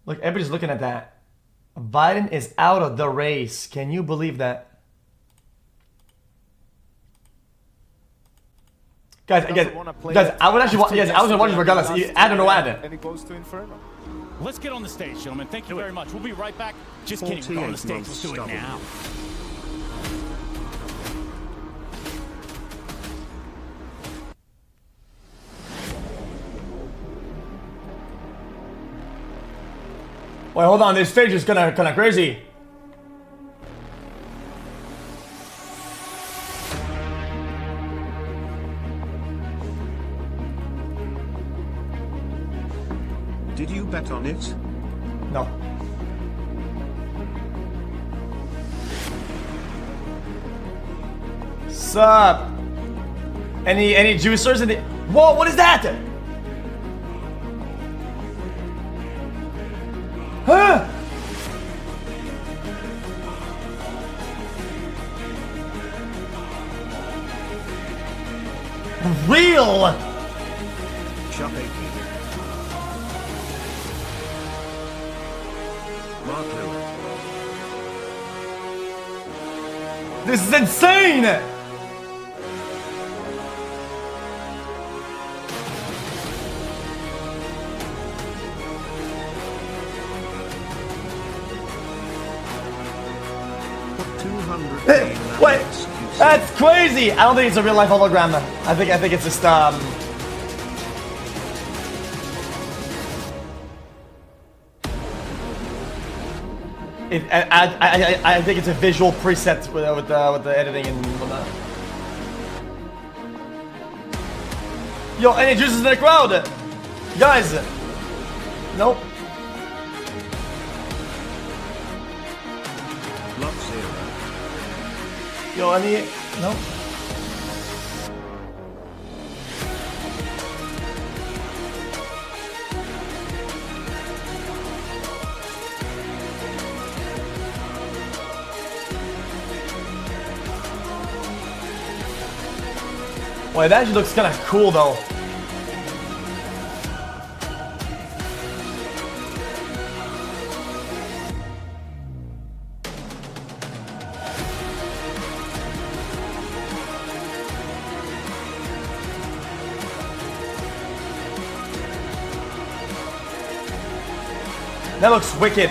Look, everybody's looking at that. Biden is out of the race. Can you believe that? Guys, I would actually watch. Yes, I was gonna watch it regardless. Add or no add. And he goes to Inferno. Let's get on the stage, gentlemen. Thank you very much. We'll be right back. Just kidding. We're on the stage. Let's do it now. Wait, hold on. This stage is kind of crazy. Did you bet on it? No. Sup? Any juicers in the? Whoa! What is that? Huh? Real. Shopping. This is insane! Wait, that's crazy! I don't think it's a real life hologram. I think it's just I think it's a visual preset with the editing and whatnot. Yo, any juices in the crowd? Guys! Nope. Yo, any... Nope. Wait, that actually looks kind of cool though. That looks wicked.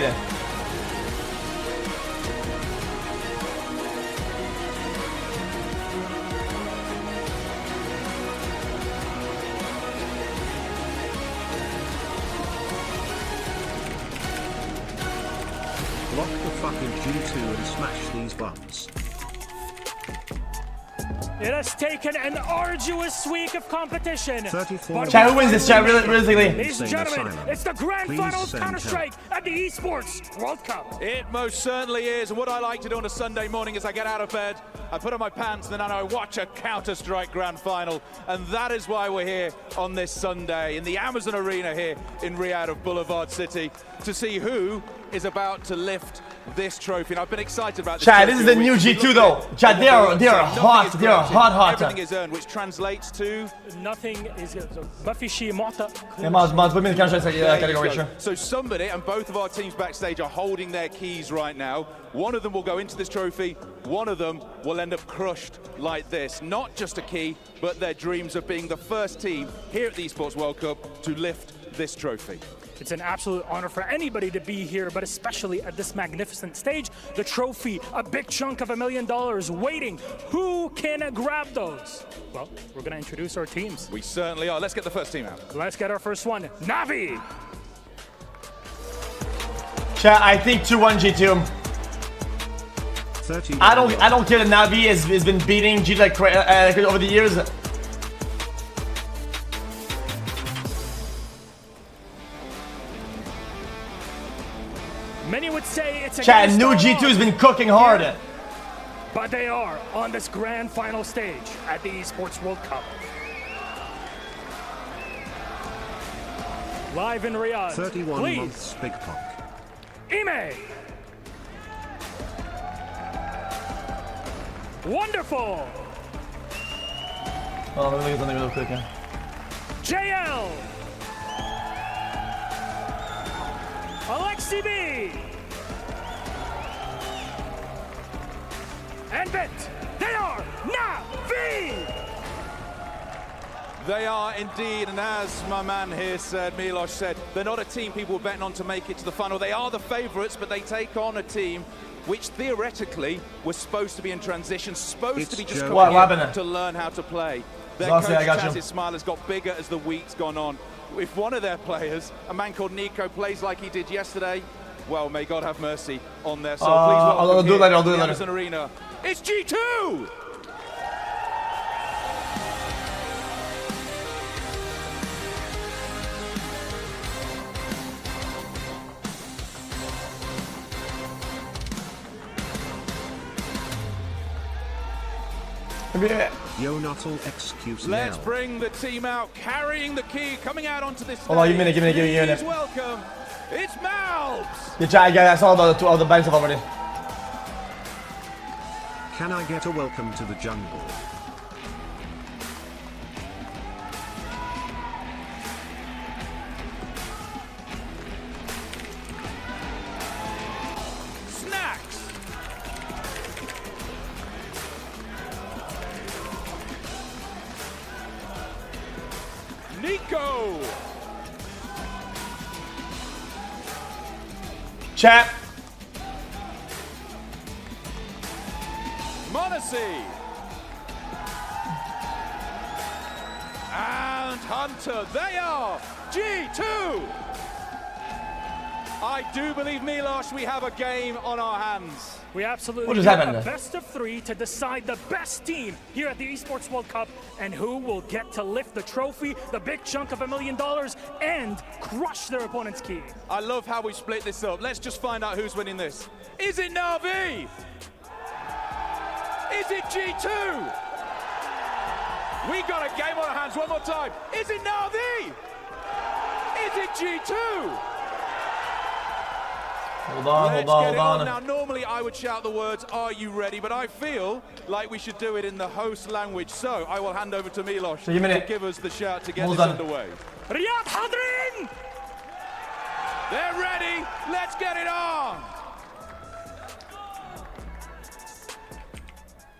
Lock the fucking G2 and smash these buttons. It has taken an arduous week of competition. Chat, who wins this chat realistically? Ladies and gentlemen, it's the grand final of Counter-Strike at the Esports World Cup. It most certainly is. And what I like to do on a Sunday morning is I get out of bed, I put on my pants, and then I watch a Counter-Strike grand final. And that is why we're here on this Sunday in the Amazon Arena here in Riyadh of Boulevard City to see who is about to lift this trophy. And I've been excited about this. Chad, this is the new G2 though. Chad, they are hot. They are hot. Everything is earned, which translates to nothing is Bafishi Mota. So somebody, and both of our teams backstage are holding their keys right now. One of them will go into this trophy. One of them will end up crushed like this. Not just a key, but their dreams of being the first team here at the Esports World Cup to lift this trophy. It's an absolute honor for anybody to be here, but especially at this magnificent stage. The trophy, a big chunk of $1 million waiting. Who can grab those? Well, we're going to introduce our teams. We certainly are. Let's get the first team out. Let's get our first one. Navi! Chat, I think 2-1 G2. I don't care that Navi has been beating G like over the years. Many would say it's a Chat, new G2 has been cooking hard. But they are on this grand final stage at the Esports World Cup. Live in Riyadh. 31 please. months, Big Punk. Ime. Wonderful. Oh, let me get something real quick. JL. Alexi B. And Bet. They are Navi. They are indeed, and as my man here said, Miloš said, they're not a team people were betting on to make it to the final. They are the favourites, but they take on a team which theoretically was supposed to be in transition, supposed to be just coming in to learn how to play. Their coach Chaz's smile has got bigger as the week's gone on. If one of their players, a man called Nico, plays like he did yesterday, well, may God have mercy on their soul. Please welcome I'll do it later, I'll do it later. Amazon Arena. It's G2! Yo, not all xQc. Let's bring the team out, carrying the key, coming out onto this stage. Hold on, give me a minute. Please welcome, it's Malbs! Yeah, I saw all the banks already. Can I get a welcome to the jungle? Snacks! Nico! Chat. Monacy! And Hunter, they are G2! I do believe, Miloš, we have a game on our hands. We absolutely What just have happened? a best of 3 to decide the best team here at the Esports World Cup and who will get to lift the trophy, the big chunk of $1 million, and crush their opponent's key. I love how we split this up. Let's just find out who's winning this. Is it Navi? Is it G2? We got a game on our hands one more time. Is it Navi? Is it G2? Hold on. Now, normally I would shout the words, "Are you ready?" But I feel like we should do it in the host language. So I will hand over to Miloš to give us the shout to get this underway. Riyadh Hadrin! They're ready. Let's get it on.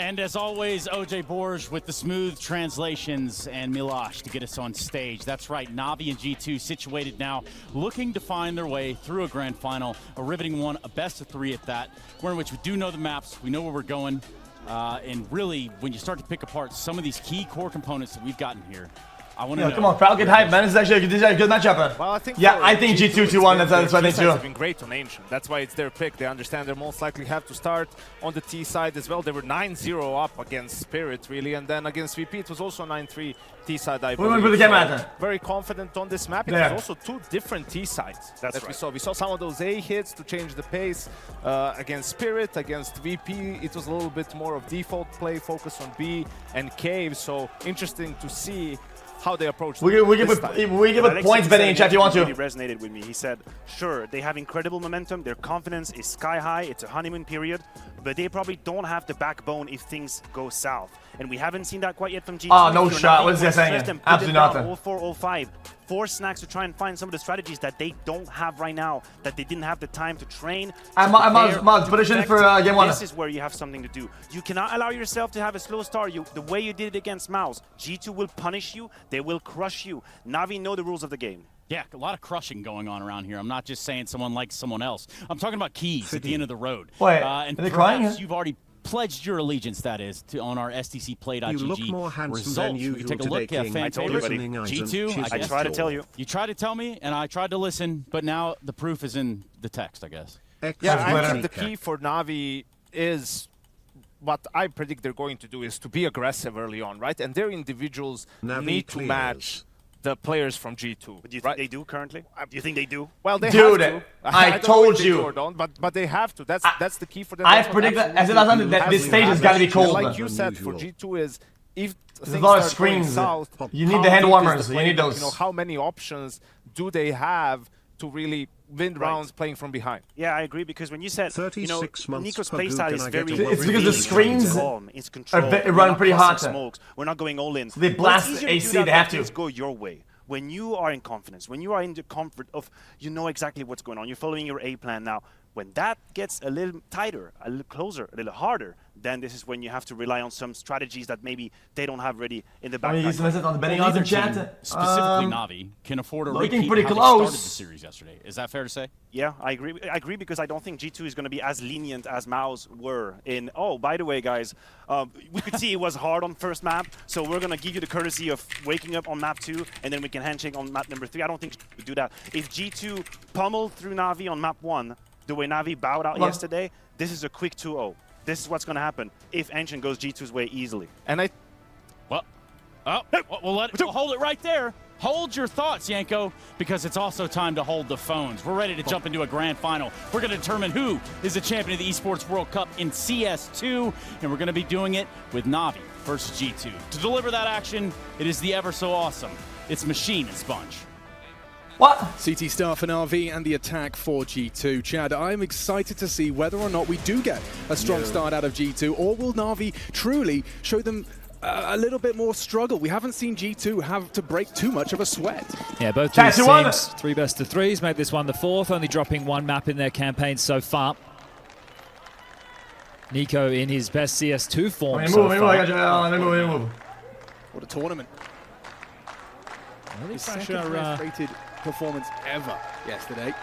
And as always, OJ Borj with the smooth translations and Miloš to get us on stage. That's right, Navi and G2 situated now, looking to find their way through a grand final, a riveting one, a best of 3 at that, where in which we do know the maps, we know where we're going, and really, when you start to pick apart some of these key core components that we've gotten here, I want to know. Come on, crowd, get hype, man. This is actually a good matchup. Well, I think I think G2 2-1. That's what I think too. Have been great on Ancient. That's why it's their pick. They understand they most likely have to start on the T side as well. They were 9-0 up against Spirit, really, and then against VP it was also 9-3 T side. I believe. Put the camera out there. Very confident on this map. It was also 2 different T sides that we saw. We saw some of those A hits to change the pace against Spirit, against VP. It was a little bit more of default play, focus on B and Cave. So interesting to see how they approach. We give it points betting in chat if you want to. Really resonated with me. He said, sure, they have incredible momentum. Their confidence is sky high. It's a honeymoon period, but they probably don't have the backbone if things go south. And we haven't seen that quite yet from G2. Oh, no shot. What is he saying? Absolutely nothing. 0-4, 0-5. Force Snacks to try and find some of the strategies that they don't have right now, that they didn't have the time to train. Miles, prediction for game 1. This is where you have something to do. You cannot allow yourself to have a slow start. The way you did it against Mouse, G2 will punish you. They will crush you. Navi know the rules of the game. Yeah, a lot of crushing going on around here. I'm not just saying someone likes someone else. I'm talking about keys at the end of the road. Wait, and are they crying? You've already pledged your allegiance, that is, on our STCplay.gg You look more handsome than usual take a look today, at King. fan I told you, buddy. G2, I tried to tell you. You tried to tell me, and I tried to listen, but now the proof is in the text, I guess. Yeah, I think the key for Navi is what I predict they're going to do is to be aggressive early on, right? And their individuals need to match the players from G2. But do you think they do currently? Do you think they do? Well, they have to. I told you. But they have to. That's the key for them. I predict that as last time that this stage has got to be cold. Like you said, for G2 is if there's a lot of screens. South, you need the hand warmers. You need those. You know, how many options do they have to really win rounds playing from behind? Yeah, I agree, because when you said, Nico's playstyle is very... It's because the screens are run pretty hot. Smokes. We're not going all in. So they blast AC, they have to. Go your way. when you are in confidence, when you are in the comfort of, you know exactly what's going on, you're following your A plan now, when that gets a little tighter, a little closer, a little harder, then this is when you have to rely on some strategies that maybe they don't have ready in the back. Use the message on the betting odds in chat. Specifically Navi, can afford a looking repeat pretty how they close. started the series yesterday. Is that fair to say? Yeah, I agree. I agree because I don't think G2 is going to be as lenient as MOUZ were in. Oh, by the way, guys, we could see it was hard on first map, so we're going to give you the courtesy of waking up on map 2, and then we can handshake on map number 3. I don't think we do that. If G2 pummeled through Navi on map 1, the way Navi bowed out yesterday, this is a quick 2-0. This is what's going to happen if Ancient goes G2's way easily. And I... Well, we'll hold it right there. Hold your thoughts, Yanko, because it's also time to hold the phones. We're ready to jump into a grand final. We're going to determine who is the champion of the Esports World Cup in CS2, and we're going to be doing it with Navi versus G2. To deliver that action, it is the ever so awesome. It's Machine and Sponge. What? CT start for Navi and the attack for G2. Chad, I'm excited to see whether or not we do get a strong start out of G2, or will Navi truly show them a little bit more struggle? We haven't seen G2 have to break too much of a sweat. Yeah, both these teams, 3 best of 3s, make this one the 4th, only dropping 1 map in their campaign so far. Nico in his best CS2 form so far. What a tournament. Really His second highest rated performance ever yesterday.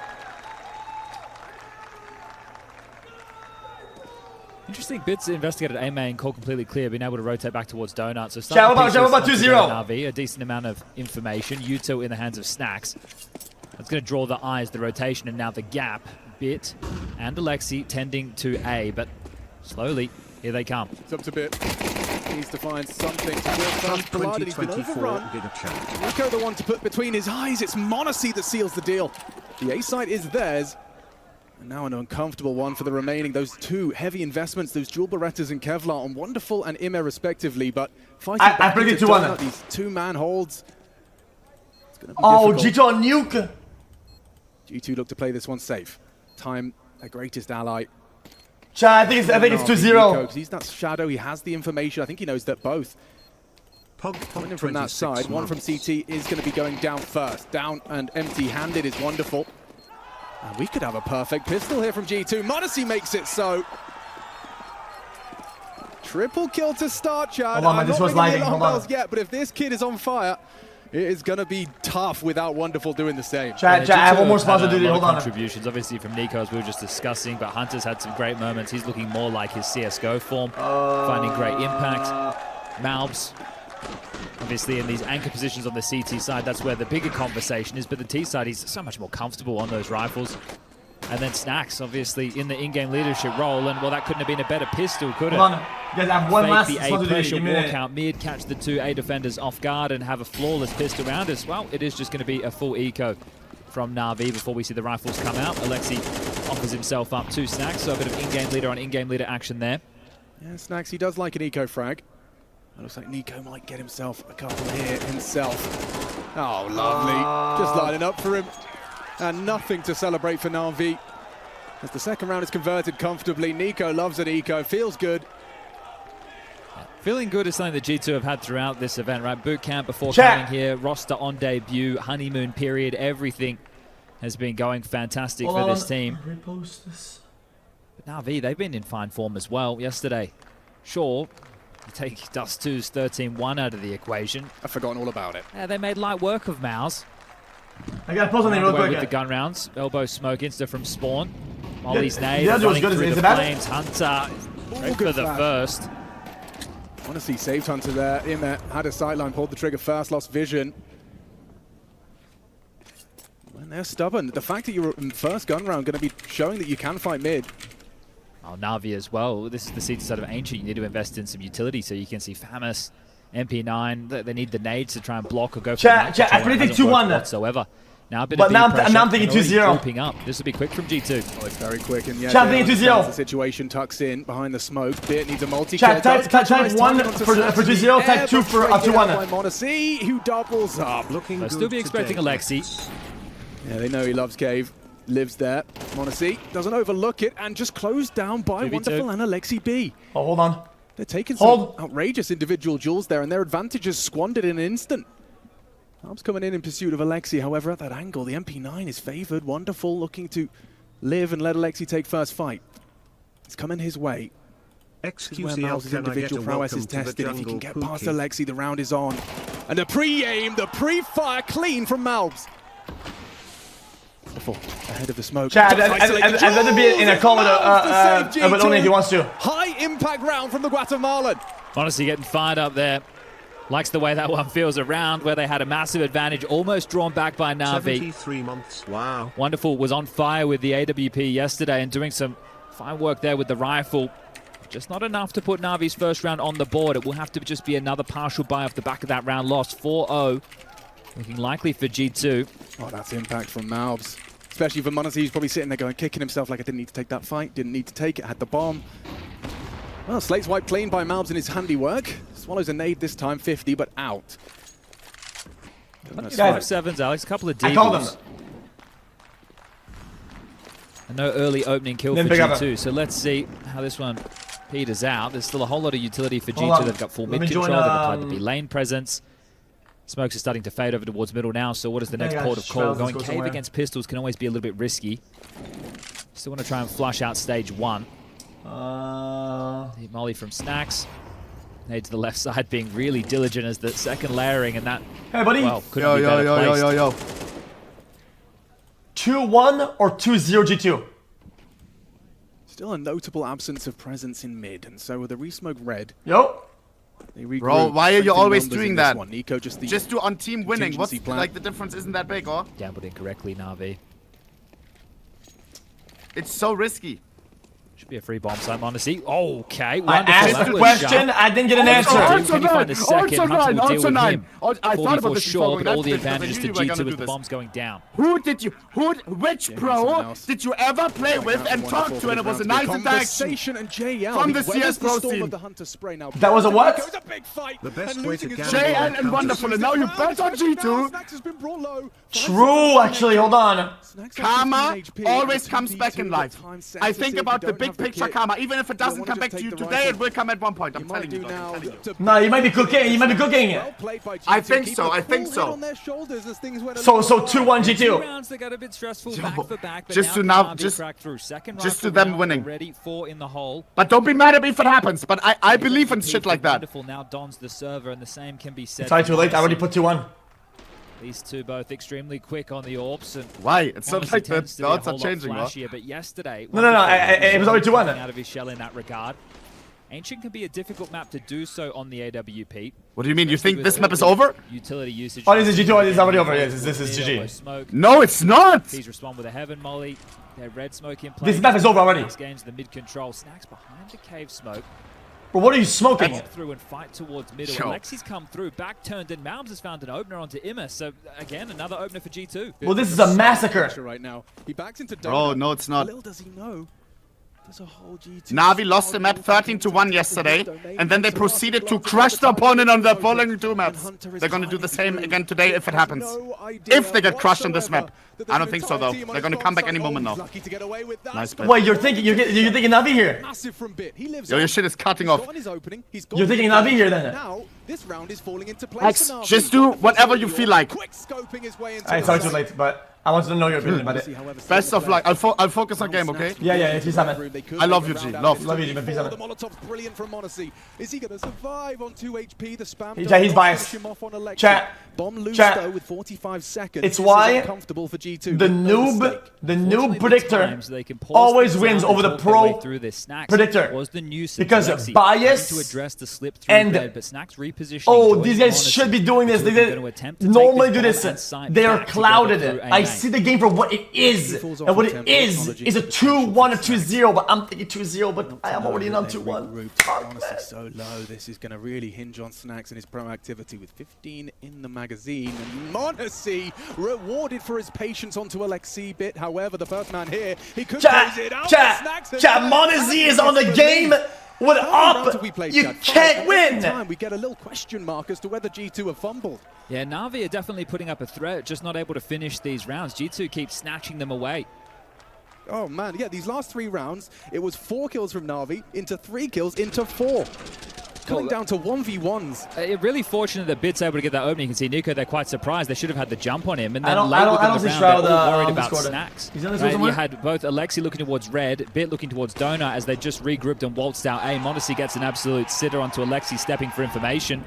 Interesting. Bits investigated A main, call completely clear, being able to rotate back towards Donut. So Chat, what about 2-0? Navi, a decent amount of information. Yuto in the hands of Snacks. That's going to draw the eyes, the rotation, and now the gap. Bit and Alexi tending to A, but slowly, here they come. It's up to Bit. Needs to find something to kill first blood, and he's been overrun. Nico the one to put between his eyes. It's Monacy that seals the deal. The A site is theirs. And now an uncomfortable one for the remaining. Those 2 heavy investments, those dual Berettas and Kevlar on Wonderful and Ime respectively, but fighting back into Donut, these 2-man holds. It's going to be difficult. G2 on Nuke. G2 look to play this one safe. Time, their greatest ally. Chad, I think it's 2-0. He's that shadow, he has the information. I think he knows that both. Coming from that side, one from CT is going to be going down first. Down and empty-handed is Wonderful. And we could have a perfect pistol here from G2. Monacy makes it so. Triple kill to start, Chad. Hold on, man, this was lagging. Hold on. Yet, but if this kid is on fire, it is going to be tough without Wonderful doing the same. Chad, I have one more sponsor duty. Hold on. Contributions, obviously, from Nico, as we were just discussing, but Hunter's had some great moments. He's looking more like his CSGO form, finding great impact. MOUZ, obviously, in these anchor positions on the CT side, that's where the bigger conversation is, but the T side, he's so much more comfortable on those rifles. And then Snacks, obviously, in the in-game leadership role, and well, that couldn't have been a better pistol, could it? Hold on. You guys have one last the A pressure walkout mid, catch the 2 A defenders off guard, and have a flawless pistol round as well. It is just going to be a full eco from Navi before we see the rifles come out. Alexi offers himself up to Snacks, so a bit of in-game leader on in-game leader action there. Yeah, Snacks, he does like an eco frag. It looks like Nico might get himself a couple here himself. Oh, lovely. Just lining up for him. And nothing to celebrate for Navi. As the second round is converted comfortably. Nico loves an eco, feels good. Feeling good is something that G2 have had throughout this event, right? Boot camp before coming here, roster on debut, honeymoon period, everything has been going fantastic for this team. Repost this. But Navi, they've been in fine form as well yesterday. Sure, you take Dust2's 13-1 out of the equation. I've forgotten all about it. Yeah, they made light work of MOUZ. I got to pause something real quick. With the gun rounds, elbow smoke insta from spawn. Molly's nade, running running through the flames. Hunter, for the first. I want to see saved Hunter there. Ime had a sideline, pulled the trigger first, lost vision. And they're stubborn. The fact that you're in first gun round going to be showing that you can fight mid. Oh, Navi as well. This is the CT side of Ancient. You need to invest in some utility so you can see Famus, MP9. They need the nades to try and block or go for the I predicted 2-1 whatsoever. Now a bit but of now I'm thinking 2-0. Grouping up. This will be quick from G2. Oh, it's very quick, and yeah, I'm thinking 2-0. The situation tucks in behind the smoke. Bit needs a multi. Type 1 for 2-0, type 2 for 2-1. Monacy, who doubles up. I'll still be expecting Alexi. Yeah, they know he loves cave. Lives there. Monacy doesn't overlook it and just closed down by Wonderful and Alexi B. Oh, hold on. They're taking some outrageous individual duels there, and their advantage is squandered in an instant. Malbs coming in pursuit of Alexi. However, at that angle, the MP9 is favored. Wonderful, looking to live and let Alexi take first fight. It's coming his way. xQc, Malbs' individual prowess is tested. If he can get past Alexi, the round is on. And the pre-aim, the pre-fire clean from Malbs. Ahead of the smoke. Chad, I'd rather be in a call with only if he wants to. High impact round from the Guatemalan. Honestly, getting fired up there. Likes the way that one feels around, where they had a massive advantage, almost drawn back by Navi. 73 months, wow. Wonderful was on fire with the AWP yesterday and doing some fine work there with the rifle. Just not enough to put Navi's first round on the board. It will have to just be another partial buy off the back of that round loss. 4-0. Looking likely for G2. Oh, that's impact from Malbs. Especially for Monacy, he's probably sitting there going, kicking himself like I didn't need to take that fight, didn't need to take it, had the bomb. Well, Slate's wiped clean by Malbs in his handiwork. Swallows a nade this time, 50, but out. 5-7s, Alex. A couple of I called him. debuts. And no early opening kill for G2, so let's see how this one peters out. There's still a whole lot of utility for G2. They've got full mid control, they've applied the B lane presence. Smokes are starting to fade over towards middle now, so what is the next port of call? Going cave against pistols can always be a little bit risky. Still want to try and flush out stage 1. Molly from Snacks. Nade to the left side, being really diligent as the second layering, and that, hey, buddy. well, couldn't be better placed. 2-1 or 2-0 G2? Still a notable absence of presence in mid, and so with the resmoke red. Yo. Bro, why are you always doing that? Nico just do on team winning. What's like the difference isn't that big, or? Gambled incorrectly, Navi. It's so risky. Should be a free bomb site, Monacy. Okay, I asked the question, I didn't get an answer. Can you find the second? Hunter will deal with him. I thought about for this sure, but all the because advantages to G2 with the bombs going down. Which pro did you ever play with and talk to, and it was a nice interaction from the CS Pro team? That was a what? The best way to JL and Wonderful, and now you bet on G2. True, actually, hold on. Karma always comes back in life. I think about the big picture karma. Even if it doesn't come back to you today, it will come at one point. I'm telling you. No, you might be cooking. You might be cooking. I think so. I think so. So 2-1 G2. Rounds that got a bit stressful back for back, but just to now, just to them winning. Ready 4 in the hole. But don't be mad at me if it happens. But I believe in shit like that. Wonderful now dons the server, and the same can be said. It's already too late. I already put 2-1. These two both extremely quick on the orbs. And why? It's not like the odds are changing, flashier, but yesterday, no, it was already 2-1. Out of his shell in that regard. Ancient can be a difficult map to do so on the AWP. What do you mean? You think this map is over? Utility usage. Oh, this is G2. This is already over. Yes, this is GG. No, it's not. Please respond with a heaven molly. Their red smoke in place. This map is over already. Next game's the mid control. Snacks behind the cave smoke. But what are you smoking? Through and fight towards middle. Alexi's come through, back turned, and Malbs has found an opener onto Imma. So again, another opener for G2. Well, this is a massacre right now. He backs into oh no, it's not. Little does he know. There's a whole G2. Navi lost the map 13-1 yesterday, and then they proceeded to crush the opponent on the following 2 maps. They're gonna do the same again today if it happens. If they get crushed on this map. I don't think so though. They're gonna come back any moment now. Nice play. Wait, you're thinking Navi here? Yo, your shit is cutting off. You're thinking Navi here then? This round is falling into place. Just do whatever you feel like. Alright, sorry too late, but I want to know your opinion about it. Best of luck. I'll focus on game, okay? Yeah, peace out, man. I love you, G. Love you, man. Peace out, The Molotov's brilliant from Monacy. Is he gonna survive on 2 HP? The spam. He's biased. Chat. Bomb loose though with 45 seconds. It's why comfortable for G2. the noob predictor always wins over the pro predictor because bias and these guys should be doing this. They normally do this. They are clouded. I see the game for what it is, and what it is a 2-1 or 2-0. But I'm thinking 2-0, but I am already on 2-1. Honestly, so low. This is going to really hinge on Snacks and his proactivity with 15 in the magazine. And Monacy rewarded for his patience onto Alexi bit. However, the first man here, he could close it out. Monacy is on the game. What up? You can't win. We get a little question mark as to whether G2 have fumbled. Yeah, Navi are definitely putting up a threat, just not able to finish these rounds. G2 keeps snatching them away. Oh man, yeah, these last 3 rounds, it was 4 kills from Navi into 3 kills into 4. coming down to 1v1s. Really fortunate that Bit's able to get that opening. You can see Nico, they're quite surprised. They should have had the jump on him. And then I don't see Shroud worried about Discord. Snacks. Right? You had both Alexi looking towards red, Bit looking towards Donut as they just regrouped and waltzed out A. Modesty gets an absolute sitter onto Alexi, stepping for information.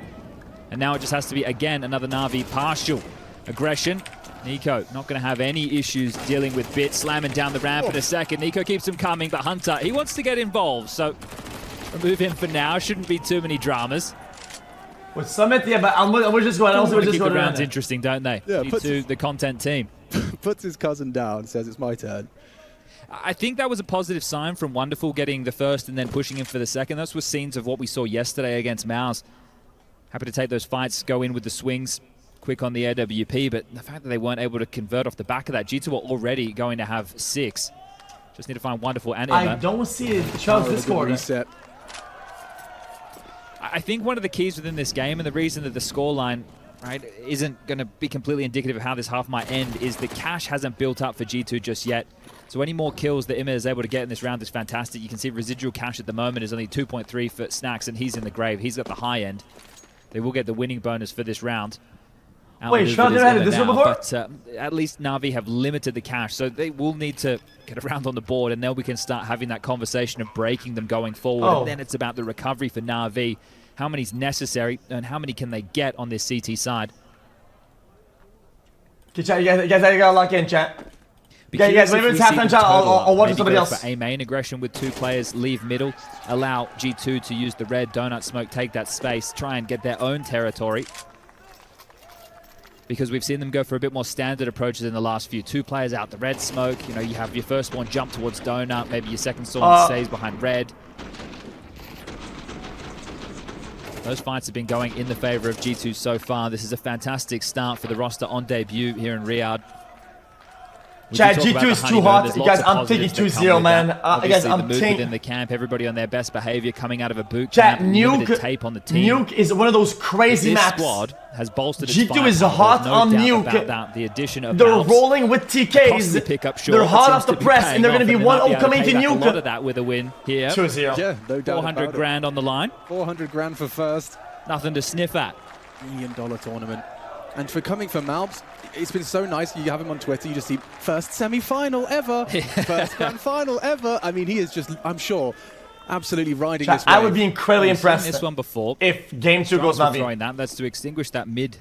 And now it just has to be, again, another Navi partial aggression. Nico not going to have any issues dealing with Bit, slamming down the ramp in a second. Nico keeps him coming, but Hunter, he wants to get involved, so remove him for now. Shouldn't be too many dramas. With Summit, yeah, but we're just going. Also, we're just keep going the rounds interesting, don't they? Yeah, to the content team. Puts his cousin down, says it's my turn. I think that was a positive sign from Wonderful getting the first and then pushing him for the second. Those were scenes of what we saw yesterday against Mouse. Happy to take those fights, go in with the swings, quick on the AWP, but the fact that they weren't able to convert off the back of that, G2 were already going to have 6. Just need to find Wonderful and Emma. I don't see it. Shroud's Discord. Reset. I think one of the keys within this game, and the reason that the scoreline isn't going to be completely indicative of how this half might end, is the cash hasn't built up for G2 just yet. So any more kills that Emma is able to get in this round is fantastic. You can see residual cash at the moment is only 2.3 for Snacks, and he's in the grave. He's got the high end. They will get the winning bonus for this round. Wait, Shroud never had this one before? But at least Navi have limited the cash, so they will need to get around on the board, and then we can start having that conversation of breaking them going forward. And then it's about the recovery for Navi. How many is necessary, and how many can they get on this CT side? Okay, chat, you guys gotta lock in, chat. Yeah, guys, whenever it's halftime, chat, I'll watch somebody else. For A main aggression with 2 players, leave middle, allow G2 to use the red donut smoke, take that space, try and get their own territory. Because we've seen them go for a bit more standard approaches in the last few. 2 players out the red smoke. You know, you have your first one jump towards donut, maybe your second one stays behind red. Those fights have been going in the favor of G2 so far. This is a fantastic start for the roster on debut here in Riyadh. Chat, G2 is too hot. Guys, I'm taking 2-0, man. Guys, I'm taking within the camp. Everybody on their best behavior coming out of a boot chat. camp. Nuke, tape on the team. Nuke is one of those crazy this maps. Squad has bolstered its G2 is hot on Nuke. The addition of they're rolling with TKs. Pick up short, they're hot off the press, and they're going to be 1-0 coming to Nuke. A lot of that with a win here. 2-0. Yeah, no doubt. 400 grand on the line. 400 grand for first. Nothing to sniff at. $1 million tournament. And for coming from Malbs, it's been so nice. You have him on Twitter, you just see first semi-final ever, first grand final ever. I mean, he is just, I'm sure, absolutely riding this wave. I would be incredibly impressed this one before. If game 2 goes Navi. Throwing that's to extinguish that mid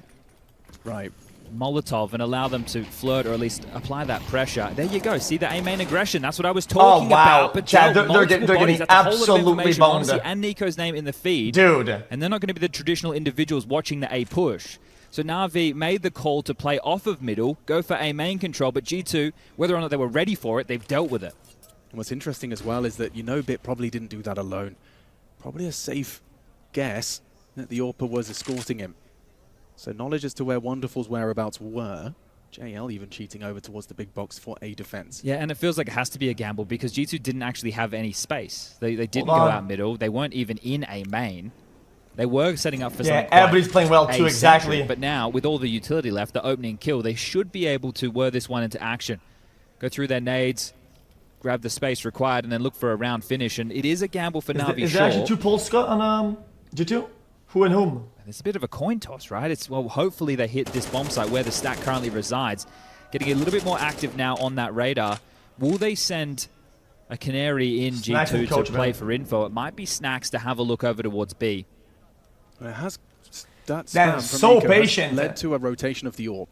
Molotov and allow them to flirt or at least apply that pressure. There you go. See the A main aggression. That's what I was talking about. But Chad, they're getting absolutely boned. And Nico's name in the feed. Dude. And they're not going to be the traditional individuals watching the A push. So Navi made the call to play off of middle, go for A main control, but G2, whether or not they were ready for it, they've dealt with it. And what's interesting as well is that Bit probably didn't do that alone. Probably a safe guess that the AWPer was escorting him. So knowledge as to where Wonderful's whereabouts were. JL even cheating over towards the big box for a defense. Yeah, and it feels like it has to be a gamble because G2 didn't actually have any space. They didn't go out middle. They weren't even in A main. They were setting up for something everybody's playing well too, exactly. But now, with all the utility left, the opening kill, they should be able to whir this one into action. Go through their nades, grab the space required, and then look for a round finish. And it is a gamble for Navi. Is there actually 2 polls, Scott, on G2? Who and whom? It's a bit of a coin toss, right? It's, well, hopefully they hit this bomb site where the stack currently resides. Getting a little bit more active now on that radar. Will they send a Canary in G2 to play for info? It might be Snacks to have a look over towards B. It has that spam so Nico patient. Led to a rotation of the AWP.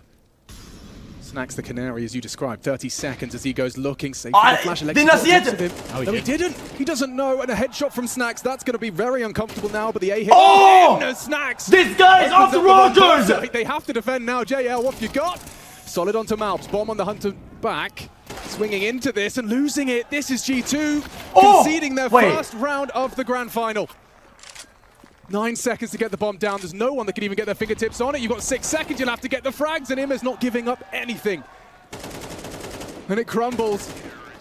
Snacks the Canary as you described. 30 seconds as he goes looking. Safe for the flash. Did not see it. No, he didn't. He doesn't know. And a headshot from Snacks. That's going to be very uncomfortable now. But the A hit. Oh! Snacks. This guy's off the rotors. They have to defend now. JL, what have you got? Solid onto Malbs. Bomb on the Hunter back. Swinging into this and losing it. This is G2 conceding their first round of the grand final. 9 seconds to get the bomb down. There's no one that can even get their fingertips on it. You've got 6 seconds. You'll have to get the frags, and Imma's not giving up anything. And it crumbles.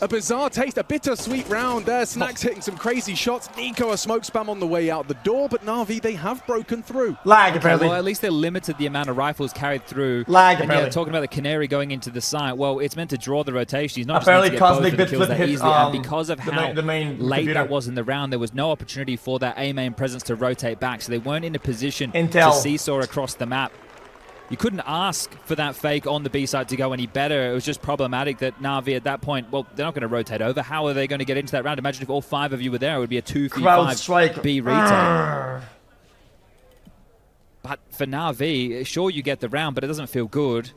A bizarre taste, a bittersweet round there. Snax hitting some crazy shots. Nico a smoke spam on the way out the door, but Navi, they have broken through. Lag, apparently. Well, at least they limited the amount of rifles carried through. Lag, and apparently. yeah, talking about the Canary going into the site, well, it's meant to draw the rotation. He's not apparently just meant to get both of the kills that hit, easily. And because of how the main late computer. that was in the round, there was no opportunity for that A-main presence to rotate back, so they weren't in a position Intel. to seesaw across the map. You couldn't ask for that fake on the B side to go any better. It was just problematic that Navi at that point, well, they're not going to rotate over. How are they going to get into that round? Imagine if all 5 of you were there. It would be a 2v5 B retake. But for Navi, sure, you get the round, but it doesn't feel good.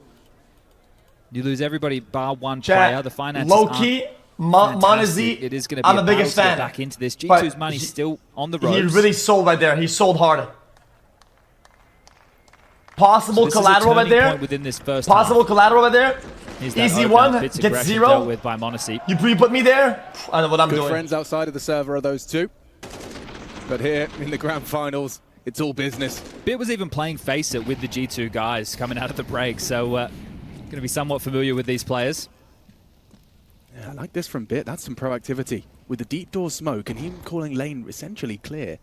You lose everybody bar one player. The finances low-key, Monazi, it is going to be I'm the biggest fan. Back into this. G2's money's still on the ropes. He really sold right there. He sold hard. Possible collateral right there. Within this first Possible collateral right there. Easy one. Gets Get 0. With by Monacy. You put me there. I know what I'm doing. Good friends outside of the server are those two. But here in the grand finals, it's all business. Bit was even playing Face It with the G2 guys coming out of the break, so going to be somewhat familiar with these players. Yeah, I like this from Bit. That's some proactivity. With the deep door smoke and him calling lane essentially clear.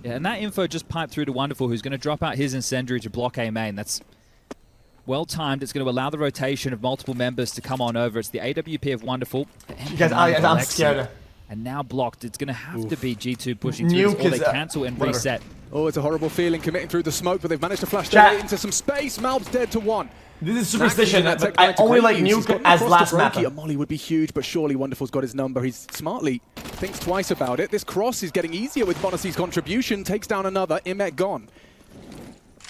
Yeah, and that info just piped through to Wonderful, who's going to drop out his incendiary to block A main. That's well timed. It's going to allow the rotation of multiple members to come on over. It's the AWP of Wonderful. Guys, I'm scared. And now blocked. It's going to have to be G2 pushing through this, or they cancel and reset. Oh, it's a horrible feeling committing through the smoke, but they've managed to flash their way into some space. Malb's dead to 1. This is superstition. I only like Nuke as last map. A molly would be huge, but surely Wonderful's got his number. He's smartly thinks twice about it. This cross is getting easier with Monacy's contribution. Takes down another. Imet gone.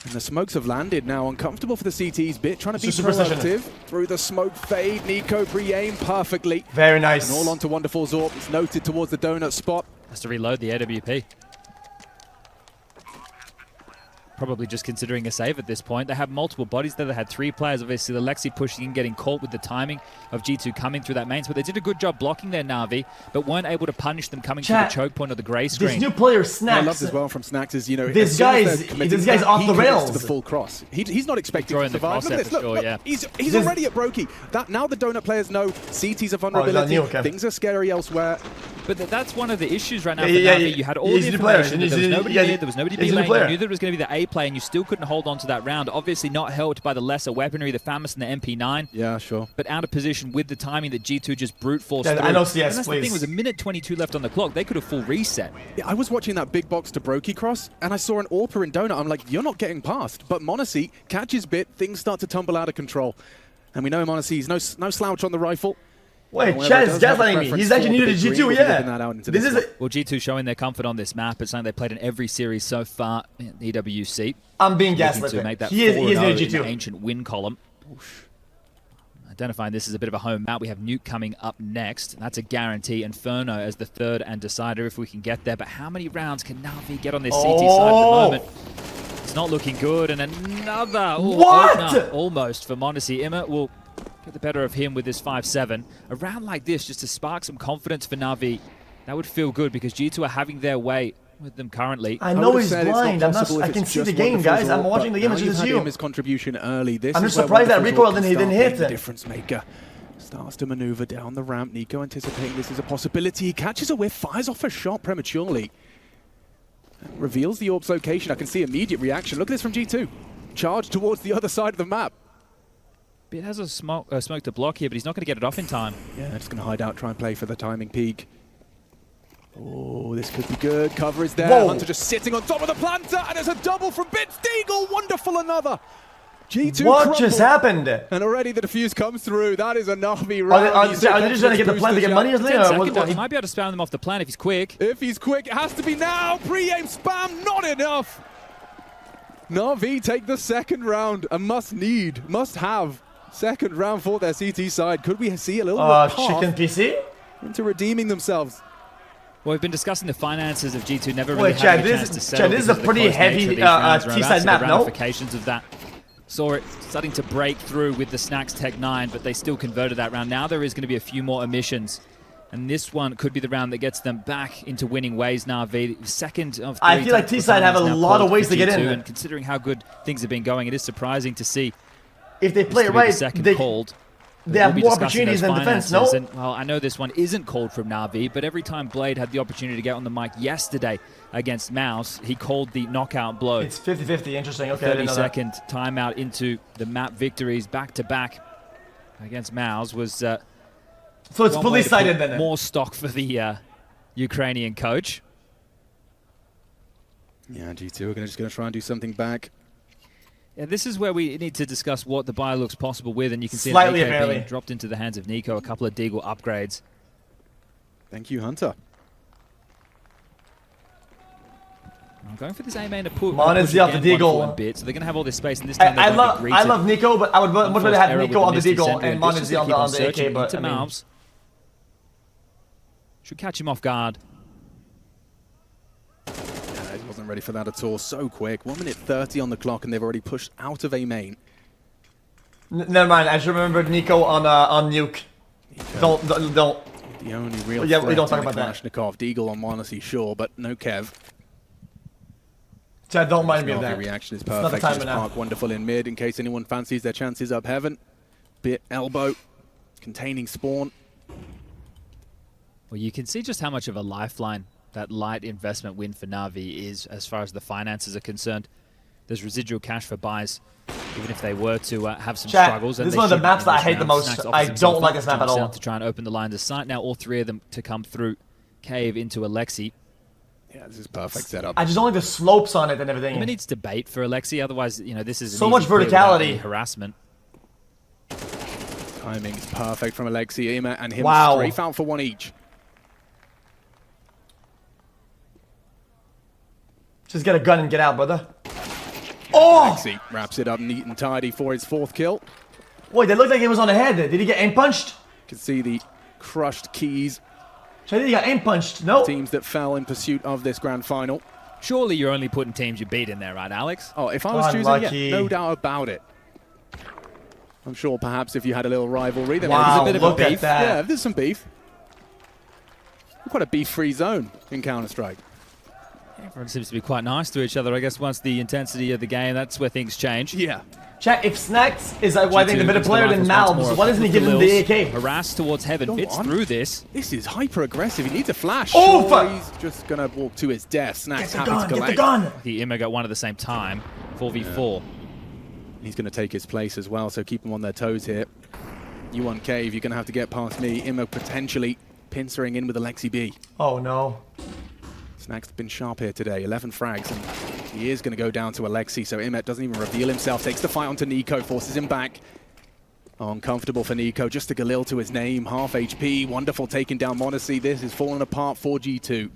And the smokes have landed now. Uncomfortable for the CT's Bit. Trying to be proactive. Through the smoke fade. Nico pre-aim perfectly. Very nice. And all onto Wonderful's AWP. It's noted towards the donut spot. Has to reload the AWP. Probably just considering a save at this point. They have multiple bodies there. They had 3 players. Obviously, the Lexi pushing in, getting caught with the timing of G2 coming through that main. But they did a good job blocking their Navi, but weren't able to punish them coming to the choke point or the grey screen. This new player, Snax. I love as well from Snax is, you know, this guy's off the rails. To the full cross. He's not expecting to survive. Look at this. Look, sure, yeah. He's already at Brokey. Now the donut players know CT's a vulnerability. Things are scary elsewhere. But that's one of the issues right now for Navi. You had all the information. There was nobody near. There was nobody B lane. You knew that it was going to be the A play, and you still couldn't hold on to that round. Obviously not helped by the lesser weaponry, the FAMAS and the MP9. Yeah, sure. But out of position with the timing that G2 just brute forced through. I know CS, and that's the thing, was a minute 22 left on the clock. They could have full reset. Yeah, I was watching that big box to Brokey cross, and I saw an AWPer in donut. I'm like, you're not getting past. But Monacy catches Bit, things start to tumble out of control. And we know Monacy's no slouch on the rifle. Wait, Chad is gaslighting me. He's actually new to G2, yeah. This is well, G2 showing their comfort on this map. It's something they played in every series so far in EWC. I'm being gaslit. To make that he is new to G2. Ancient win column. Identifying this as a bit of a home map. We have Nuke coming up next. That's a guarantee. Inferno as the third and decider if we can get there. But how many rounds can Navi get on this CT side at the moment? It's not looking good. And another opener almost for Monacy. Imma will get the better of him with this 5-7. A round like this, just to spark some confidence for Navi, that would feel good because G2 are having their way with them currently. I know he's blind. I can see the game, guys. I'm watching the game as just you. His contribution early. I'm just surprised that recoil didn't hit the difference maker. Starts to maneuver down the ramp. Nico anticipating this is a possibility. He catches a whiff, fires off a shot prematurely. Reveals the AWP's location. I can see immediate reaction. Look at this from G2. Charge towards the other side of the map. Bit has a smoke to block here, but he's not going to get it off in time. Yeah, just going to hide out, try and play for the timing peak. Oh, this could be good. Cover is there. Hunter just sitting on top of the planter, and it's a double from Bit. Deagle, wonderful another. G2 what just happened? And already the defuse comes through. That is a Navi round. Are they just trying to get the plant to get money? Or he might be able to spam them off the plant if he's quick. If he's quick, it has to be now. Pre-aim spam, not enough. Navi take the second round. A must-have second round for their CT side. Could we see a little more chicken PC? Into redeeming themselves? Well, we've been discussing the finances of G2. Never really had a chance to settle. Chad, this is a pretty heavy T-side map, no? Ramifications of that. Saw it starting to break through with the Snax Tech 9, but they still converted that round. Now there is going to be a few more omissions. And this one could be the round that gets them back into winning ways. Navi, second of 3. I feel like T-side have a lot of ways to get in. And considering how good things have been going, it is surprising to see if they play it right, they have more opportunities in defense, no? And, well, I know this one isn't called from Navi, but every time Blade had the opportunity to get on the mic yesterday against Mouse, he called the knockout blow. It's 50-50, interesting. Okay, 30-second timeout into the map victories back-to-back against Mouse was... so it's fully sighted then? More stock for the Ukrainian coach. Yeah, G2 are just going to try and do something back. Yeah, this is where we need to discuss what the buy looks possible with, and you can see Slightly Nico being dropped into the hands of Nico, a couple of Deagle upgrades. Thank you, Hunter. I'm going for this A main to put Monazzi off the Deagle. So they're going to have all this space, and this time I love Nico, but I would much rather have Nico on the Deagle and Monazzi on the AK, but I mean... Should catch him off guard. He wasn't ready for that at all. So quick. 1 minute 30 on the clock, and they've already pushed out of A main. Never mind. I just remembered Nico on Nuke. Don't. The only real we don't talk about Kalashnikov. Deagle on Monazzi, sure, but no Kev. Chad, don't mind me of that. The reaction is perfect. Just park wonderful in mid in case anyone fancies their chances up heaven. Bit elbow, containing spawn. Well, you can see just how much of a lifeline that light investment win for Navi is as far as the finances are concerned. There's residual cash for buys, even if they were to have some struggles. This is one of the maps that I hate the most. I don't like this map at all. To try and open the lines of sight. Now all three of them to come through Cave into Alexi. Yeah, this is perfect setup. I just don't like the slopes on it and everything. It needs to bait for Alexi, otherwise, you know, this is so much verticality. Harassment. Timing is perfect from Alexi, Ima, and him strafe out for one each. Just get a gun and get out, brother. Oh! Alexi wraps it up neat and tidy for his 4th kill. Wait, that looked like it was on the head. Did he get aim punched? You can see the crushed keys. So I think he got aim punched. No. Teams that fell in pursuit of this grand final. Surely you're only putting teams you beat in there, right, Alex? Oh, if I was choosing, yeah, no doubt about it. I'm sure perhaps if you had a little rivalry, then there's a bit of a beef. That. Yeah, there's some beef. Quite a beef-free zone in Counter-Strike. Everyone seems to be quite nice to each other. I guess once the intensity of the game, that's where things change. Yeah. Chat, if Snacks is, I think, the better player than Malbs, why doesn't he give him the AK? Harass towards heaven, fits through this. This is hyper-aggressive. He needs a flash. Oh, fuck! He's just going to walk to his death. Snacks happy to collect. Get the gun! The Imma got one at the same time. 4v4. Yeah. He's going to take his place as well, so keep them on their toes here. You on Cave, you're going to have to get past me. Imma potentially pincering in with Alexi B. Oh, no. Snack's been sharp here today, 11 frags, and he is going to go down to Alexi, so Imet doesn't even reveal himself, takes the fight onto Nico, forces him back. Oh, uncomfortable for Nico, just a Galil to his name, half HP, wonderful taking down Monazzi. This is falling apart for G2.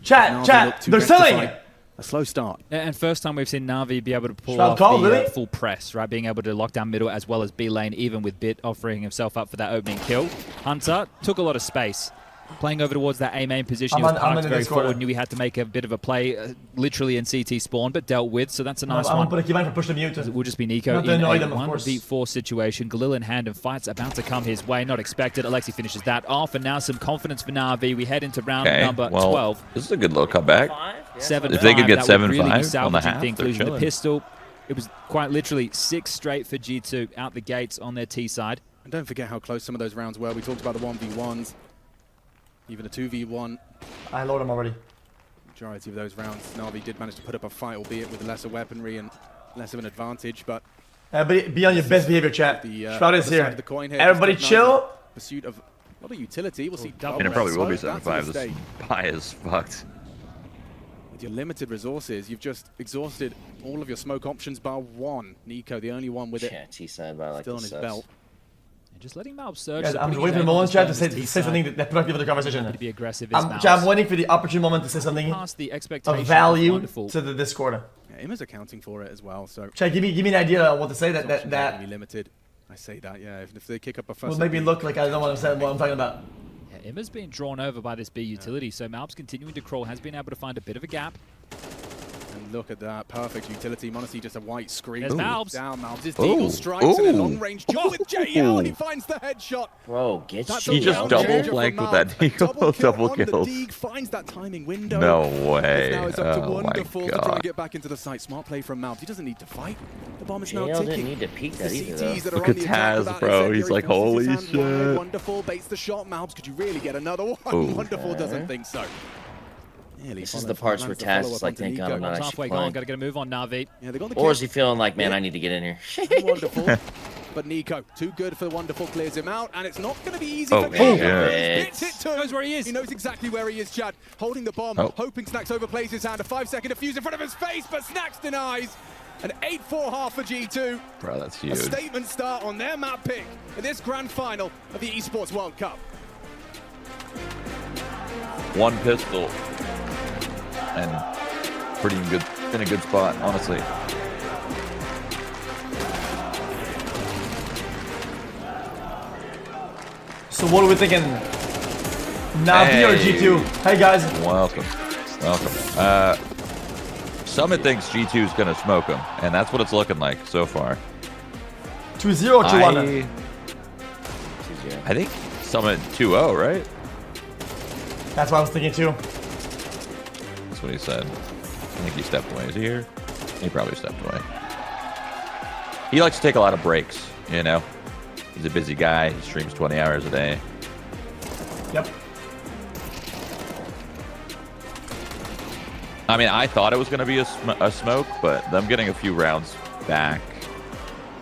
Chat, they're selling! A slow start. And first time we've seen Navi be able to pull off the full press, right? Being able to lock down middle as well as B lane, even with Bit offering himself up for that opening kill. Hunter took a lot of space. Playing over towards that A main position, he was parked very forward, knew he had to make a bit of a play, literally in CT spawn, but dealt with, so that's a nice one. I'm going to keep push the mute. It will just be Nico in a 1v4 situation. Galil in hand and fight's about to come his way, not expected. Alexi finishes that off, and now some confidence for Navi. We head into round number 12. This is a good little comeback. 7-5. If they could get 7-5 really on the half, including the pistol. It was quite literally 6 straight for G2 out the gates on their T side. And don't forget how close some of those rounds were. We talked about the 1v1s. Even a 2v1. I load him already. Majority of those rounds, Navi did manage to put up a fight, albeit with lesser weaponry and less of an advantage, but... be on your best behavior, chat. Shroud is here. Everybody chill. Pursuit of a lot of utility. We'll see double. And it probably will be 7-5. This buy is fucked. With your limited resources, you've just exhausted all of your smoke options bar one. Nico, the only one with it. Yeah, T-side by like still on his belt. Just letting Malb surge. Guys, I'm waiting for the moment, chat, to say something that productive of the conversation. To be aggressive. I'm waiting for the opportune moment to say something of value to the Discord. Yeah, Ima's accounting for it as well. So chat, give me an idea of what to say. That be limited. I say that, yeah. If they kick up a fuss, will maybe look like I don't want to say what I'm talking about. Yeah, Imma's being drawn over by this B utility, so Malb's continuing to crawl, has been able to find a bit of a gap. Look at that. Perfect utility. Monacy just a white screen. There's Malbs. Down Malbs. His Deagle strikes and a long-range job with JL. He finds the headshot. Bro, get He just double flanked with that Deagle. Double kills. Deagle finds that timing window. No way. Now it's up to Oh my Wonderful to try and god. get back into the site. Smart play from Malbs. He doesn't need to fight. The bomb is now JL ticking. didn't need to peek that either, though. CTs that are Look on at the attack Taz, without bro. incendiary He's like, forces his holy hand wide. shit. Wonderful baits the shot. Malbs, could you really get another one? Ooh. Wonderful doesn't think so. This is the parts where Taz is like, thank God I'm not actually Halfway playing. gone, gotta get a move on Navi. Yeah, they got the Or is he feeling like, man, I need to get in here? Wonderful. But Nico, too good for Wonderful, clears him out, and it's not going to be easy for shit. Nico. Hits it too. He knows where he is. He knows exactly where he is, Chad. Holding the bomb, hoping Snacks overplays his hand. A 5-second defuse in front of his face, but Snacks denies. An 8-4 half for G2. Bro, that's A huge. statement start on their map pick in this grand final of the Esports World Cup. One pistol. And pretty good, in a good spot, honestly. So what are we thinking? Navi or G2? Hey guys. Welcome. Summit thinks G2 is going to smoke him, and that's what it's looking like so far. 2-0 or 2-1? I think Summit 2-0, right? That's what I was thinking too. That's what he said. I think he stepped away. Is he here? He probably stepped away. He likes to take a lot of breaks, you know? He's a busy guy. He streams 20 hours a day. Yep. I mean, I thought it was going to be a smoke, but them getting a few rounds back,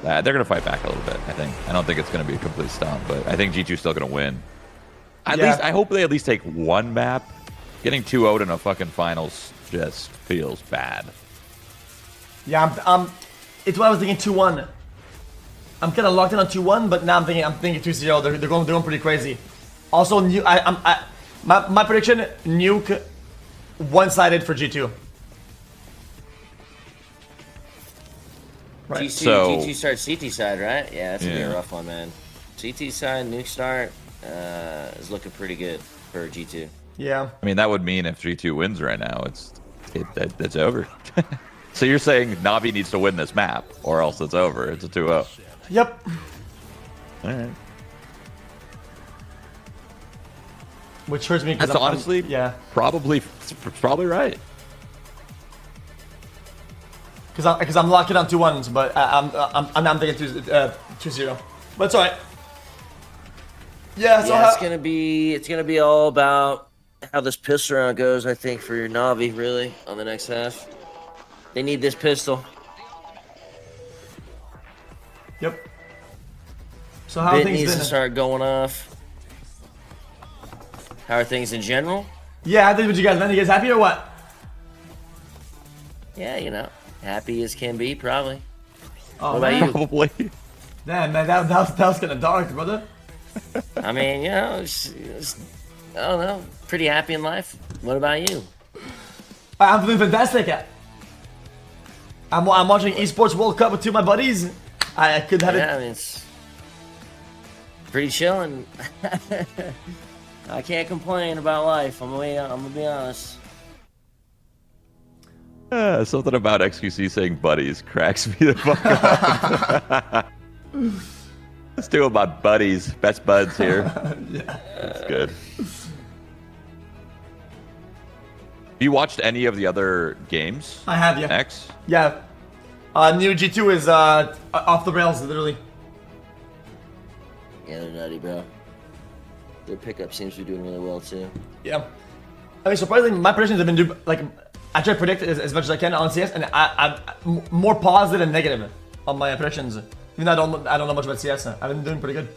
they're going to fight back a little bit, I think. I don't think it's going to be a complete stomp, but I think G2's still going to win. At least, I hope they at least take one map. Getting 2-0'd in a fucking finals just feels bad. Yeah, it's what I was thinking 2-1. I'm kind of locked in on 2-1, but now I'm thinking 2-0. They're going pretty crazy. Also, my prediction: Nuke one-sided for G2. Right. G2 starts CT side, right? Yeah, that's gonna be a rough one, man. CT side, Nuke start is looking pretty good for G2. Yeah. I mean, that would mean if G2 wins right now, it's over. So you're saying Navi needs to win this map, or else it's over. It's a 2-0. Yep. All right. Which hurts me. That's honestly, probably right. Because I'm locked in on 2-1s, but I'm thinking 2-0. But it's alright. Yeah. So it's gonna be all about how this pistol round goes. I think for Navi, really, on the next half, they need this pistol. Yep. So how Bit things needs been? to start going off. How are things in general? Yeah, I think with you guys, man. You guys happy or what? Yeah, you know, happy as can be, probably. Oh, what about you? Probably. Damn, man, that was kind of dark, brother. I mean, you know, I don't know, pretty happy in life. What about you? I'm feeling fantastic. I'm watching Esports World Cup with two of my buddies. I could have it. I mean, it's pretty chilling. I can't complain about life. I'm gonna be honest. Something about xQc saying buddies cracks me the fuck up. Let's do about buddies. Best buds here. Yeah. That's good. You watched any of the other games? I have, yeah. X? Yeah. New G2 is off the rails, literally. Yeah, they're nutty, bro. Their pickup seems to be doing really well, too. Yeah. I mean, surprisingly, my predictions have been I try to predict as much as I can on CS, and I'm more positive than negative on my predictions. Even though I don't know much about CS. I've been doing pretty good.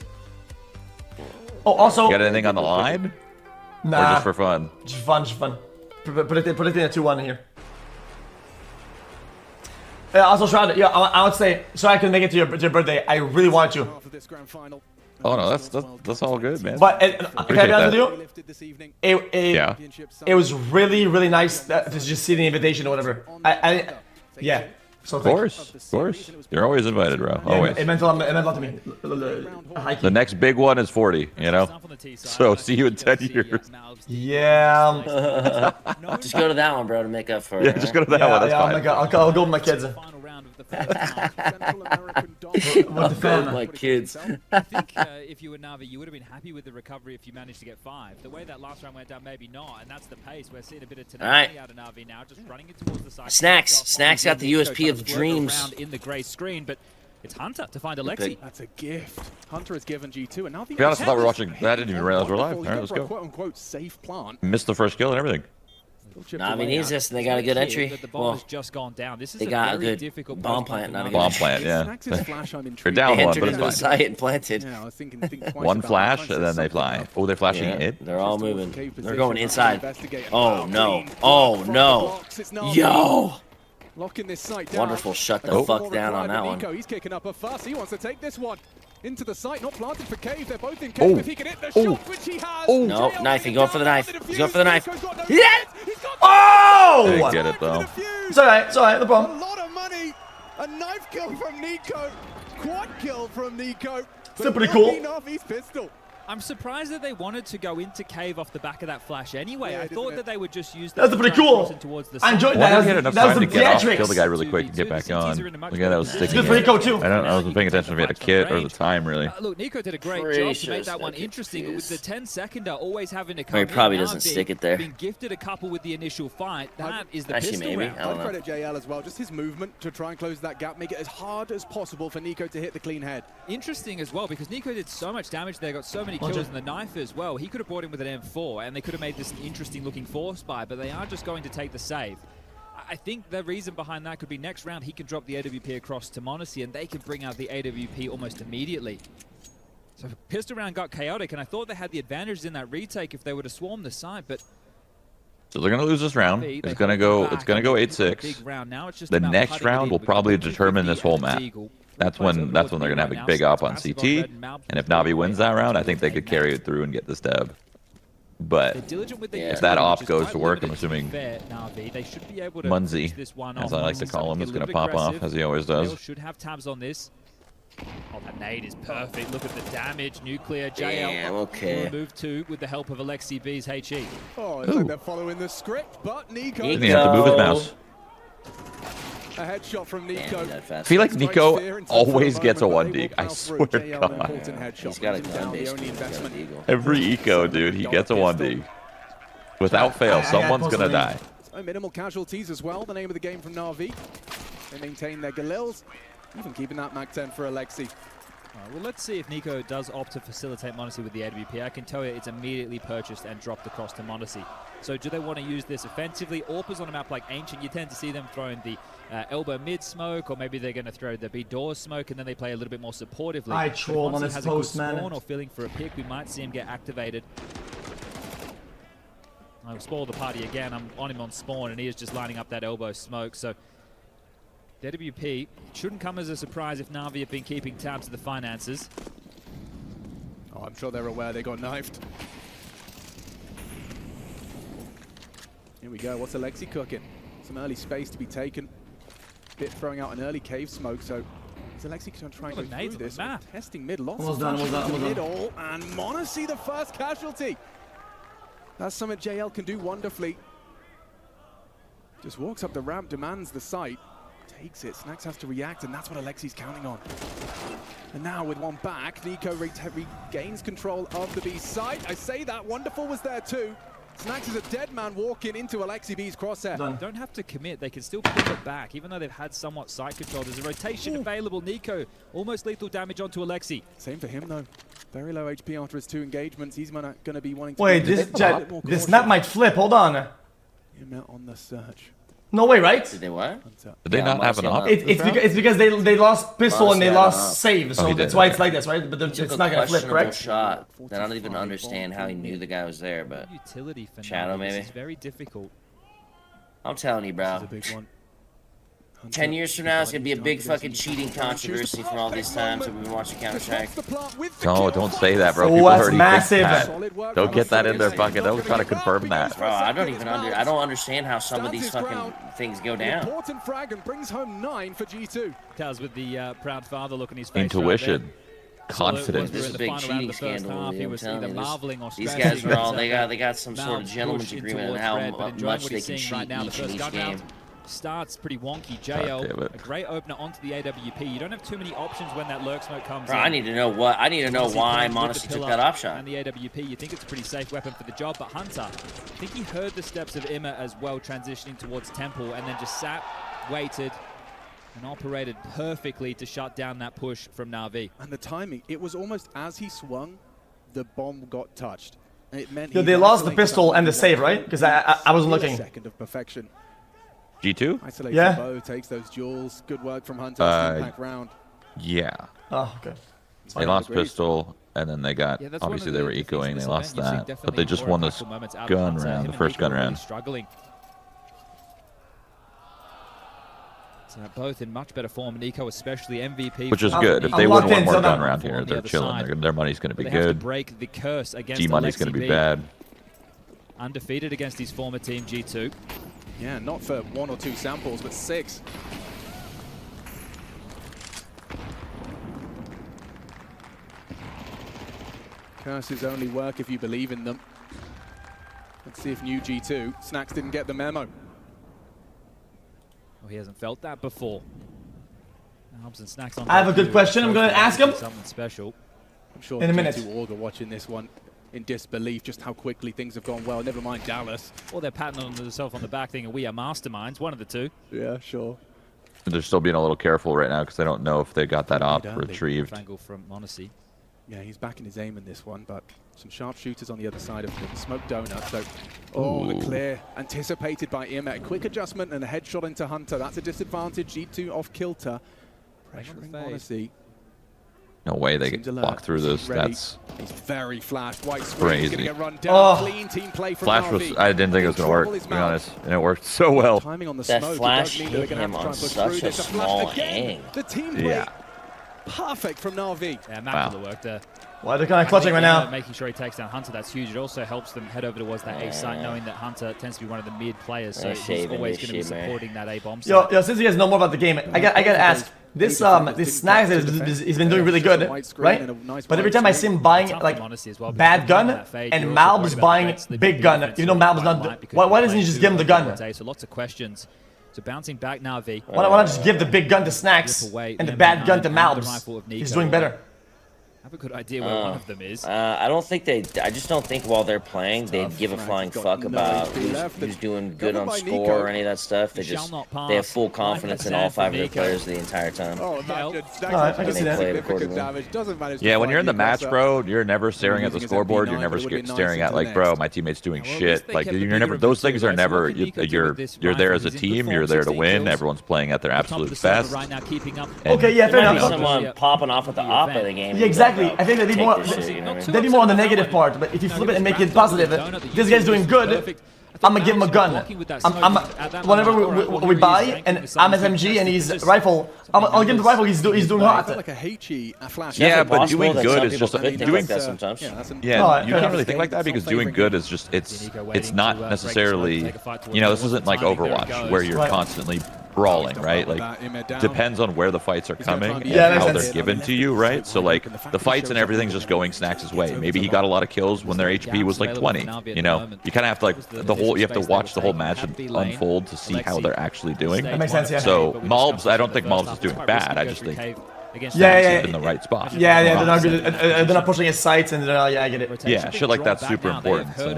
Oh, also. You got anything on the line? Nah. Or just for fun? Just fun. Put it in a 2-1 here. Also, Shroud, yeah, I would say, so I can make it to your birthday. I really want you. Oh no, that's all good, man. But can I be honest with you? It was really nice to just see the invitation or whatever. Yeah. So Of course. You're always invited, bro. Always. It meant a lot to me. The next big one is 40, you know? So see you in 10 years. Yeah. Just go to that one, bro, to make up for it. Yeah, just go to that one. That's fine. I'll go with my kids. My kids. I think if you were Navi, you would have been happy with the recovery if you managed to get 5. The way that last round went down, maybe not, and that's the pace. We're seeing a bit of tenacity out of Navi now, just running it towards the side. Snacks got the USP of dreams. In the grey screen, but it's Hunter to find Alexi. That's a gift. Hunter has given G2, and now To be honest, I thought we were watching. I didn't even realize we're live. All right, let's go. "Quote-unquote safe plant." Missed the first kill and everything. Navi needs this, and they got a good entry. The bomb has just gone down. This is they got a good bomb plant, not a good bomb plant. Yeah. They're down one, but it's fine. Site and planted. One flash, and then they fly. Oh, they're flashing it. They're all moving. They're going inside. Oh no! Oh no! Yo! Locking this site down. Wonderful. Shut the fuck down on that one. He's kicking up a fuss. He wants to take this one into the site. Not planted for Cave. They're both in Cave. If he can hit the shot, which he has. No, knife. He's going for the knife. He's going for the knife. Yeah! Oh! They get it though. It's alright. No problem. A lot of money. A knife kill from Nico. Quad kill from Nico. Still pretty cool. Navi's pistol. I'm surprised that they wanted to go into Cave off the back of that flash anyway. I thought that they would just use that. That's pretty cool. I enjoyed that. That was some theatrics. Kill the guy really quick and get back on. Again, that was sticking. Good for Nico too. I wasn't paying attention if he had a kit or the time really. Look, Nico did a great job to make that one interesting, but with the 10-seconder always having to come he probably doesn't stick it there. Being gifted a couple with the initial fight, that is the actually pistol maybe. round. I don't know. Credit JL as well. Just his movement to try and close that gap, make it as hard as possible for Nico to hit the clean head. Interesting as well, because Nico did so much damage there, got so many kills in the knife as well. He could have brought him with an M4, and they could have made this an interesting looking force buy, but they are just going to take the save. I think the reason behind that could be next round he can drop the AWP across to Monacy, and they can bring out the AWP almost immediately. So pistol round got chaotic, and I thought they had the advantage in that retake if they were to swarm the side, but so they're going to lose this round. It's going to go 8-6. The next round will probably determine this whole map. That's when they're going to have a big up on CT. And if Navi wins that round, I think they could carry it through and get this dub. But if that op goes to work, I'm assuming Munzie, as I like to call him, is going to pop off, as he always does. Should have tabs on this. Oh, that nade is perfect. Look at the damage. Nuclear, JL. Move 2 with the help of Alexi B's HE. Oh, it's like they're following the script, but Nico. Didn't he have to move his mouse? A headshot from Nico. I feel like Nico always gets a 1D. I swear to God. He's got a gun-based Every eco, dude, he gets a 1D. Without fail, someone's going to die. So minimal casualties as well, the name of the game from Navi. They maintain their Galils, even keeping that Mag 10 for Alexi. Well, let's see if Nico does opt to facilitate Monacy with the AWP. I can tell you it's immediately purchased and dropped across to Monacy. So do they want to use this offensively? Orpa's on a map like Ancient, you tend to see them throwing the elbow mid smoke, or maybe they're going to throw the B door smoke, and then they play a little bit more supportively. I troll on this post, man. Or feeling for a pick, we might see him get activated. I'll spoil the party again. I'm on him on spawn, and he is just lining up that elbow smoke. So the AWP shouldn't come as a surprise if Navi have been keeping tabs of the finances. Oh, I'm sure they're aware they got knifed. Here we go. What's Alexi cooking? Some early space to be taken. Bit throwing out an early cave smoke, so is Alexi going to try and go through this? Testing mid, lots of middle, and Monacy the first casualty. That's something JL can do wonderfully. Just walks up the ramp, demands the site, takes it. Snacks has to react, and that's what Alexi's counting on. And now with one back, Nico regains control of the B site. I say that, Wonderful was there too. Snacks is a dead man walking into Alexi B's crosshair. They don't have to commit, they can still pull it back, even though they've had somewhat site control. There's a rotation available. Nico, almost lethal damage onto Alexi. Same for him though. Very low HP after his 2 engagements. He's going to be wanting to... Wait, this map might flip, hold on. Him out on the search. No way, right? Did they what? Did they not have an op? It's because they lost pistol and they lost save, so that's why it's like this, right? But it's not gonna flip, correct? Shot. I don't even understand how he knew the guy was there, but utility for Shadow maybe. It's very difficult. I'm telling you, bro. This is a big one. 10 years from now, it's going to be a big fucking cheating controversy from all these times that we've been watching Counter-Strike. No, don't say that, bro. People that's already massive. think that. Don't get that in their fucking. Don't try to confirm that. Bro, I don't understand how some of these fucking things go down. Important frag and brings home 9 for G2. Taz with the proud father look on his face. Intuition. Right Confidence. This is a big cheating scandal. He was either marveling or these guys are all they got some sort of gentleman's agreement on how much they can cheat each of each game. Starts pretty wonky. JL, a great opener onto the AWP. You don't have too many options when that lurk smoke comes in. I need to know why m0NESY took that op shot. And the AWP, you think it's a pretty safe weapon for the job, but Hunter, I think he heard the steps of Imma as well transitioning towards Temple, and then just sat, waited, and operated perfectly to shut down that push from Navi. And the timing, it was almost as he swung, the bomb got touched. It meant they lost the pistol and the save, right? Because I wasn't looking. Second of perfection. G2? Isolated yeah. Bow takes those jewels. Good work from Hunter. Impact round. Yeah. Oh, okay. They lost pistol, and then they got, obviously they were ecoing, they lost that, but they just won this gun round, the first gun round. Struggling. So both in much better form, Nico especially MVP. Which is good. If they win one more gun round here, they're chilling. Their money's going to be good. Break the curse against G-money's going to be bad. Undefeated against his former team, G2. Yeah, not for 1 or 2 samples, but 6. Curses only work if you believe in them. Let's see if new G2. Snacks didn't get the memo. Oh, he hasn't felt that before. And Snacks on I have a good question. I'm going to ask him. Something special. I'm sure in a minute. G2 Org are watching this one in disbelief just how quickly things have gone well. Never mind Dallas. Or they're patting on themselves on the back thinking we are masterminds. One of the two. Yeah, sure. They're still being a little careful right now because they don't know if they got that op retrieved. Angle from m0NESY. Yeah, he's back in his aim in this one, but some sharpshooters on the other side of the smoke donut. So, oh, the clear anticipated by Imma. A quick adjustment and a headshot into Hunter. That's a disadvantage. G2 off kilter. Pressuring m0NESY. No way they can walk through this. That's he's very flashed. White crazy. Gonna get run down. Clean team play from Flash was. I didn't think it was going to work, to be honest, and it worked so well. Timing on the that smoke, flash hit him on such a small angle. The team play perfect from Navi. Yeah, immaculate work there. Why they're kind of clutching right now? Making sure he takes down Hunter, that's huge. It also helps them head over towards that A site, knowing that Hunter tends to be one of the mid players, so he's always going to be supporting that A bomb site. Yo, since you guys know more about the game, I gotta ask. This Snacks he's been doing really good, right? But every time I see him buying like bad gun and Malb's buying big gun, you know Malb's not. Why doesn't he just give him the gun? So lots of questions. So bouncing back Navi. Why not just give the big gun to Snacks and the bad gun to Malbs? He's doing better. I have a good idea where one of them is. I don't think I just don't think while they're playing they'd give a flying fuck about who's doing good on score or any of that stuff. They have full confidence in all 5 of their players the entire time. I can see that. Yeah, when you're in the match, bro, you're never staring at the scoreboard. You're never staring at like, bro, my teammate's doing shit. Like you're never. Those things are never. You're there as a team. You're there to win. Everyone's playing at their absolute best. Okay, yeah, fair enough. Someone popping off at the op of the game. Yeah, exactly. I think they'd be more on the negative part, but if you flip it and make it positive, this guy's doing good, I'm gonna give him a gun. Whenever we buy, and I'm SMG and he's rifle, I'll give him the rifle, he's doing hot. Yeah, but doing good is just doing. Sometimes. Yeah, you can't really think like that because doing good is just it's not necessarily, you know, this isn't like Overwatch where you're constantly brawling, right? Like, depends on where the fights are coming and how they're given to you, right? So like the fights and everything's just going Snacks' way. Maybe he got a lot of kills when their HP was like 20. You know, you kind of have to like you have to watch the whole match unfold to see how they're actually doing. That makes sense, yeah. So Malbs, I don't think Malbs is doing bad. I just think yeah, in the right spot. Yeah, they're not good. They're not pushing his sights, and yeah, I get it. Yeah, shit like that's super important. So.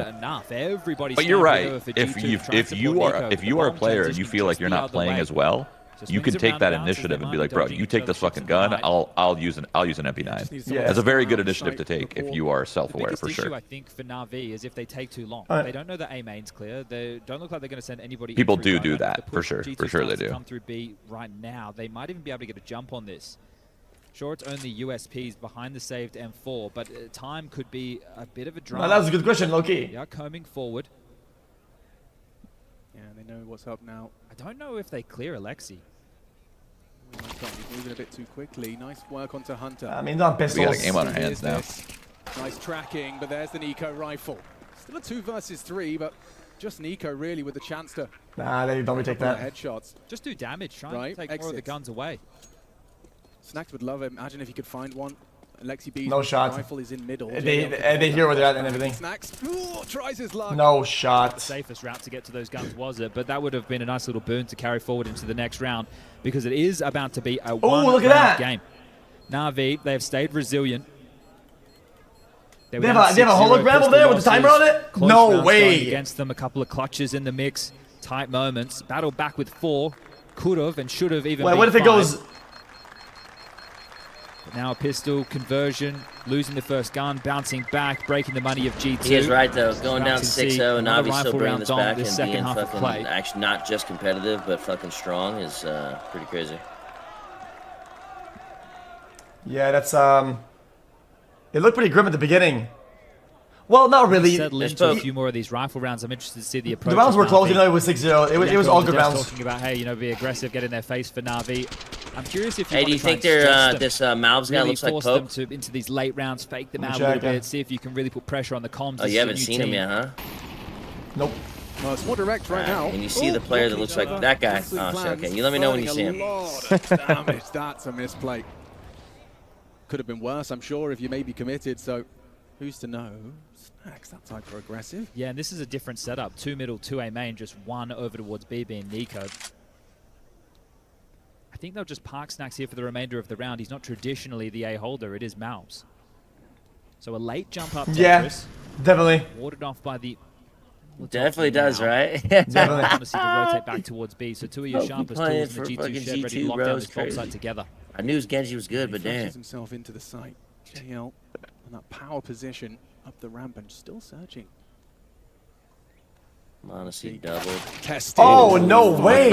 But you're right. If you are a player and you feel like you're not playing as well, you can take that initiative and be like, bro, you take this fucking gun. I'll use an MP9. Yeah. That's a very good initiative to take if you are self-aware for sure. I think for Navi is if they take too long. They don't know that A main's clear. They don't look like they're going to send anybody. People do that for sure. For sure they do. Come through B right now. They might even be able to get a jump on this. Sure, it's only USPs behind the saved M4, but time could be a bit of a drama. That was a good question, Loki. Yeah, combing forward. Yeah, they know what's up now. I don't know if they clear Alexi. He's moving a bit too quickly. Nice work onto Hunter. I mean, not pistols. We got a game on our hands now. Nice tracking, but there's the Nico rifle. Still a 2 versus 3, but just Nico really with the chance to. Nah, they don't retake that. Headshots. Just do damage. Try and take more of the guns away. Snacks would love it. Imagine if he could find one. Lexi B's no shot. Rifle is in middle. They hear where they're at and everything. Snacks tries his luck. No shot. The safest route to get to those guns was it, but that would have been a nice little boon to carry forward into the next round because it is about to be a one-round game. Navi, they have stayed resilient. They have a hologram over there with the timer on it? No way. Against them, a couple of clutches in the mix, tight moments. Battle back with 4, could have and should have even. Wait, what if it goes? Now a pistol conversion, losing the first gun, bouncing back, breaking the money of G2. He is right though, going down 6-0, Navi still bringing this back and being fucking actually not just competitive but fucking strong is pretty crazy. Yeah, that's it looked pretty grim at the beginning. Well, not really. Settle into a few more of these rifle rounds. I'm interested to see the approach. The rounds were close, even though it was 6-0. It was all good rounds. Talking about, hey, you know, be aggressive, get in their face for Navi. I'm curious if you hey, do you think they're this Malbs guy looks like Pope? Force them into these late rounds, fake them out a little bit, see if you can really put pressure on the comms. Oh, you haven't seen him yet, huh? Nope. Well, it's more direct right now. And you see the player that looks like that guy. Oh, shit, okay. You let me know when you see him. Damage, that's a misplay. Could have been worse, I'm sure, if you may be committed, so who's to know? Snacks, that type of aggressive. Yeah, and this is a different setup. 2 middle, 2 A main, just 1 over towards B being Nico. I think they'll just park Snacks here for the remainder of the round. He's not traditionally the A holder, it is Malbs. So a late jump up Tetris. Yeah, definitely. Warded off by the... Definitely does, right? Definitely. Honestly, to rotate back towards B. So 2 of your sharpest tools in the G2 shed ready to lock down this top side together. I knew Genji was good, but damn. Himself into the site. JL in that power position up the ramp and still searching. Honestly, doubled. Oh, no way!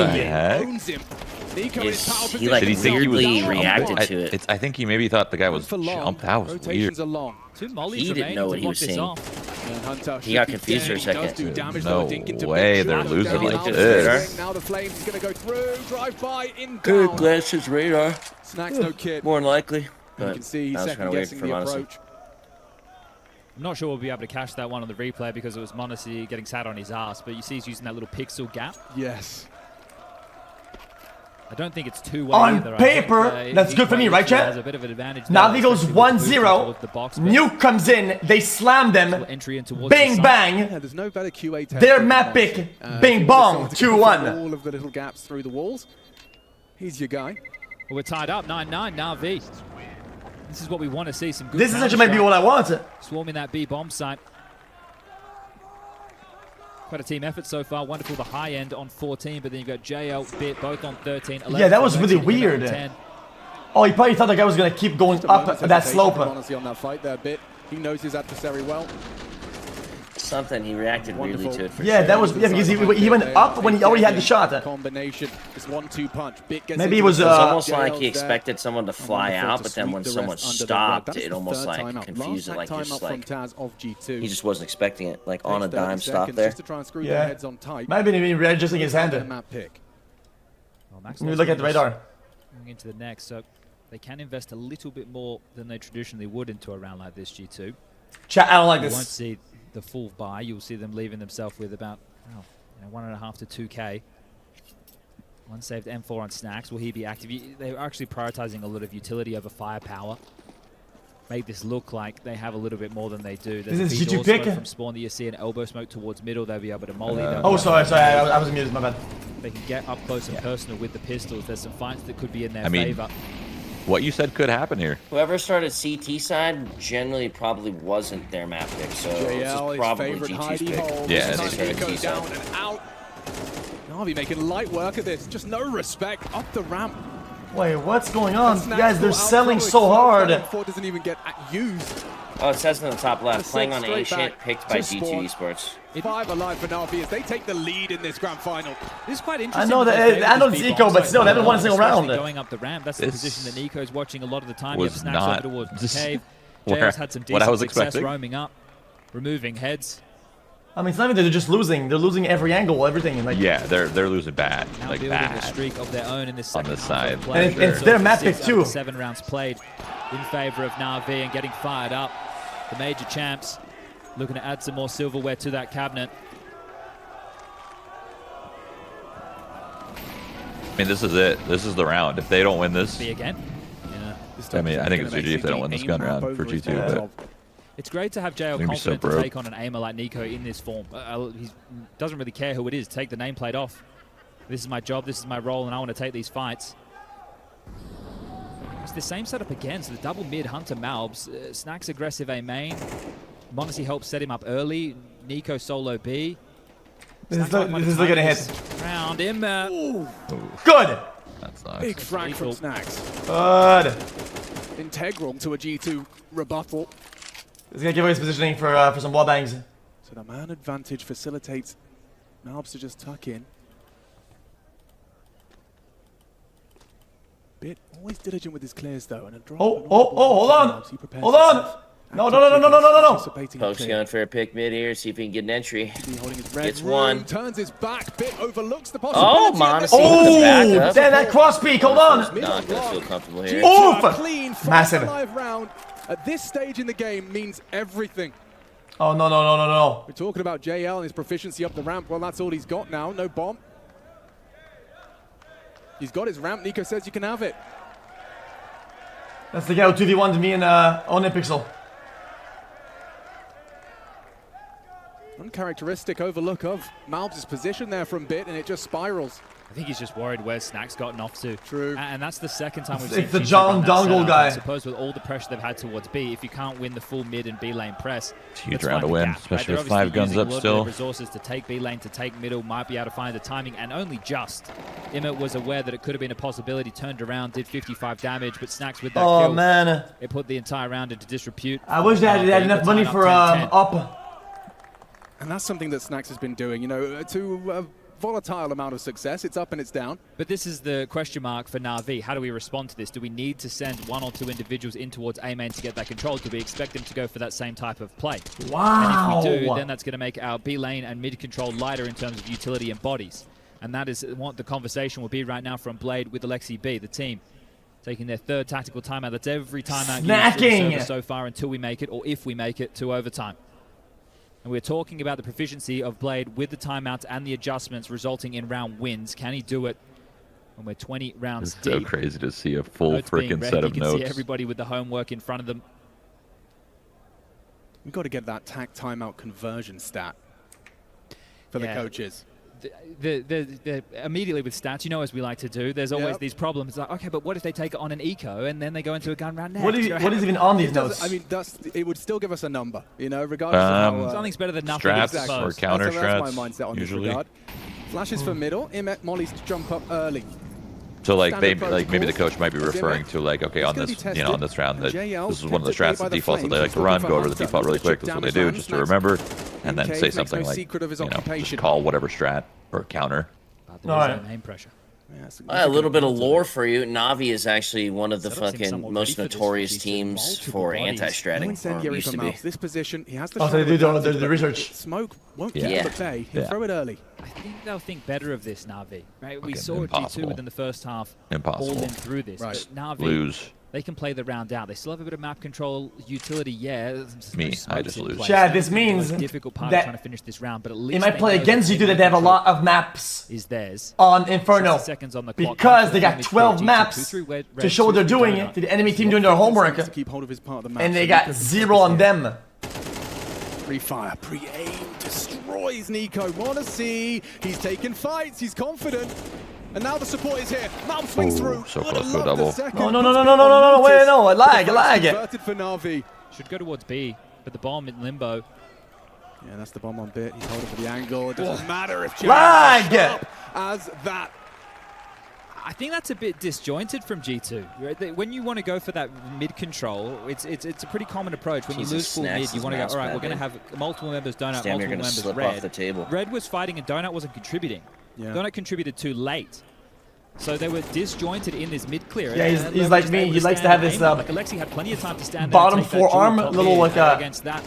He like weirdly reacted to it. I think he maybe thought the guy was jumped. That was weird. He didn't know what he was seeing. He got confused for a second. No way, they're losing like this. Now the flames is going to go through. Drive by in Good glance his radar. Snacks no kid. More than likely. You can see he's second guessing the approach. I'm not sure we'll be able to catch that one on the replay because it was Monacy getting sat on his ass, but you see he's using that little pixel gap. Yes. I don't think it's two-way on either. paper, that's good for me, right, chat? Has a bit of an advantage. Navi goes 1-0. Nuke comes in. They slam them. Bang bang. Yeah, there's no better QA test. Their map pick. Bing bong. 2-1. All of the little gaps through the walls. He's your guy. Well, we're tied up 9-9. Navi. This is what we want to see. Some good. This is actually maybe what I want. Swarming that B bomb site. Quite a team effort so far. Wonderful, the high end on 14, but then you've got JL, Bit, both on 13. 11, yeah, that was really weird. Oh, he probably thought the guy was going to keep going up that slope. Honestly, on that fight there, Bit. He knows his adversary well. Something, he reacted weirdly to it for yeah, sure. that was, yeah, because he went up when he already had the shot. Combination, this 1-2 punch. Bit gets maybe it was almost like he expected someone to fly out, but then when someone stopped, it almost like confused it, like just like he just wasn't expecting it, like on a dime stop there. Yeah, might have been even readjusting his hand. Let me look at the radar. Moving into the next, so they can invest a little bit more than they traditionally would into a round like this, G2. Chat, I don't like this. You won't see the full buy. You'll see them leaving themselves with about 1.5 to 2K. One saved M4 on Snacks. Will he be active? They're actually prioritizing a lot of utility over firepower. Make this look like they have a little bit more than they do. This is G2 pick from spawn that you see an elbow smoke towards middle. They'll be able to molly. Oh, sorry, I was muted. My bad. They can get up close and personal with the pistols. There's some fights that could be in their favor. What you said could happen here. Whoever started CT side generally probably wasn't their map pick, so it's probably G2's pick. Yeah, they started T side. Down and out. Navi making light work of this. Just no respect up the ramp. Wait, what's going on? Guys, they're selling so hard. Doesn't even get used. Oh, it says in the top left, playing on A shit, picked by G2 Esports. 5 alive for Navi as they take the lead in this grand final. This is quite interesting. I know that I know it's Eco, but still, they haven't won a single round. Going up the ramp, that's the position that Nico's watching a lot of the time. You have Snacks over towards the cave. JL's had some decent success roaming up, removing heads. I mean, it's not even that they're just losing. They're losing every angle, everything. Like, yeah, they're losing bad, now like building bad. a streak of their own in this On this side. And it's their map pick too. 7 rounds played in favor of Navi and getting fired up. The major champs looking to add some more silverware to that cabinet. I mean, this is it. This is the round. If they don't win this, Be again. I mean, I think it's GG if they don't win this gun round for G2. But it's great to have JL confident to take on an aimer like Nico in this form. He doesn't really care who it is. Take the nameplate off. This is my job, this is my role, and I want to take these fights. It's the same setup again, so the double mid, Hunter Malbs. Snack's aggressive A main. Monacy helps set him up early. Nico solo B. This is looking to hit. Round him. Good! That sucks. Big frag from Snacks. Good. Integral to a G2 rebuttal. He's gonna give away his positioning for some wall bangs. So the man advantage facilitates Malbs to just tuck in. Bit always diligent with his clears though, and a drop. Hold on! Hold on! No! Folks going for a pick mid here, see if he can get an entry. Gets room, one. Turns his back, Bit overlooks the possibility. Oh, Monacy with the backup. Damn, that cross peek, hold on! Not gonna feel comfortable here. Clean, massive. Live round at this stage in the game means everything. Oh, no. We're talking about JL and his proficiency up the ramp. Well, that's all he's got now. No bomb. He's got his ramp. Nico says you can have it. That's the guy who 2v1'd me and ohnePixel. Uncharacteristic overlook of Malbs' position there from Bit, and it just spirals. I think he's just worried where Snack's gotten off to. True. And that's the second time we've seen It's the John Dongle guy. I suppose with all the pressure they've had towards B, if you can't win the full mid and B lane press, it's a huge round to win, especially with 5 guns up still. Resources to take B lane, to take middle, might be able to find the timing, and only just. Immet was aware that it could have been a possibility, turned around, did 55 damage, but Snacks with that kill. Oh, man. It put the entire round into disrepute. I wish they had enough money for up. And that's something that Snacks has been doing, you know, to a volatile amount of success. It's up and it's down. But this is the question mark for Navi. How do we respond to this? Do we need to send 1 or 2 individuals in towards A main to get that control? Do we expect them to go for that same type of play? Wow. And if we do, then that's going to make our B lane and mid control lighter in terms of utility and bodies. And that is what the conversation will be right now from Blade with Alexi B, the team. Taking their 3rd tactical timeout. That's every timeout used so far until we make it, or if we make it, to overtime. And we're talking about the proficiency of Blade with the timeouts and the adjustments resulting in round wins. Can he do it when we're 20 rounds deep? It's so crazy to see a full freaking set of notes. You can see everybody with the homework in front of them. We've got to get that tac timeout conversion stat for the coaches. Immediately with stats, you know, as we like to do, there's always these problems. Like, okay, but what if they take it on an eco and then they go into a gun round next? What is even on these notes? I mean, it would still give us a number, you know, regardless of how... Something's better than nothing. Straps or counter strats, that's my mindset on usually. this regard. Flashes for middle, Immet Molly's to jump up early. So like maybe the coach might be referring to like, okay, on this on this round that this is one of the strats, the defaults that they like to run. Go over the default really quick. That's what they do, just to remember, and then say something like, you know, just call whatever strat or counter. Main pressure. A little bit of lore for you. Navi is actually one of the fucking most notorious teams for anti-stratting. Used to be. This position, he has so they do the research. Smoke won't keep him at bay. He'll throw it early. I think they'll think better of this, Navi. Right? We saw G2 within the first half all in through this. But Navi, they can play the round out. They still have a bit of map control utility, I just lose. Chad, this means difficult part of trying to finish this round, but at least it might play against you that they have a lot of maps is theirs on Inferno because they got 12 maps to show what they're doing to the enemy team doing their homework, and they got 0 on them. Pre-fire, pre-aim, destroys Nico. Monacy, he's taking fights, he's confident. And now the support is here. Malbs swings through. So close to a double. No, wait, no, lag. Converted for Navi. Should go towards B, but the bomb in limbo. Yeah, that's the bomb on Bit. He's holding for the angle. It doesn't matter if lag as that. I think that's a bit disjointed from G2. Right? When you want to go for that mid control, it's a pretty common approach. When you lose full mid, you want to go, all right, we're going to have multiple members donut, multiple members red. Off the table. Red was fighting and donut wasn't contributing. Donut contributed too late. So they were disjointed in this mid clear. Yeah, he's like me. He likes to have this like Alexi had plenty of time to stand bottom there and take forearm, little like against that.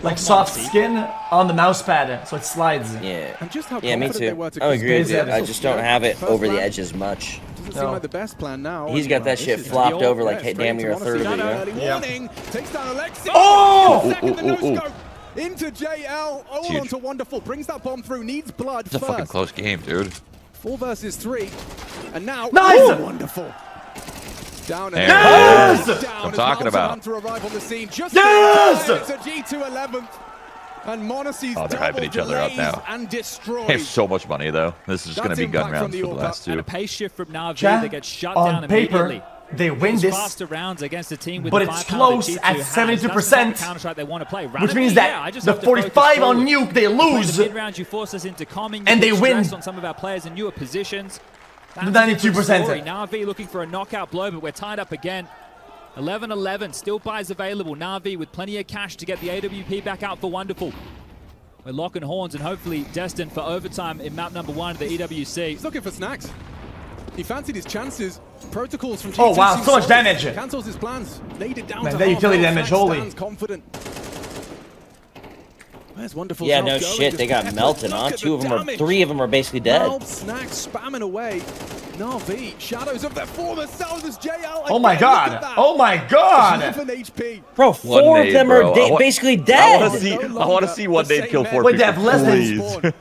like soft skin on the mouse pad, so it slides. Yeah. And just how Yeah, me confident they too. were to I agree with you. control I the just don't have it first over the round. edges much. Doesn't seem like the best plan now. He's got that This shit is flopped over like straight damn near a into third of it. Monacy. Yeah. Warning, takes down Alexi. Oh! Second, the no-scope into JL. All onto Wonderful. Brings that bomb through. Needs blood It's a fucking close game, dude. 4 versus 3. And now, nice! Wonderful. Down and yes! down. I'm talking about. Hunter arrive on the scene. Just yes! It's a G2 11th. And Monacy's they're hyping each other up now. And destroyed. They have so much money though. This is just going to be gun rounds for the last two. And a pace shift from Navi that gets shut down on paper, immediately. they win this, faster rounds against a team with but it's close at 72%, they want to play. Which means that the 45 on Nuke they lose, mid-rounds, you force us into calming, and they win on some of our players in newer positions. The 92%. Navi looking for a knockout blow, but we're tied up again. 11-11, still buys available. Navi with plenty of cash to get the AWP back out for Wonderful. We're locking horns and hopefully destined for overtime in map number 1 of the EWC. He's looking for snacks. He fancied his chances. Protocols from G2. Oh wow, so much damage. Cancels his plans. Laid it down Man, to that utility damage, holy. Confident. Where's Wonderful? Yeah, no shit. They got melted on. 3 of them are basically dead. Snacks spamming away. Navi, shadows of their former selves as JL. Oh my god! Oh my god! 11 HP. Bro, 4 of them are basically dead. I want to see one nade kill 4 Wait, people.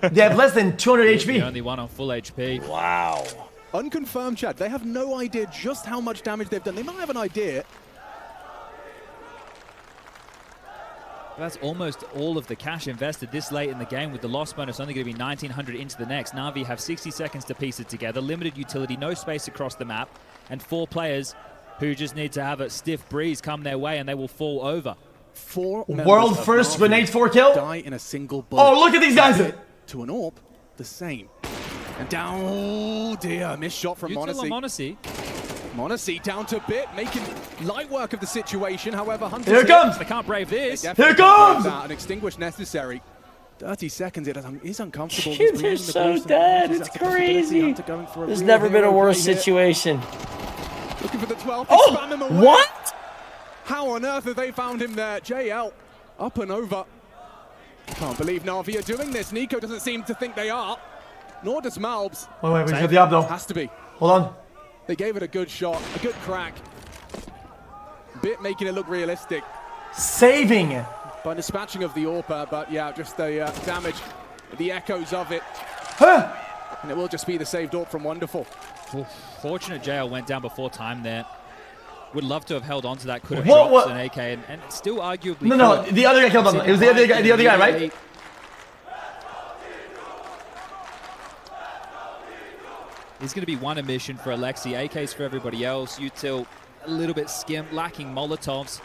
they have less than 200 HP. The only one on full HP. Wow. Unconfirmed, Chad. They have no idea just how much damage they've done. They might have an idea. That's almost all of the cash invested this late in the game, with the loss bonus only going to be 1900 into the next. Navi have 60 seconds to piece it together, limited utility, no space across the map, and 4 players who just need to have a stiff breeze come their way and they will fall over. 4 world first grenade 4 kill. Die in a single bullet. Oh, look at these guys! To an AWP, the same. And down, oh dear, missed shot from Monacy. Monacy down to bit, making light work of the situation. However, Hunter. Here it comes! They can't brave this. Here it comes! An extinguish necessary. 30 seconds, it is uncomfortable. They're so dead, it's crazy. There's never been a worse situation. Looking for the 12th. Oh, spam him away. what? How on earth have they found him there? JL up and over. Can't believe Navi are doing this. Nico doesn't seem to think they are. Nor does Malbs. Wait, we got the up though. Has to be. Hold on. They gave it a good shot, a good crack. Bit making it look realistic. Saving. By dispatching of the AWP, but yeah, just the damage, the echoes of it. Huh. And it will just be the saved AWP from Wonderful. Fortunate JL went down before time there. Would love to have held on to that. Could have dropped an AK and still arguably. No, the other guy killed him. It was the other guy, right? There's going to be one emission for Alexi, AKs for everybody else. Util a little bit skimmed, lacking Molotovs.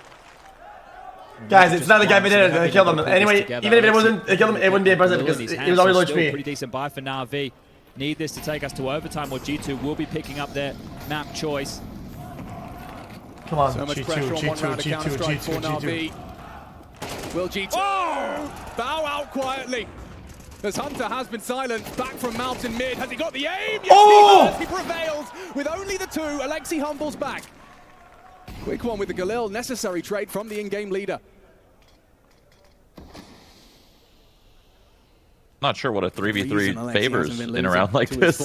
Guys, it's not the guy that killed him. Anyway, even if it wasn't killed him, it wouldn't be impressive because it was already low HP. Pretty decent buy for Navi. Need this to take us to overtime, or G2 will be picking up their map choice. Come on, so much pressure on one round of Counter-Strike for Navi. Will G2 bow out quietly? As Hunter has been silent, back from Mountain mid. Has he got the aim? Yes, he prevails with only the 2. Alexi humbles back. Quick one with the Galil, necessary trade from the in-game leader. Not sure what a 3v3 favors in a round like this.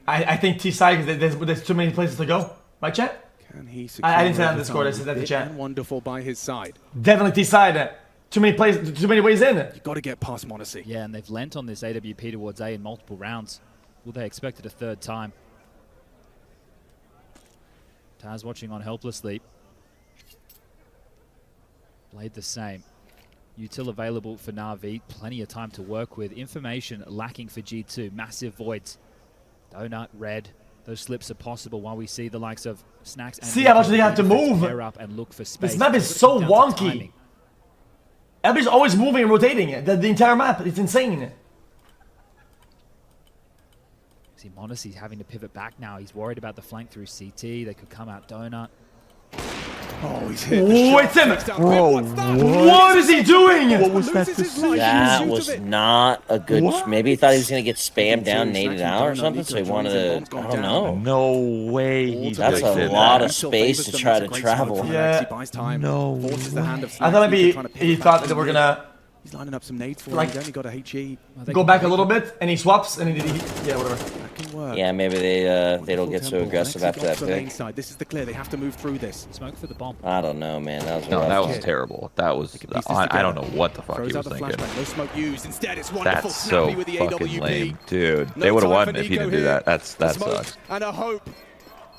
I think T-side, because there's too many places to go. Right, chat? Can he I didn't say that on Discord, I said that in the chat. Wonderful by his side. Definitely T-side. Too many plays, too many ways in. You got to get past Monacy. Yeah, and they've lent on this AWP towards A in multiple rounds. Will they expect it a 3rd time? Taz watching on helplessly. Blade the same. Util available for Navi. Plenty of time to work with. Information lacking for G2. Massive voids. Donut, red. Those slips are possible while we see the likes of Snacks. And see how much they have to move. Up and look for space. This map is so wonky. Everybody's always moving and rotating. The entire map. It's insane. See, Monacy's having to pivot back now. He's worried about the flank through CT. They could come out Donut. Oh, he's hit. Oh, it's him! Bro, what is he doing? What was that decision? That was not a good. Maybe he thought he was gonna get spammed down, naded out or something, so he wanted to. I don't know. No way. That's a lot of space to try to travel. Yeah. No. I thought maybe he thought that they were gonna. He's lining up some nades for him. Like, He's only got a HE. Go back a little bit, and he swaps, and yeah, whatever. That can work. Yeah, maybe they don't get so aggressive after that pick. This is the clear. They have to move through this. Smoke for the bomb. I don't know, man. That was No, rough. that was terrible. That was. I don't know what the fuck he was thinking. No smoke used. Instead, it's wonderful. That's so Snappy with the fucking AWP. lame, dude. No They would have time won for if he Nico didn't do here. that. That sucks. And a hope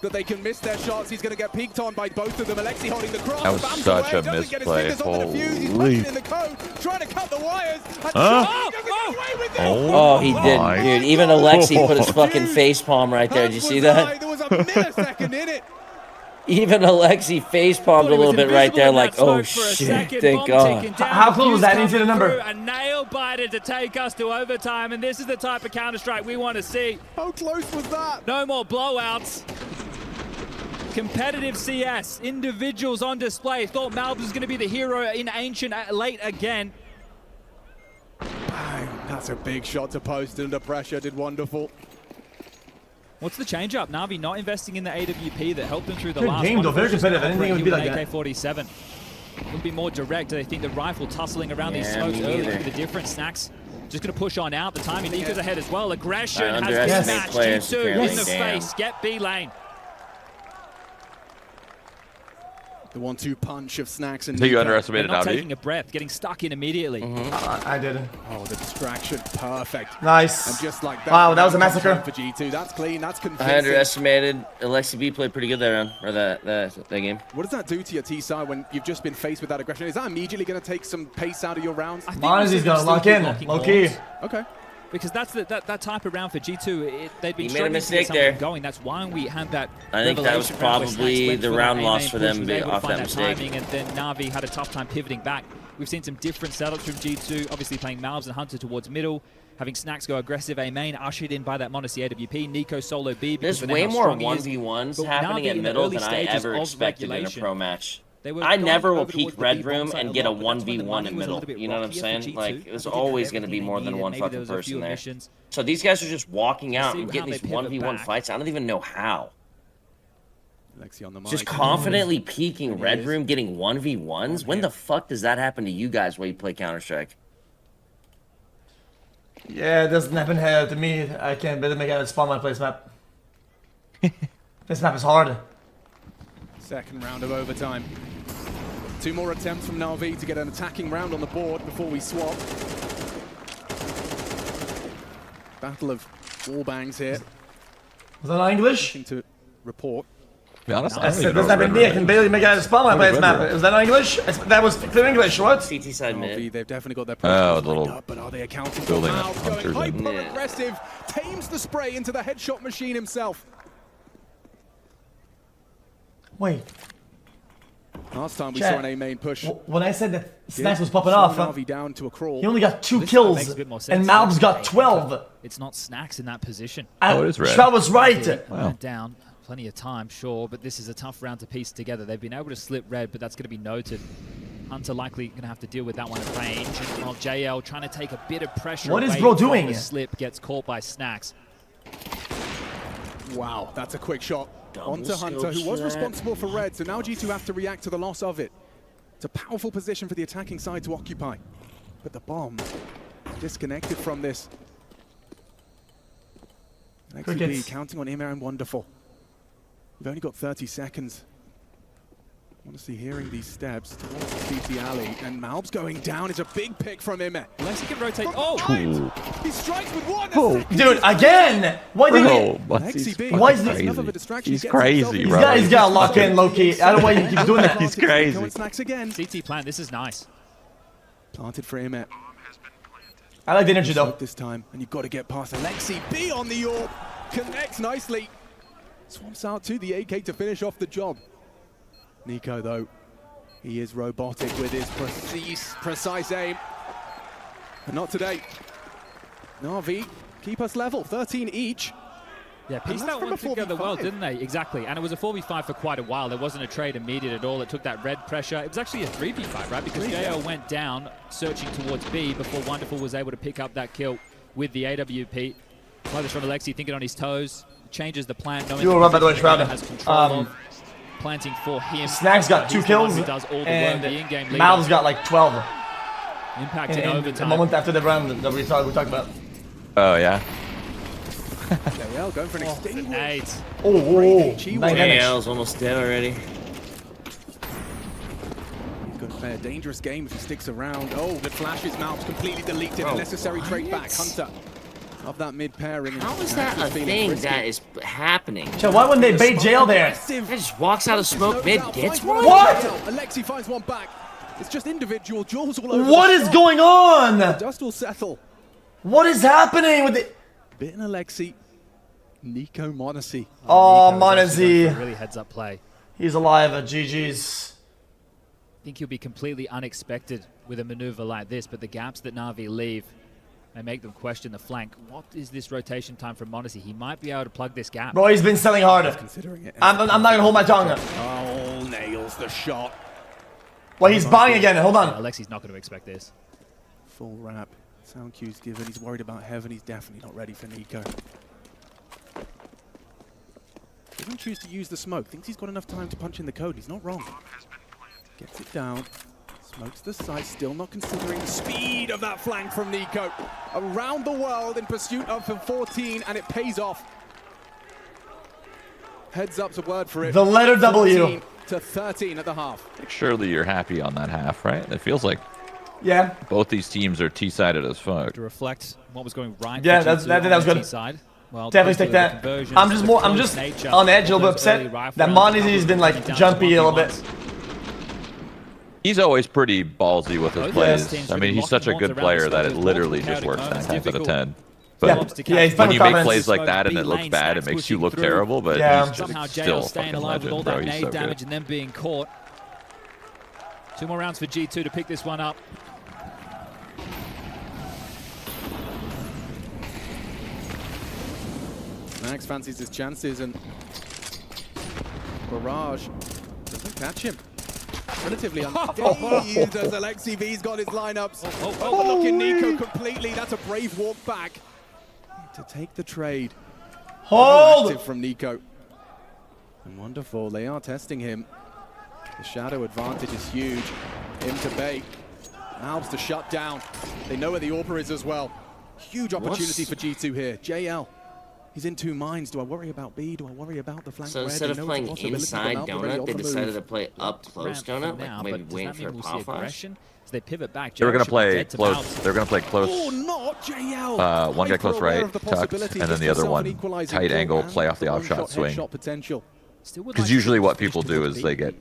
that they can miss their shots. He's going to get peeked on by both of them. Alexi holding the cross. That was Bams such away, a doesn't get his misplay. fingers on the fuse. He's Holy. punching in the code, trying to cut the wires. And Oh, he didn't, dude. Even Alexi put his fucking face palm right there. Did you see that? There was a millisecond in it. Even Alexi face palmed a little bit right there, like, oh shit, thank God. How close was that? I didn't see the number. A nail biter to take us to overtime, and this is the type of Counter-Strike we want to see. How close was that? No more blowouts. Competitive CS, individuals on display. Thought Malbs was going to be the hero in Ancient late again. Bang. That's a big shot to post under pressure. Did wonderful. What's the change-up? Navi not investing in the AWP that helped them through the Good last game, one. though. Very competitive. I didn't think it would be like that. AK-47. It would be more direct. They think the rifle tussling around these smokes early would be the difference. Snacks just going to push on out. The timing, Nika's ahead as well. Aggression has been matched. G2 in the face. Get B lane. The 1-2 punch of Snacks and So you Nico. underestimated Not Navi? taking a breath, getting stuck in immediately. I didn't. Oh, the distraction, perfect. Nice. And just like that, Wow, that was a massacre. For G2, that's clean, that's convincing. I underestimated. Alexi B played pretty good that round, or that game. What does that do to your T-side when you've just been faced with that aggression? Is that immediately going to take some pace out of your rounds? Monazy's gonna lock in, low key. Okay. Because that's that type of round for G2. They've been He made a struggling to mistake get something there. going. That's why we had that. I think that was revelation round where Snacks probably went the for round that loss A-main for push, them was able to off find that mistake. timing, and then Navi had a tough time pivoting back. We've seen some different setups from G2, obviously playing Malbs and Hunter towards middle, having Snacks go aggressive A main, ushered in by that Monacy AWP, Nico solo B. There's way more 1v1s happening at middle than I ever expected in a pro match. I never will peek Red Room and get a 1v1 in middle. You know what I'm saying? Like, there's always going to be more than one fucking person there. So these guys are just walking out and getting these 1v1 fights. I don't even know how. Just confidently peeking Red Room, getting 1v1s? When the fuck does that happen to you guys while you play Counter-Strike? Yeah, it doesn't happen here to me. I can't better make out a spawn my place map. This map is hard. Second round of overtime. 2 more attempts from Navi to get an attacking round on the board before we swap. Battle of wall bangs here. Was that not English? Nothing to report. To be honest, I said, doesn't happen to me. I can barely make out a spawn my place map. Is that not English? That was clear English, what? CT side mid. They've definitely got their the little up, but are they accounting for building Malbs hunters going in. hyper-aggressive, tames the spray into the headshot machine himself. Wait. Last time we saw an A-main push. When I said that Snacks was popping off, Navi down to a crawl. he only got 2 kills, and Malbs got 12. It's not Snacks in that position. Oh, it is red. Trav was right. Wow. Down. Plenty of time, sure, but this is a tough round to piece together. They've been able to slip red, but that's going to be noted. Hunter likely going to have to deal with that one at range. And while JL trying to take a bit of pressure What is away bro from doing? the slip, gets caught by Snacks. Wow, that's a quick shot. Double Onto Hunter, who was scope responsible for red, so now G2 have to react to the loss of it. It's a powerful position for the attacking side to occupy. But the bomb disconnected from this. XCB counting on him and wonderful. We've only got 30 seconds. Honestly, hearing these steps towards the CT alley, and Malbs going down is a big pick from him. Unless he can rotate. Oh! He strikes with one. Dude, again! Why did he? Why is this crazy? He's crazy, bro. He's got to lock in, low-key. I don't know why he keeps doing that. He's crazy. Again. CT plan, this is nice. Planted for him. I like the energy, though. This time, and you've got to get past Alexi B on the AWP. Connects nicely. Swamps out to the AK to finish off the job. Nico, though, he is robotic with his precise aim. But not today. Navi, keep us level, 13 each. Yeah, pieced that one together well, didn't they? Exactly. And it was a 4v5 for quite a while. There wasn't a trade immediate at all. It took that red pressure. It was actually a 3v5, right? Because JL went down, searching towards B before Wonderful was able to pick up that kill with the AWP. Play this from Alexi, thinking on his toes. Changes the plan. You will run by the way, Shroud. Has control of planting for him. Snag's got 2 kills, and Mal's got like 12. Impact in overtime. The moment after the round that we talked about. Oh, yeah. JL going for an extinguish. JL's almost dead already. He's going to play a dangerous game if he sticks around. Oh, the flashes Mal's completely deleted. Unnecessary trade back. Hunter of that mid pairing. How is that a thing that is happening? So why wouldn't they bait JL there? He just walks out of smoke mid, gets one. What? Alexi finds one back. It's just individual duels all over. What is going on? Dust will settle. What is happening with it? Bit and Alexi. Nico m0NESY. Oh, m0NESY. Really heads up play. He's alive at GG's. I think he'll be completely unexpected with a maneuver like this, but the gaps that Navi leave, they make them question the flank. What is this rotation time from m0NESY? He might be able to plug this gap. Bro, he's been selling hard. I'm not going to hold my tongue. Oh, nails the shot. Well, he's buying again. Hold on. Alexi's not going to expect this. Full wrap. Sound cues given. He's worried about Heaven. He's definitely not ready for Nico. Doesn't choose to use the smoke. Thinks he's got enough time to punch in the code. He's not wrong. Gets it down. Smokes the site. Still not considering the speed of that flank from Nico. Around the world in pursuit of 14, and it pays off. Heads up's a word for it. The letter W. To 13 at the half. Surely you're happy on that half, right? It feels like both these teams are T-sided as fuck. To reflect what was going right. Yeah, that was good. Side. Well, definitely take that. I'm just on edge, a little bit upset that m0NESY's been like jumpy a little bit. He's always pretty ballsy with his plays. I mean, he's such a good player that it literally just works 9 times out of 10. But when you make plays like that and it looks bad, it makes you look terrible, but he's just still fucking legend, bro. He's so good. And then being caught. 2 more rounds for G2 to pick this one up. Max fancies his chances, and Barrage doesn't catch him. Relatively unscathed as Alexi V's got his lineups. Overlooking Nico completely. That's a brave walk back to take the trade. Hold! From Nico. And Wonderful, they are testing him. The shadow advantage is huge. Him to bait. Alps to shut down. They know where the AWPer is as well. Huge opportunity for G2 here. JL. He's in 2 minds. Do I worry about B? Do I worry about the flank? So instead of playing inside donut, they decided to play up close donut, like maybe waiting for a pop flash. They pivot back. They were going to play close. They were going to play close. Oh, not JL. One guy close right, tucked, and then the other one tight angle, play off the off-shot swing. Because usually what people do is they get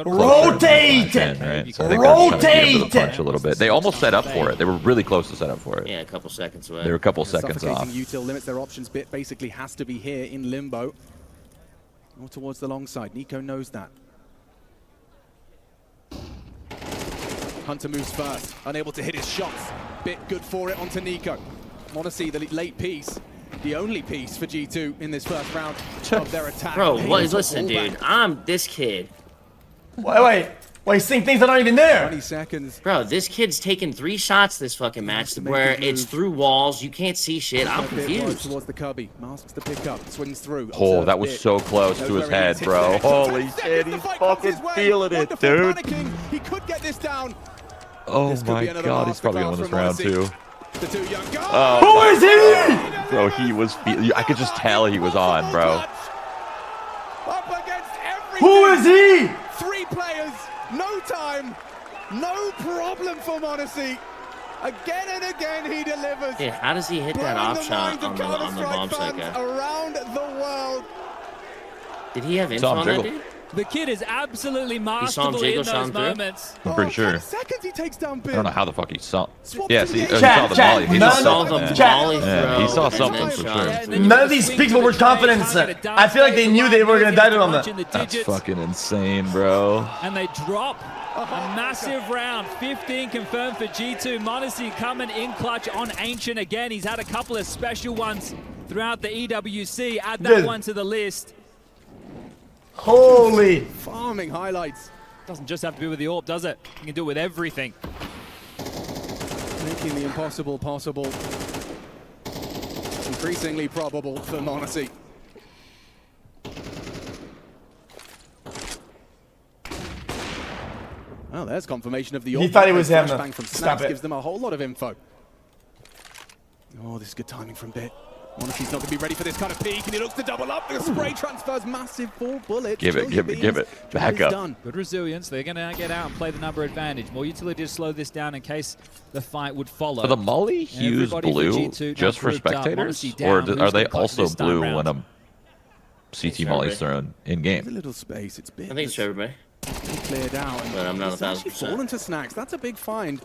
rotate, right? So rotate, the punch a little bit. They almost set up for it. They were really close to set up for it. Yeah, a couple seconds away. They were a couple seconds off. Util limits their options bit. Basically has to be here in limbo. More towards the long side. Nico knows that. Hunter moves first, unable to hit his shots. Bit good for it onto Nico. m0NESY, the late piece. The only piece for G2 in this first round of their attack. Bro, listen, dude. I'm this kid. Wait, he's seeing things that aren't even there. 20 seconds. Bro, this kid's taken 3 shots this fucking match where it's through walls. You can't see shit. I'm confused. Towards the cubby. Masks the pick up. Swings through. Oh, that was so close to his head, bro. Holy shit, he's fucking feeling it, dude. He could get this down. Oh my god, he's probably going to win this round too. The 2 young guys. Oh, who is he? Bro, he was. I could just tell he was on, bro. Up against everything. Who is he? 3 players, no time, no problem for m0NESY. Again and again he delivers. Yeah, how does he hit that off shot on the bomb site guy? Around the world. Did he have info on that dude? The kid is absolutely masterful in those moments. I'm pretty sure. Seconds he takes down Bit. I don't know how the fuck he saw. Yeah, see, he saw the volley. He saw the volley throw. Yeah, he saw something for sure. None of these speaks with confidence. I feel like they knew they were gonna die to him. That's fucking insane, bro. And they drop a massive round. 15 confirmed for G2. m0NESY coming in clutch on Ancient again. He's had a couple of special ones throughout the EWC. Add that one to the list. Holy. Farming highlights. Doesn't just have to be with the AWP, does it? You can do it with everything. Making the impossible possible. Increasingly probable for m0NESY. Well, there's confirmation of the AWP. He thought it was him. Flashbang from Snaps gives them a whole lot of info. Oh, this is good timing from Bit. m0NESY's not going to be ready for this kind of peek, and he looks to double up. The spray transfers massive 4 bullets. Give it. Back up. Done. Good resilience. They're going to get out and play the number advantage. More utility to slow this down in case the fight would follow. So the Molly hues blue just for spectators, or are they also blue when a CT Molly's thrown in game? There's a little space. It's big. I think it's everybody. Cleared out. But I'm not 1,000%. Fallen to Snacks. That's a big find.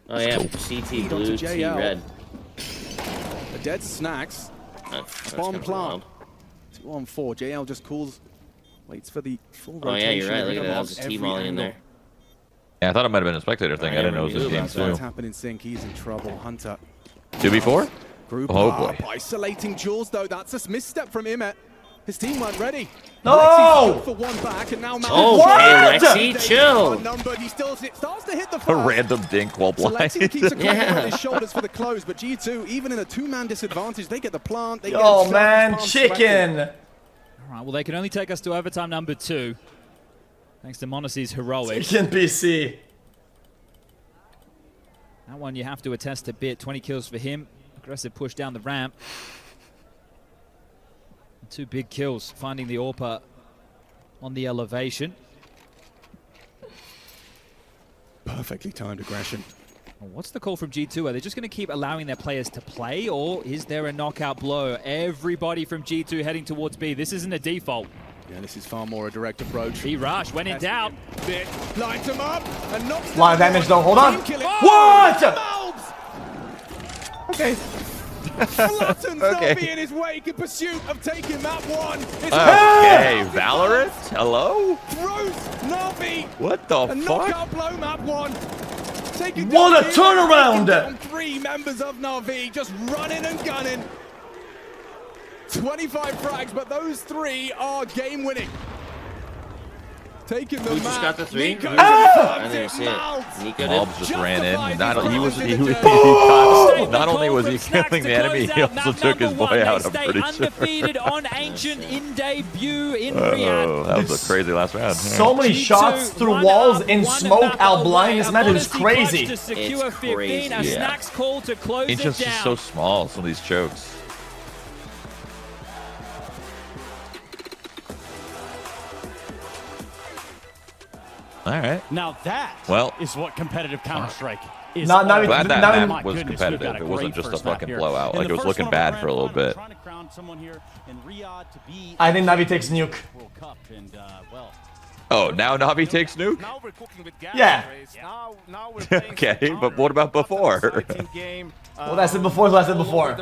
Oh yeah, CT blue, T red. A dead Snacks. Bomb plant. 2 on 4. JL just calls, waits for the full rotation. Oh yeah, you're right. Look at that. There's a T-Molly in there. Yeah, I thought it might have been a spectator thing. I didn't know it was a game too. What's happened in Sync? He's in trouble. Hunter. 2v4? Group boy. Isolating Jules though. That's a misstep from Imet. His team weren't ready. No! For one back, and now oh, hey, Lexi, chill. He still starts to hit the A random dink while blind. So keeps a on his shoulders for the close, but G2, even in a 2-man disadvantage, they get the plant. They oh man, chicken. All right, well they can only take us to overtime number 2, thanks to m0NESY's heroics. Chicken PC. That one you have to attest to Bit. 20 kills for him. Aggressive push down the ramp. 2 big kills, finding the AWP on the elevation. Perfectly timed aggression. Well, what's the call from G2? Are they just going to keep allowing their players to play, or is there a knockout blow? Everybody from G2 heading towards B. This isn't a default. Yeah, this is far more a direct approach. B rush, when in doubt. Bit lines him up and knocks a lot of damage though, hold on. What? Okay. Flattens Navi in his wake in pursuit of taking that one. Okay, Valorant? Hello? Throws Navi. What the fuck? Knockout blow map 1. What a turnaround! On 3 members of Navi just running and gunning. 25 frags, but those 3 are game winning. Taking the Who just got the 3? I didn't see it. Nico Mobs just ran in. Not only was he killing the enemy, he also took his boy out, I'm pretty sure. Undefeated on Ancient in debut in Riyadh. That was a crazy last round. So many shots through walls in smoke out blind. This match is crazy. It's crazy. A Snacks call to close Ancient's it down. just so small, some of these chokes. All right. Now that is what competitive Counter-Strike is. Glad that map was competitive. It wasn't just a fucking blowout. Like, it was looking bad for a little bit. I think Navi takes Nuke. Oh, now Navi takes Nuke? Now we're cooking with gas. Yeah. Now we're playing okay, but what about before? Well, that's it before, so I said before.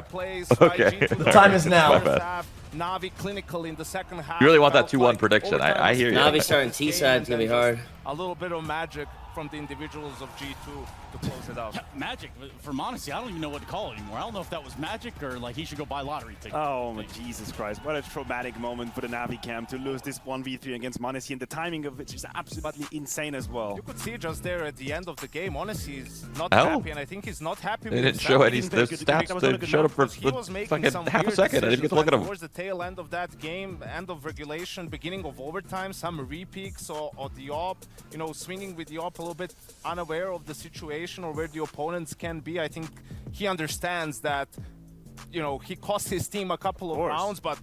Okay. The time is now. Navi clinical in the second half. You really want that 2-1 prediction. I hear you. Navi starting T-side is going to be hard. A little bit of magic from the individuals of G2 to close it out. Magic for m0NESY, I don't even know what to call it anymore. I don't know if that was magic or like he should go buy lottery tickets. Oh my Jesus Christ, what a traumatic moment for the Navi camp to lose this 1v3 against m0NESY, and the timing of it is absolutely insane as well. You could see just there at the end of the game, m0NESY is not happy, and I think he's not happy they with didn't show any stats to show up for fucking half a second. I didn't get to look at him. Towards the tail end of that game, end of regulation, beginning of overtime, some re-peaks or the AWP, you know, swinging with the AWP a little bit unaware of the situation or where the opponents can be. I think he understands that, you know, he cost his team a couple of rounds, but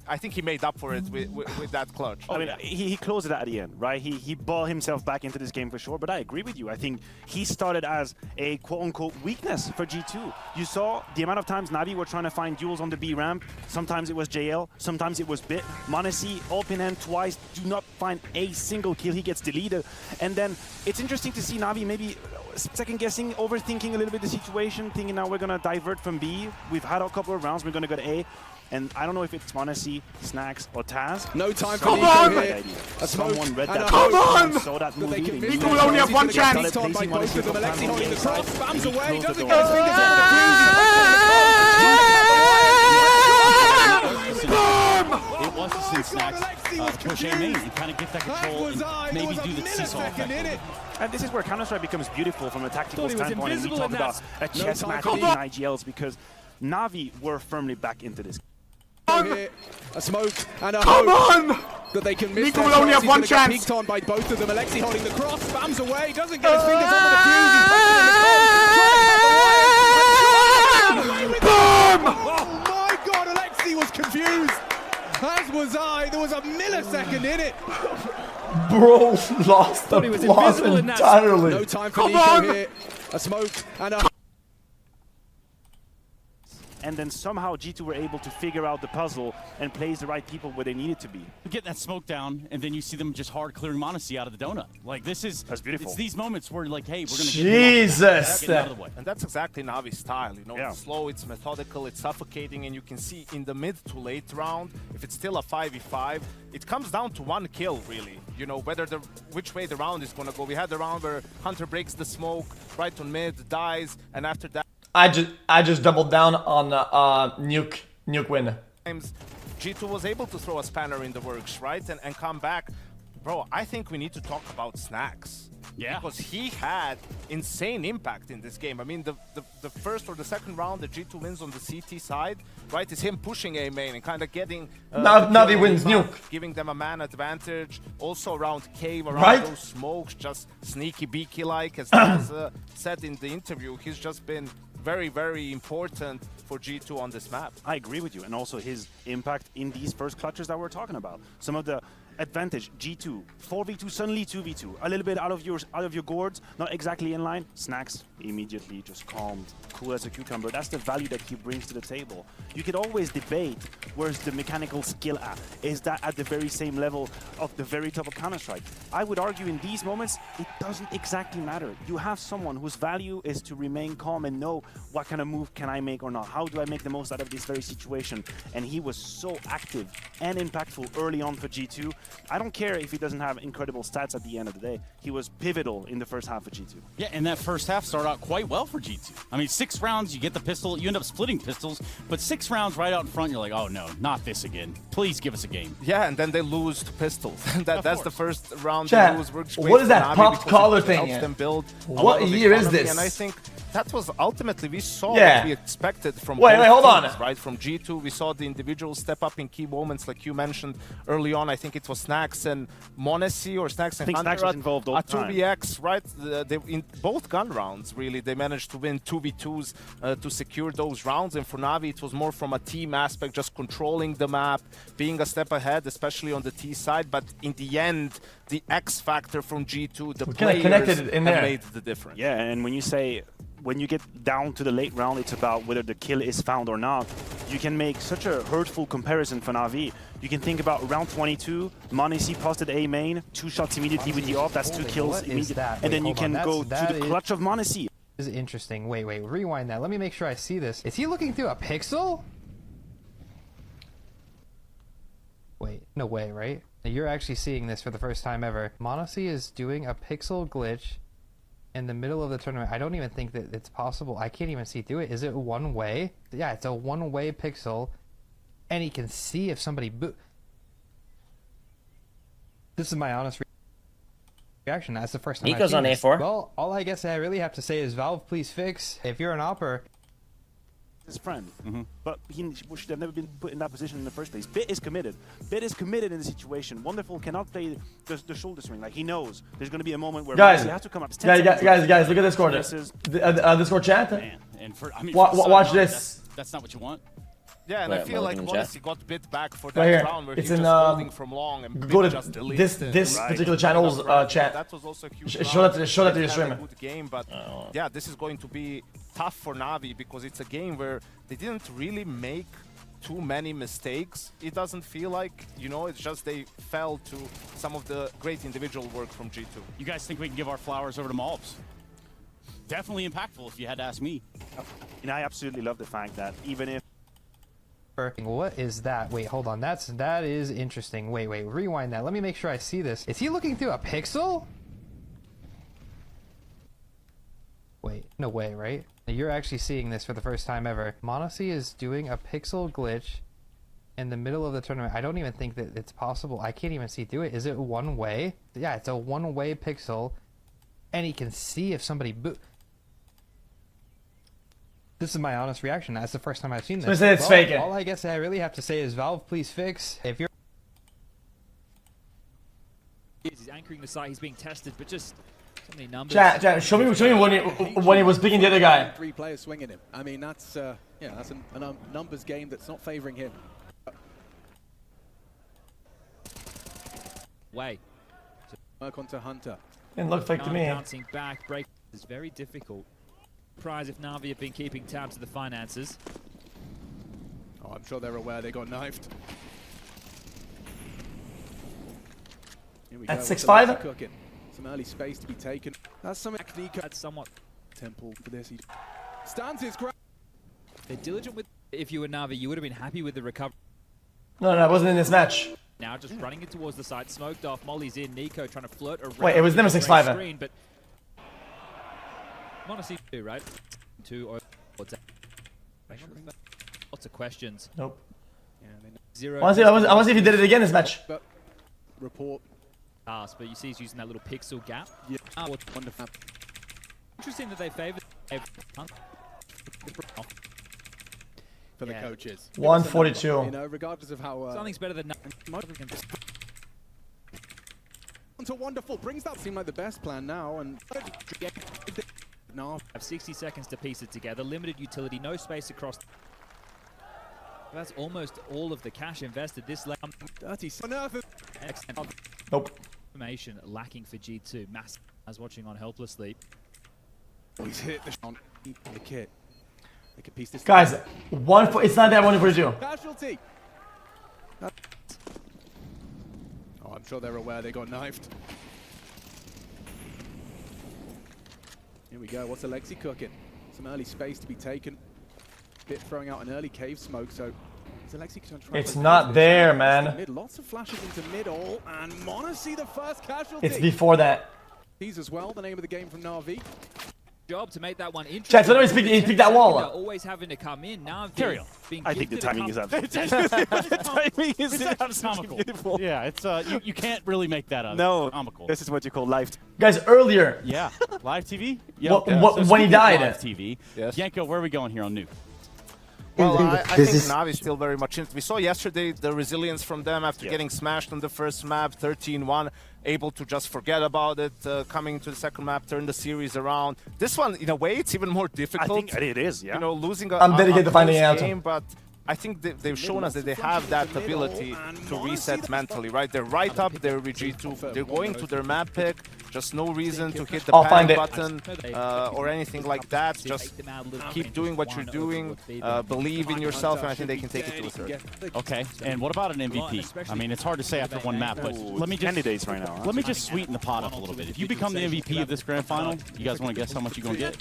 I think he made up for it with that clutch. I mean, he closed it at the end, right? He bought himself back into this game for sure, but I agree with you. I think he started as a quote-unquote weakness for G2. You saw the amount of times Navi were trying to find duels on the B ramp. Sometimes it was JL, sometimes it was Bit. m0NESY, open end twice, do not find a single kill. He gets deleted. And then it's interesting to see Navi maybe second-guessing, overthinking a little bit the situation, thinking now we're going to divert from B. We've had a couple of rounds, we're going to go to A. And I don't know if it's m0NESY, Snacks, or Taz. No time for Come on! Someone read that. Come on! Saw that movie. He will only have one chance. Spams away, doesn't get his fingers on the Snacks push A main and kind of get that control and maybe do the seesaw effect. And this is where Counter-Strike becomes beautiful from a tactical standpoint, and we talk about a chess match in IGLs because Navi were firmly back into this. Here, a smoke and a hope that they can miss. Nico will only have one chance. Peeked on by both of them. Alexi holding the cross, spams away, doesn't get his fingers on the fuse. He's putting it in the cold. Oh my God, Alexi was confused. As was I. There was a millisecond in it. Bro lost the plot entirely. No time for Nico here. A smoke and a... And then somehow G2 were able to figure out the puzzle and place the right people where they needed to be. You get that smoke down, and then you see them just hard clearing m0NESY out of the donut. Like, that's beautiful. It's these moments where, like, hey, we're going to get out of the way. And that's exactly Navi's style. You know, it's slow, it's methodical, it's suffocating, and you can see in the mid to late round, if it's still a 5v5, it comes down to one kill, really. You know, which way the round is going to go. We had the round where Hunter breaks the smoke, right on mid, dies, and after that, I just doubled down on Nuke win. G2 was able to throw a spanner in the works, right, and come back. Bro, I think we need to talk about Snacks. Yeah. Because he had insane impact in this game. I mean, the first or the second round that G2 wins on the CT side, right, is him pushing A main and kind of getting... Navi wins Nuke. Giving them a man advantage. Also around cave, around those smokes, just sneaky beaky-like, as Naz said in the interview. He's just been very, very important for G2 on this map. I agree with you, and also his impact in these first clutches that we're talking about. Some of the advantage, G2, 4v2, suddenly 2v2, a little bit out of your gourds, not exactly in line. Snacks immediately just calmed, cool as a cucumber. That's the value that he brings to the table. You could always debate where's the mechanical skill at. Is that at the very same level of the very top of Counter-Strike? I would argue in these moments, it doesn't exactly matter. You have someone whose value is to remain calm and know what kind of move can I make or not. How do I make the most out of this very situation? And he was so active and impactful early on for G2. I don't care if he doesn't have incredible stats at the end of the day. He was pivotal in the first half of G2. Yeah, and that first half started out quite well for G2. I mean, 6 rounds, you get the pistol, you end up splitting pistols, but 6 rounds right out in front, you're like, oh no, not this again. Please give us a game. Yeah, and then they lose to pistols. that's the first round Chat, they lose. what is that pop collar thing? Helps them build what year is this? And I think that was ultimately, we saw what we expected from wait, hold on. Right, from G2, we saw the individuals step up in key moments, like you mentioned early on. I think it was Snacks and m0NESY, or Snacks and Hunter. Snacks was involved all the time. 2vx, right? They, in both gun rounds, really, they managed to win 2v2s to secure those rounds. And for Navi, it was more from a team aspect, just controlling the map, being a step ahead, especially on the T side. But in the end, the X factor from G2, the players have made the difference. Yeah, and when you say, when you get down to the late round, it's about whether the kill is found or not. You can make such a hurtful comparison for Navi. You can think about round 22, m0NESY posted A main, 2 shots immediately with the off, that's 2 kills immediately. And then you can go to the clutch of m0NESY. This is interesting. Wait, rewind that. Let me make sure I see this. Is he looking through a pixel? Wait, no way, right? You're actually seeing this for the first time ever. m0NESY is doing a pixel glitch in the middle of the tournament. I don't even think that it's possible. I can't even see through it. Is it one way? Yeah, it's a one-way pixel, and he can see if somebody This is my honest reaction. That's the first time Nico's on A4. Well, all I guess I really have to say is, Valve, please fix. If you're an opper, his friend, but he should have never been put in that position in the first place. Bit is committed. Bit is committed in the situation. Wonderful cannot play the shoulder swing. Like, he knows there's going to be a moment where he has to come up. Guys, look at Discord. Discord chat. Man. And for, I mean, watch this. That's not what you want. Yeah, and I feel like m0NESY got bit back for that round where he was holding from long and go to just deleted this particular channel's chat. That was also a huge show that to your streamer. Good game, but yeah, this is going to be tough for Navi because it's a game where they didn't really make too many mistakes. It doesn't feel like, you know, it's just they fell to some of the great individual work from G2. You guys think we can give our flowers over to Malbs? Definitely impactful if you had to ask me. And I absolutely love the fact that even if what is that? Wait, hold on. That is interesting. Wait, rewind that. Let me make sure I see this. Is he looking through a pixel? Wait, no way, right? You're actually seeing this for the first time ever. m0NESY is doing a pixel glitch in the middle of the tournament. I don't even think that it's possible. I can't even see through it. Is it one way? Yeah, it's a one-way pixel, and he can see if somebody This is my honest reaction. That's the first time I've seen this. So it's fake. All I guess I really have to say is, Valve, please fix. If you're He's anchoring the site. He's being tested, but just so many numbers. Chat, show me when he was picking the other guy. 3 players swinging him. I mean, that's that's a numbers game that's not favoring him. Way. Work onto Hunter. Didn't look fake to me. Bouncing back, break is very difficult. Surprise if Navi have been keeping tabs of the finances. Oh, I'm sure they're aware they got knifed. Here we At go. 6'5"? Cooking. Some early space to be taken. That's some technique. That's somewhat Temple for this. He stands his ground. They're diligent with. If you were Navi, you would have been happy with the recovery. No, it wasn't in this match. Now just running it towards the side, smoked off. Molly's in. Nico trying to flirt around. Wait, it was never 6'5". Screen, but Monacy 2, right? 2 or lots of questions. Nope. Yeah, Zero. I want to see if he did it again this match. But report. But you see he's using that little pixel gap. Yeah. Wonderful. Interesting that they favor for the coaches. 142. You know, regardless of how. Something's better than Onto Wonderful brings that seem like the best plan now, and no. Have 60 seconds to piece it together. Limited utility, no space across. That's almost all of the cash invested. This excellent. Nope. Information lacking for G2. Massive. I was watching on helplessly. He's hit the shot. The kit. They could piece this. Guys, it's not that 142. Casualty. Oh, I'm sure they're aware they got knifed. Here we go. What's Alexi cooking? Some early space to be taken. Bit throwing out an early cave smoke. So is Alexi going to try? It's not there, man. Mid, lots of flashes into middle, and Monacy the first casualty. It's before that. He's as well. The name of the game from Navi. Job to make that one interesting. Chat, so he picked that wall. Always having to come in. Navi. I think the timing is absolutely beautiful. Yeah, it's you can't really make that up. No, comical. This is what you call live. Guys, earlier. Yeah, live TV. When he died. Live TV. Yes. Yanko, where are we going here on Nuke? Well, I think Navi is still very much in. We saw yesterday the resilience from them after getting smashed on the first map, 13-1, able to just forget about it, coming to the second map, turn the series around. This one, in a way, it's even more difficult. I think it is, yeah. You know, losing I'm dedicated to finding out. game, but I think they've shown us that they have that ability to reset mentally, right? They're right up there with G2. They're going to their map pick. Just no reason to hit the panic button or anything like that. Just keep doing what you're doing. Believe in yourself, and I think they can take it to a third. Okay, and what about an MVP? I mean, it's hard to say after one map, but let me just candidates right now. Let me just sweeten the pot up a little bit. If you become the MVP of this grand final, you guys want to guess how much you're gonna get?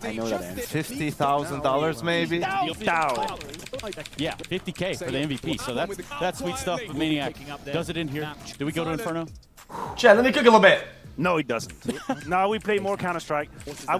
I know that answer. $50,000 maybe? Yeah, 50K for the MVP. So that's sweet stuff. The Maniac does it in here. Do we go to Inferno? Chat, let me cook a little bit. No, it doesn't. No, we play more Counter-Strike. I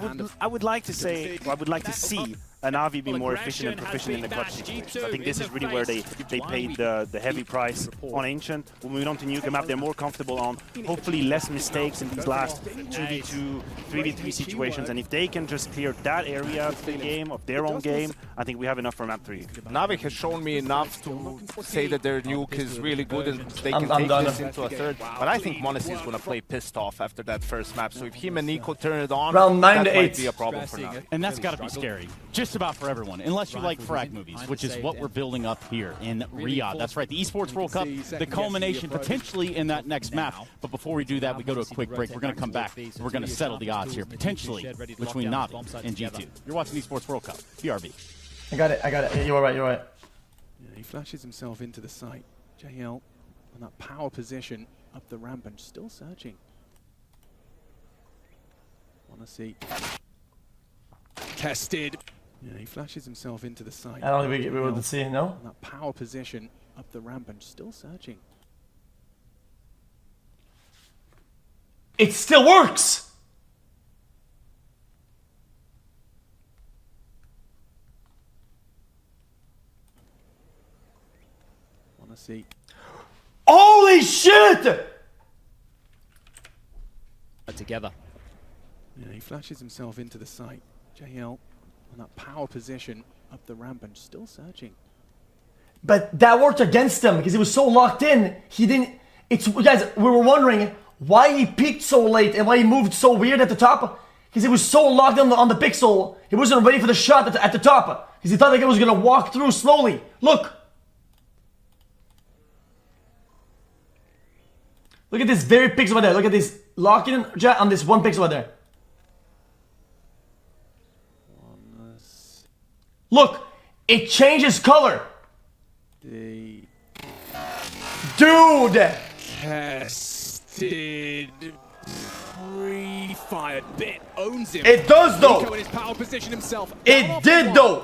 would like to say, I would like to see a Navi be more efficient and proficient in the clutch situations. I think this is really where they paid the heavy price on Ancient. We'll move on to Nuke map. They're more comfortable on hopefully less mistakes in these last 2v2, 3v3 situations. And if they can just clear that area of the game, of their own game, I think we have enough for map 3. Navi has shown me enough to say that their Nuke is really good and they can take this into a third. But I think Monacy is going to play pissed off after that first map. So if him and Nico turn it on, round 9 that to 8 might be a problem for Navi. And that's got to be scary. Just about for everyone, unless you like frag movies, which is what we're building up here in Riyadh. That's right, the Esports World Cup, the culmination potentially in that next map. But before we do that, we go to a quick break. We're going to come back. We're going to settle the odds here, potentially, between Navi and G2. You're watching the Esports World Cup, BRB. I got it. Yeah, you were right. Yeah, he flashes himself into the site. JL on that power position up the ramp and still searching. Wanna see. Tested. Yeah, he flashes himself into the site. I don't think we would see, no? On that power position up the ramp and still searching. It still works! Honestly. Holy shit! Together. Yeah, he flashes himself into the site. JL on that power position up the ramp and still searching. But that worked against him because he was so locked in. He didn't. It's guys. We were wondering why he peaked so late and why he moved so weird at the top. Because he was so locked in on the pixel. He wasn't ready for the shot at the top. Because he thought the guy was gonna walk through slowly. Look. Look at this very pixel right there. Look at this locking in on this one pixel right there. Look, it changes color. The dude tested pre-fired bit owns him. It does though. Nico in his power position himself. It did though.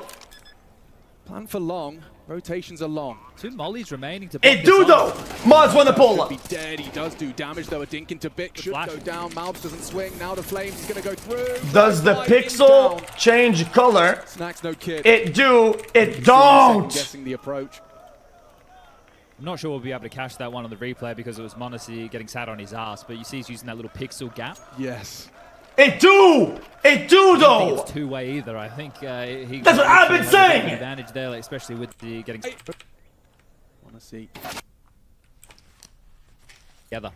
Plan for long. Rotations are long. 2 mollies remaining to. It do though. Mods won the pull. Be dead. He does do damage though. A dink into Bit should go down. Malbs doesn't swing. Now the flames is gonna go through. Does the pixel change color? Snacks no kid. It do. It don't. Guessing the approach. I'm not sure we'll be able to catch that one on the replay because it was Monacy getting sat on his ass, but you see he's using that little pixel gap. Yes. It do! It do though! I don't think it's two-way either. I think he. That's what I've been saying! Advantage there, like, especially with the getting. Wanna see. Together.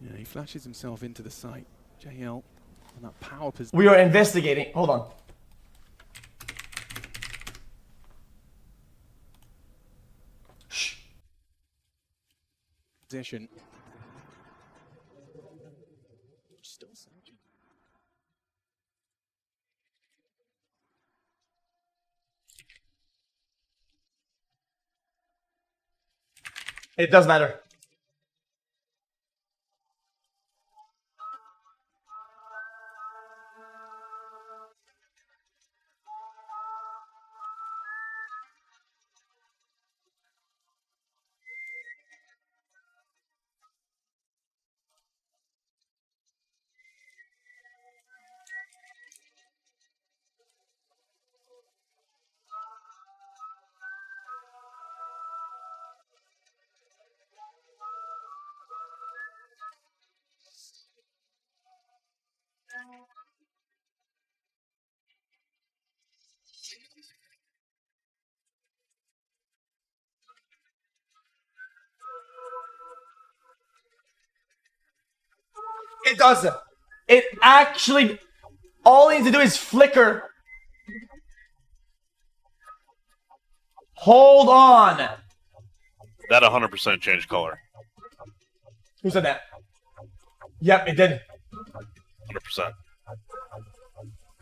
Yeah, he flashes himself into the site. JL on that power position. We are investigating. Hold on. Shh. Position. Still searching. It does matter. It doesn't. It actually, all you need to do is flicker. Hold on. That 100% changed color. Who said that? Yep, it did. 100%.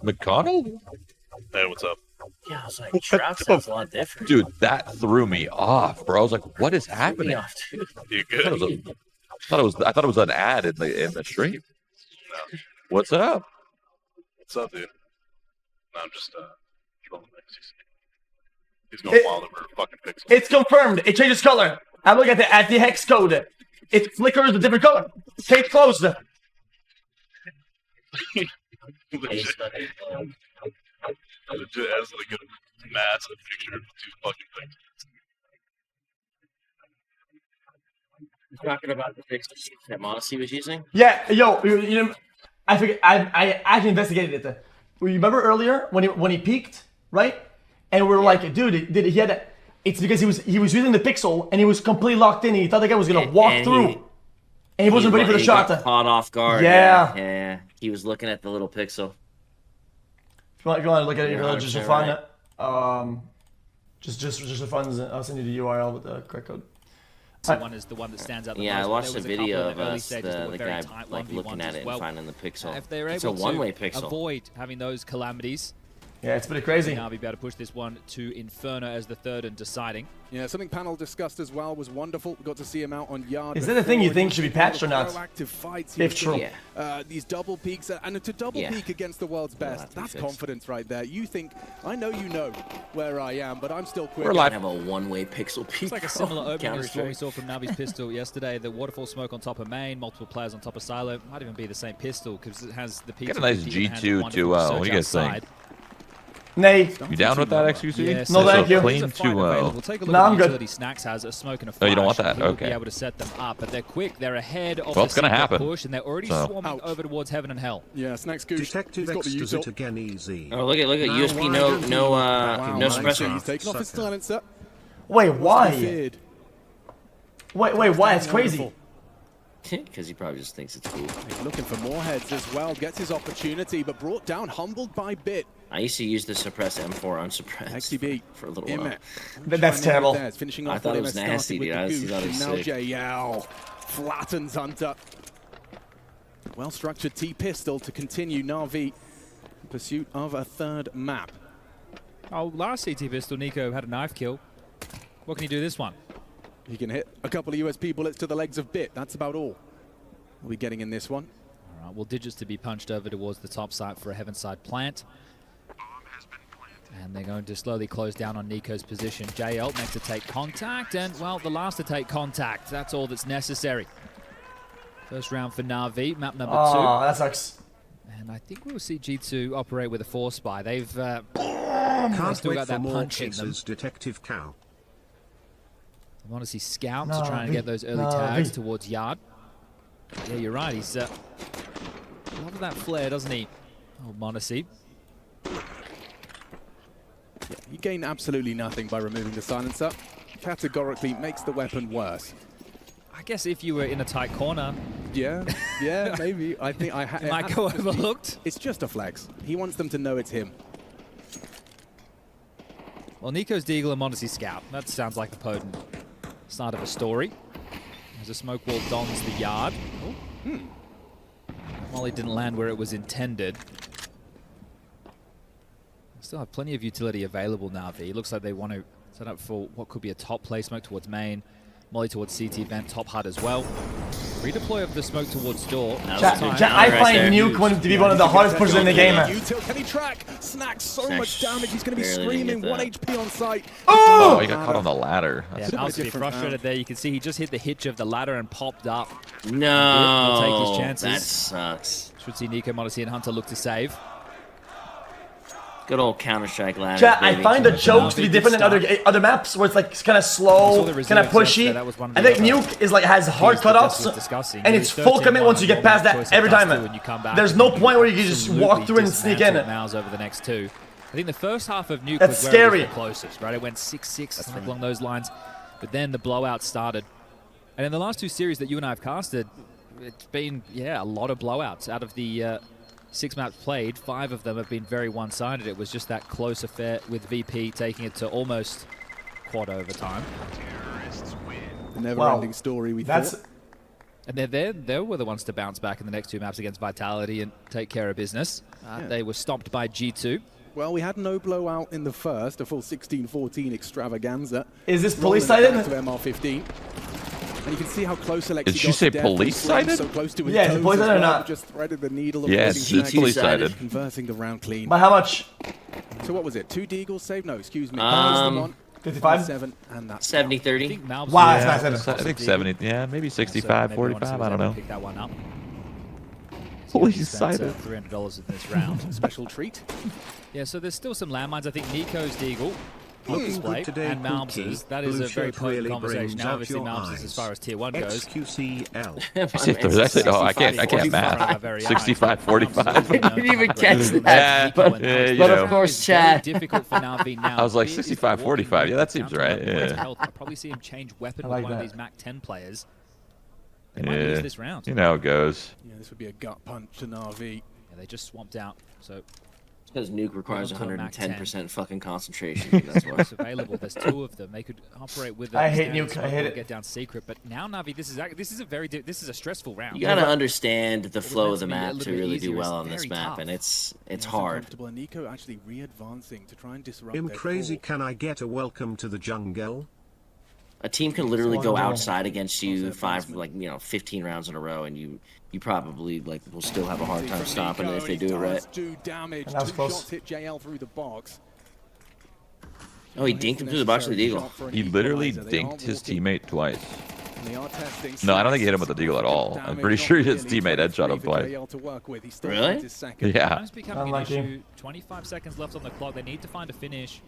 McConnell? Hey, what's up? Yeah, I was like, Shroud sounds a lot different. Dude, that threw me off, bro. I was like, what is happening? You good? I thought it was an ad in the stream. No. What's up? What's up, dude? No, I'm just trolling things. He's going wild over fucking pixels. It's confirmed. It changes color. I'm looking at the hex code. It flickers a different color. Case closed. Legit, as like a massive picture of 2 fucking things. You're talking about the pixels that Monacy was using? Yeah, yo, you know, I figured I actually investigated it. Remember earlier when he peaked, right? And we were like, dude, he had a, it's because he was using the pixel and he was completely locked in. He thought the guy was gonna walk through, and he wasn't ready for the shot. Got caught off guard. Yeah. Yeah. He was looking at the little pixel. If you want to look at it, just for fun, just for fun, I'll send you the URL with the correct code. One is the one that stands out the most. Yeah, I watched a video of us, the guy like looking at it and finding the pixel. If they're able it's a one-way to pixel. avoid having those calamities, yeah, it's pretty crazy. Navi be able to push this one to Inferno as the third and deciding. Yeah, something panel discussed as well was wonderful. We got to see him out on yard. Is that the thing you think should be patched or not? Proactive fights. If true. Yeah. These double peaks and to double peak against the world's best. That's confidence right there. You think, I know you know where I am, but I'm still quick. We're live. Have a one-way pixel peak. It's like a similar opening as what we saw from Navi's pistol yesterday. The waterfall smoke on top of main, multiple players on top of silo. Might even be the same pistol because it has the peak. Get a nice G2 to what do you guys think? Nay. You down with that, xQc? Yeah, no, thank you. Clean 2-0. We'll take a look No, at I'm good. utility Snacks has a smoke and a flash. Oh, you don't want that? He will Okay. be able to set them up, but they're quick. They're ahead of Well, the it's gonna secret happen. push, and they're already swarming over towards heaven and hell. Yeah, Snacks Goose. Detective X does it again easy. Oh, look at USP. No suppressor. He's taking off his silencer. Wait, why? Wait, why? It's crazy. Because he probably just thinks it's cool. He's looking for more heads as well. Gets his opportunity, but brought down, humbled by Bit. I used to use the suppress M4 unsuppressed XTB for a little while. That's terrible. Finishing I off thought it was nasty, dude. I now sick. JL flattens Hunter. Well-structured T-pistol to continue Navi in pursuit of a third map. Oh, last CT pistol, Nico had a knife kill. What can you do this one? He can hit a couple of USP bullets to the legs of Bit. That's about all we'll be getting in this one. All right, well, digits to be punched over towards the top site for a heaven side plant. And they're going to slowly close down on Nico's position. JL next to take contact, and, well, the last to take contact. That's all that's necessary. First round for Navi, map number 2. Oh, that sucks. And I think we'll see G2 operate with a 4-spy. They've Can't still wait got for that more punch in them. cases, Detective Cow. I want to see Scout to try and get those early tags towards Yard. Yeah, you're right. He's loving that flare, doesn't he? Oh, Monacy. Yeah, you gain absolutely nothing by removing the silencer. Categorically makes the weapon worse. I guess if you were in a tight corner. Yeah, maybe. I think it might go overlooked. It's just a flex. He wants them to know it's him. Well, Nico's Deagle and Monacy Scout. That sounds like the potent start of a story. As a smoke wall dons the Yard. Molly didn't land where it was intended. Still have plenty of utility available now, V. Looks like they want to set up for what could be a top play smoke towards main. Molly towards CT vent, top hut as well. Redeploy of the smoke towards door. I find Nuke to be one of the hardest pushers in the game. Can he track? Snacks so much damage. He's going to be screaming. 1 HP on site. Oh, he got caught on the ladder. Yeah, Mal's to be frustrated there. You can see he just hit the hitch of the ladder and popped up. No, He'll take his chances. That sucks. Should see Nico, Monacy, and Hunter look to save. Good old Counter-Strike ladder. Chat, I find the chokes to be different than other maps where it's like kind of slow, kind of pushy. I think Nuke is like has hard cutoffs, and it's full commit once you get past that every time. There's no point where you can just walk through and sneak in. Mouse over the next 2. I think the first half of Nuke That's was where it was scary. the closest, right? It went 6-6, something along those lines. But then the blowout started. And in the last 2 series that you and I have casted, it's been, a lot of blowouts. Out of the 6 maps played, 5 of them have been very one-sided. It was just that close affair with VP taking it to almost quad overtime. A never-ending story, we thought. And they were the ones to bounce back in the next 2 maps against Vitality and take care of business. They were stopped by G2. Well, we had no blowout in the first, a full 16-14 extravaganza. Is this police-sided? To MR15. And you can see how close Alexi Did you say police-sided? So close to his yeah, is it police-sided or not? Just threaded the needle of it's police-sided. Converting the round clean. By how much? So what was it? 2 Deagles saved? No, excuse me. 55? 7, and that's 70-30. Wow, that's nice. I think 70, maybe 65, 45, I don't know. Pick that one up. Police-sided. $300 in this round. Special treat. Yeah, so there's still some landmines. I think Nico's Deagle, display, today, and Malms's. That is a very potent really conversation. Now, obviously, your Malms's as far as tier 1 goes. xQcl. I can't math. 65, 45. I didn't even catch that. But of course, Chad. Difficult for Navi now. I was like 65, 45. Yeah, that seems right. Yeah. I'll probably see him change weapon with one of these Mac 10 players. They might lose this round. You know how it goes. Yeah, this would be a gut punch to Navi. Yeah, they just swamped out. So because Nuke requires 110% fucking concentration. That's why. It's available. There's 2 of them. They could operate with. I hate Nuke. I hate it. Get down secret, but now Navi, this is a stressful round. You gotta understand the flow of the map to really do well on this map, and it's hard. And Nico actually re-advancing to try and disrupt. Crazy, can I get a welcome to the jungle? A team can literally go outside against you 15 rounds in a row, and you probably will still have a hard time stopping it if they do it right. That was close. Hit JL through the box. Oh, he dinked him through the box with the Eagle. He literally dinked his teammate twice. No, I don't think he hit him with the deagle at all. I'm pretty sure his teammate headshot him twice. Really? Yeah. Time's becoming an issue. 25 seconds left on the clock. They need to find a finish.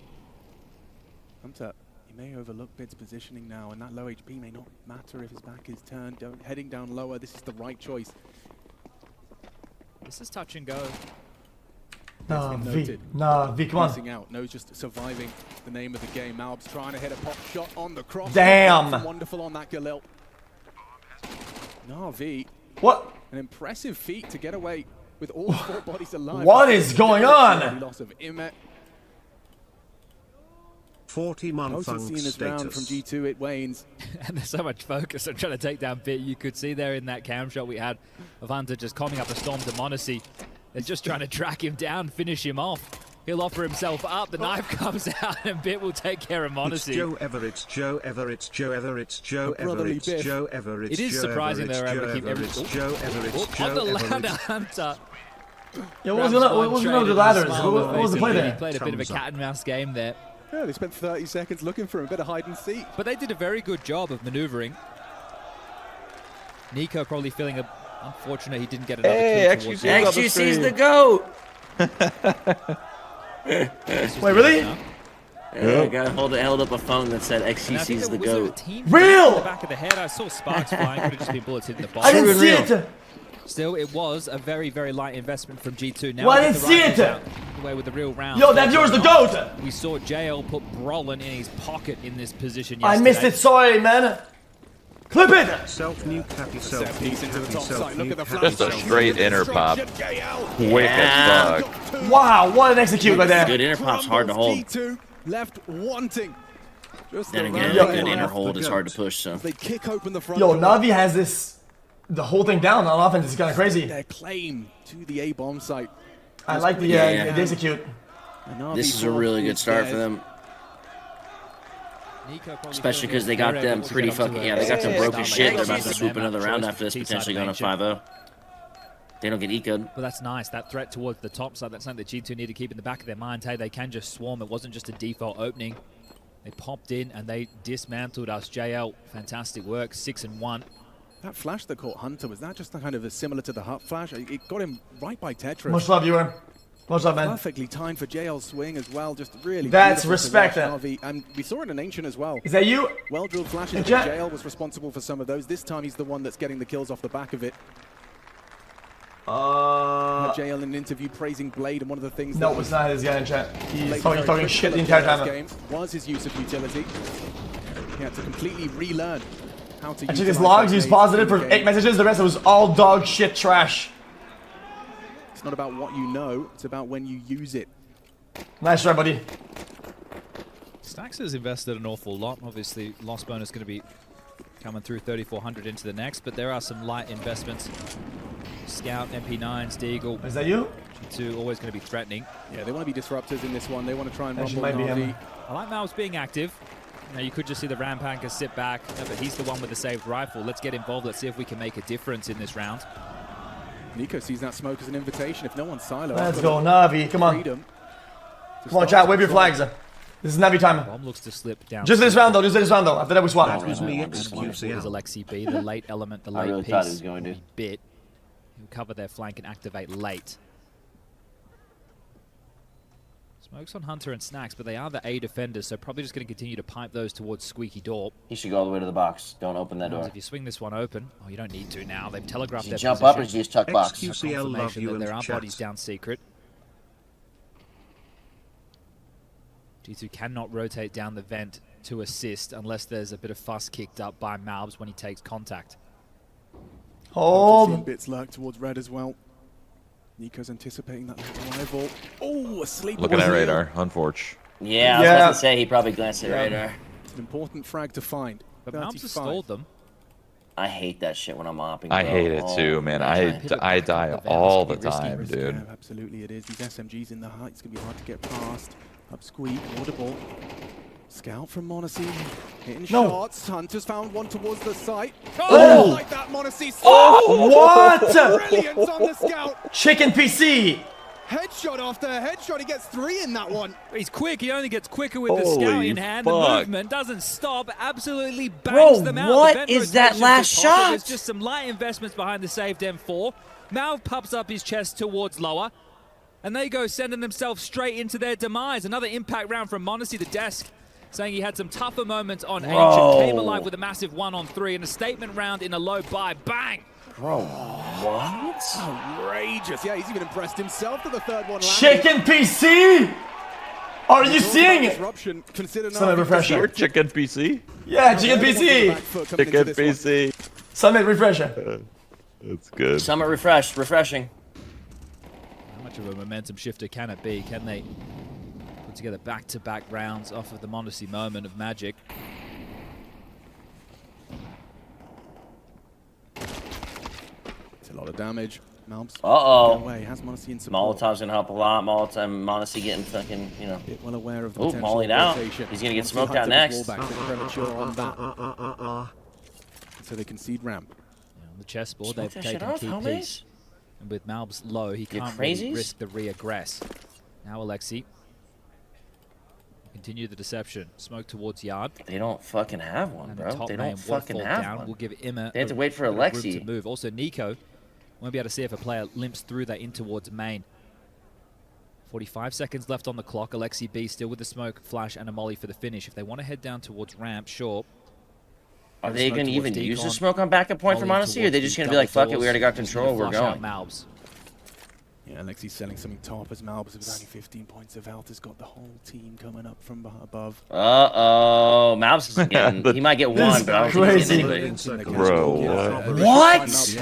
Hunter, he may overlook Bid's positioning now, and that low HP may not matter if his back is turned. Heading down lower, this is the right choice. This is touch and go. Navi, come on. Missing out. No, just surviving the name of the game. Malb's trying to hit a pop shot on the cross. Damn. Wonderful on that Galil. Navi. What? An impressive feat to get away with all 4 bodies alive. What is going on? Loss of Imet. 40-month seen this round from G2, it wanes. And there's so much focus on trying to take down Bit. You could see there in that cam shot we had of Hunter just coming up a storm to Monacy. They're just trying to track him down, finish him off. He'll offer himself up, the knife comes out, and Bit will take care of Monacy. It's Joe Ever, it's Joe Ever, it's Joe Ever, it's Joe Ever, it's Joe Ever, it's It is surprising they're able to keep everything. Joe Ever, it's Joe on the Ever, ladder, Hunter. Yeah, what was going on with the ladders? What was the play there? He played a bit of a cat and mouse game there. Yeah, they spent 30 seconds looking for him, a bit of hide and seek. But they did a very good job of maneuvering. Nico probably feeling unfortunate he didn't get another kill. xQc's the GOAT! Wait, really? Yeah, I got held up a phone that said xQc's the GOAT. Real! The back of the head, I saw sparks flying, could have just been bullets hitting the bottom. I didn't see it! Still, it was a very, very light investment from G2. Now well, I didn't see it! Away with the real round. Yo, that viewers the GOAT! We saw JL put Brolin in his pocket in this position yesterday. I missed it, sorry, man. Clip it! Self-nuke, happy self-nuke, happy self-nuke. Just a straight inner pop. Quick as fuck. Wow, what an execute right there. Good inner pop's hard to hold. Left wanting. Then again, a good inner hold is hard to push, so. They kick open the front Yo, Navi has the whole thing down on offense. It's kind of crazy. Their claim to the A bomb site. I like the execute. This is a really good start for them. Especially because they got them pretty fucking, they got them broken shit. They're about to swoop another round after this, potentially going to 5-0. They don't get eco'd. But that's nice. That threat towards the top side, that's something that G2 need to keep in the back of their mind. Hey, they can just swarm. It wasn't just a default opening. They popped in and they dismantled us. JL, fantastic work, 6-1. That flash that caught Hunter, was that just kind of similar to the Hut flash? It got him right by Tetris. Much love, viewer. Much love, man. Perfectly timed for JL's swing as well. Just really. That's respect. And we saw it in Ancient as well. Is that you? Well drilled flashes. JL was responsible for some of those. This time he's the one that's getting the kills off the back of it. JL in an interview praising Blade, and one of the things. No, it's not his guy in chat. He's talking shit the entire time. Game was his use of utility. He had to completely relearn how to. I checked his logs. He was positive for 8 messages. The rest was all dog shit trash. It's not about what you know, it's about when you use it. Nice try, buddy. Stax has invested an awful lot. Obviously, loss bonus going to be coming through 3,400 into the next, but there are some light investments. Scout, MP9, Deagle. Is that you? G2 always going to be threatening. Yeah, they want to be disruptors in this one. They want to try and rumble might be Navi. I like Mal's being active. Now you could just see the Rampanker sit back, but he's the one with the saved rifle. Let's get involved. Let's see if we can make a difference in this round. Nico sees that smoke as an invitation. If no one's silo, let's go, Navi. Come on. Come on, chat. Wave your flags. This is Navi time. Bomb looks to slip down. Just this round, though. Just this round, though. After that, we swap. That was me, xQc. There's Alexi B, the late element, the late really piece. Thought he was going to. Bit. He'll cover their flank and activate late. Smokes on Hunter and Snacks, but they are the A defenders, so probably just going to continue to pipe those towards Squeaky Door. He should go all the way to the box. Don't open that door. If you swing this one open, oh, you don't need to now. They've telegraphed their jump position. up and just tuck box. xQc, love you, there are chat. bodies down secret. G2 cannot rotate down the vent to assist unless there's a bit of fuss kicked up by Malbs when he takes contact. Hold. Bits lurk towards red as well. Nico's anticipating that arrival. Oh, asleep. Looking at radar, unfortunate. Yeah, I was about to say he probably glanced at radar. It's an important frag to find. But Malbs has stalled them. I hate that shit when I'm mopping. I hate it too, man. I die all the time, dude. Yeah, absolutely it is. These SMGs in the height, it's going to be hard to get past. Up squeak, audible. Scout from Monacy, hitting shots. Hunter's found one towards the site. Oh! Like that, Monacy. Oh, what? Brilliant on the Scout. Chicken PC Headshot after headshot. He gets 3 in that one. He's quick. He only gets quicker with the scout in hand. Fuck. The movement doesn't stop. Absolutely bangs them out. What is that last shot? There's just some light investments behind the saved M4. Malv pops up his chest towards lower. And they go sending themselves straight into their demise. Another impact round from Monacy, the desk, saying he had some tougher moments on Ancient. Came alive with a massive 1-on-3 and a statement round in a low buy. Bang! Bro, what? Outrageous. Yeah, he's even impressed himself to the third one. Chicken PC? Are you seeing it? Summit refresher. Chicken PC? Yeah, chicken PC. Chicken PC. Summit refresher. That's good. Summit refreshing. How much of a momentum shifter can it be? Can they put together back-to-back rounds off of the Monacy moment of magic? A lot of damage. Malbs. Has Monacy in support. Molotov's gonna help a lot. Monacy getting fucking, you know. Well aware of the mollied out. He's gonna get smoked out next. So they concede ramp. Yeah, on the chessboard, they've taken key piece. And with Malbs low, he can't really risk the re-aggress. Now Alexi. Continue the deception. Smoke towards yard. They don't fucking have one, bro. They don't fucking have one. We'll give Emma they have to wait for Alexi to move. Also, Nico won't be able to see if a player limps through that in towards main. 45 seconds left on the clock. Alexi B still with the smoke, flash, and a molly for the finish. If they want to head down towards ramp, sure. Are they going to even use the smoke on backup point from Monacy, or are they just going to be like, fuck it, we already got control, we're going? Malbs. Yeah, Alexi's selling something top as Malbs with only 15 points of health has got the whole team coming up from above. Uh-oh, Malbs is getting, he might get one, but I don't think he's getting anybody. Bro, what?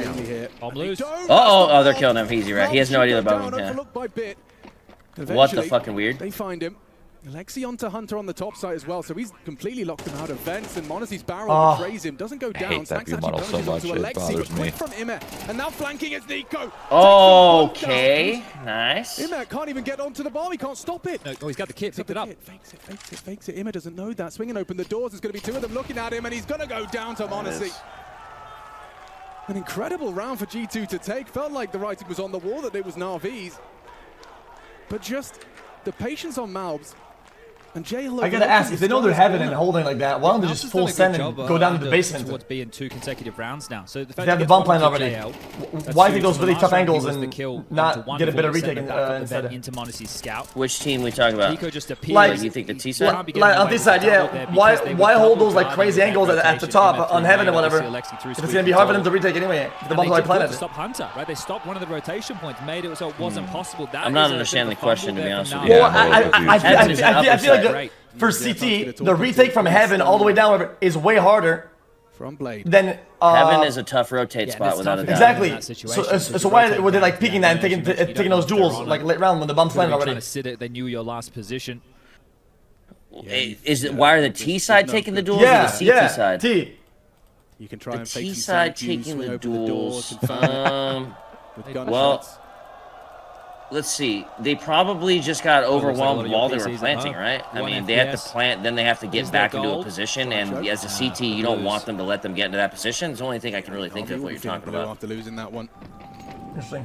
Uh-oh, they're killing him easy, right? He has no idea about him. Yeah. What the fucking weird? They find him. Alexi onto Hunter on the top side as well, so he's completely locked him out of vents, and Monacy's barrel betrays him, doesn't go down. I hate that view model so much, it bothers me. From Imer, and now flanking is Nico. Okay, nice. Imer can't even get onto the bomb, he can't stop it. No, he's got the kit, picked it up. Fakes it. Imer doesn't know that. Swinging open the doors, there's going to be 2 of them looking at him, and he's going to go down to Monacy. An incredible round for G2 to take. Felt like the writing was on the wall that it was Navi's. But just the patience on Malbs. And I gotta ask, if they know they're having and holding like that, why don't they just full send and go down to the basement? Towards B in 2 consecutive rounds now. So they have the bomb plan already. Why take those really tough angles and not get a bit of retake instead? Into Monacy's scout. Which team we talking about? Nico just appeared. Like, you think the T side? Like on this side, yeah. Why hold those like crazy angles at the top on heaven and whatever? If it's gonna be hard for them to retake anyway, the bomb plan planted. Stop Hunter, right? They stopped one of the rotation points, made it so it wasn't possible. I'm not understanding the question, to be honest with you. Well, I feel like for CT, the retake from heaven all the way down is way harder from Blade. Than heaven is a tough rotate spot without a doubt. Exactly. So why were they like peeking that and taking those duels like late round when the bomb's landed already? Trying to sit it, they knew your last position. Is it why are the T side taking the duels or the CT side? T. You can try the T side taking the duels. Well. Let's see. They probably just got overwhelmed while they were planting, right? I mean, they have to plant, then they have to get back into a position, and as a CT, you don't want them to let them get into that position. It's the only thing I can really think of what you're talking about. After losing that one.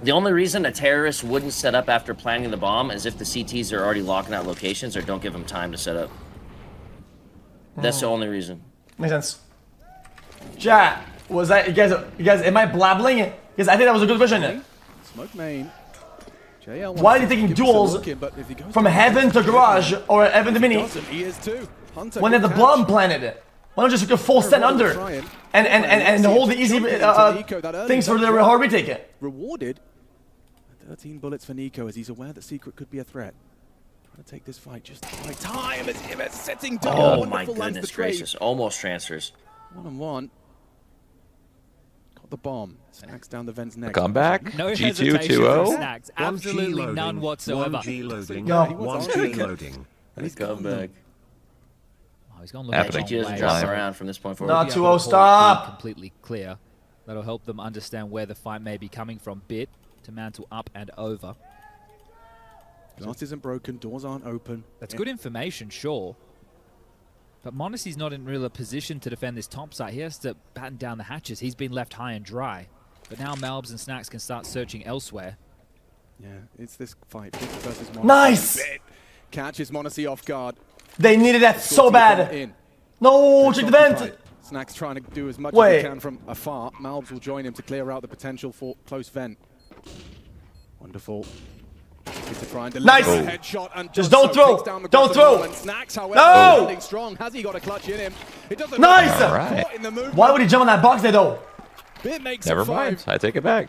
The only reason a terrorist wouldn't set up after planting the bomb is if the CTs are already locking out locations or don't give them time to set up. That's the only reason. Makes sense. Chat, was that you guys? Am I blabbling? Because I think that was a good vision. Smoke main. Why are they taking duels from heaven to garage or heaven to mini when they have the bomb planted? Why don't just go full send under and hold the easy things for the hard retake? Rewarded 13 bullets for Nico as he's aware that Secret could be a threat. Trying to take this fight just the right time as Imer setting down. Oh my goodness gracious! Almost transfers. 1-on-1. Got the bomb. Snacks down the vents next. Comeback? No G2 2-0? Snacks. Absolutely none whatsoever. 1G loading. No. 1G loading. And he's come back. Oh, he's going to look G2 doesn't drop around from this point forward. Not 2-0, stop! Completely clear. That'll help them understand where the fight may be coming from. Bit to mantle up and over. Glass isn't broken, doors aren't open. That's good information, sure. But Monacy's not in real position to defend this top side. He has to batten down the hatches. He's been left high and dry. But now Malbs and Snacks can start searching elsewhere. Yeah, it's this fight. Bit versus Monacy. Nice! Bit catches Monacy off guard. They needed that so bad. No, check the vent. Snack's trying to do as much as he can from afar. Malbs will join him to clear out the potential for close vent. Wonderful. To try and nice. Headshot and just don't throw. Don't throw. Snacks, however, no. Strong. Has he got a clutch in him? It doesn't nice. Right. Why would he jump on that box there though? Never mind. I take it back.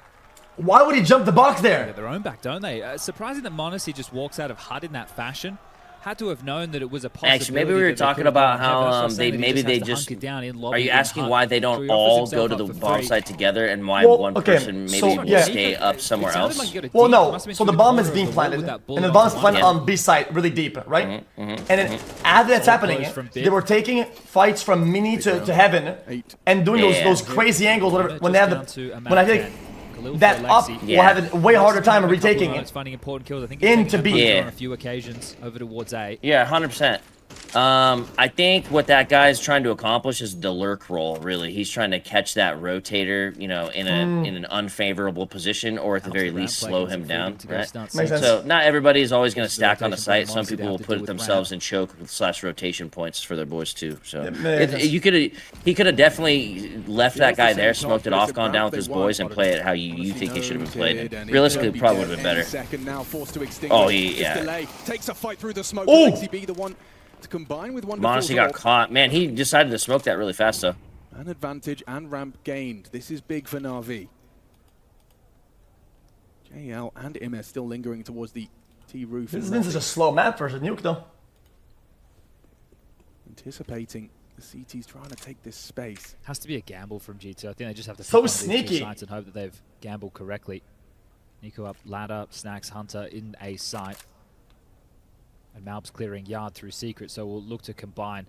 Why would he jump the box there? They get their own back, don't they? Surprising that Monacy just walks out of HUD in that fashion. Had to have known that it was a possibility. Actually, maybe we were talking about how they just are you asking why they don't all go to the bomb site together and why one person maybe will stay up somewhere else? Well, no. So the bomb is being planted, and the bomb is planted on B site really deep, right? And then after that's happening, they were taking fights from mini to heaven and doing those crazy angles. Whatever, when they have when I think that up will have a way harder time of retaking it. Finding important kills. I think into B on a few occasions over towards A. Yeah, 100%. I think what that guy is trying to accomplish is the lurk roll, really. He's trying to catch that rotator, you know, in an unfavorable position, or at the very least slow him down, right? So not everybody is always going to stack on the site. Some people will put themselves in choke / rotation points for their boys too. So he could have definitely left that guy there, smoked it off, gone down with his boys, and play it how you think he should have been played. Realistically, it probably would have been better. Oh, yeah. Takes a fight through the smoke. The one to combine with Monacy got caught. Man, he decided to smoke that really fast, though. An advantage and ramp gained. This is big for Navi. JL and Imer still lingering towards the T roof. This has been such a slow map versus Nuke, though. Anticipating the CT's trying to take this space. Has to be a gamble from G2. I think they just have to so sneaky sites and hope that they've gambled correctly. Nico up ladder, Snacks Hunter in a site. And Malbs clearing yard through secret, so we'll look to combine.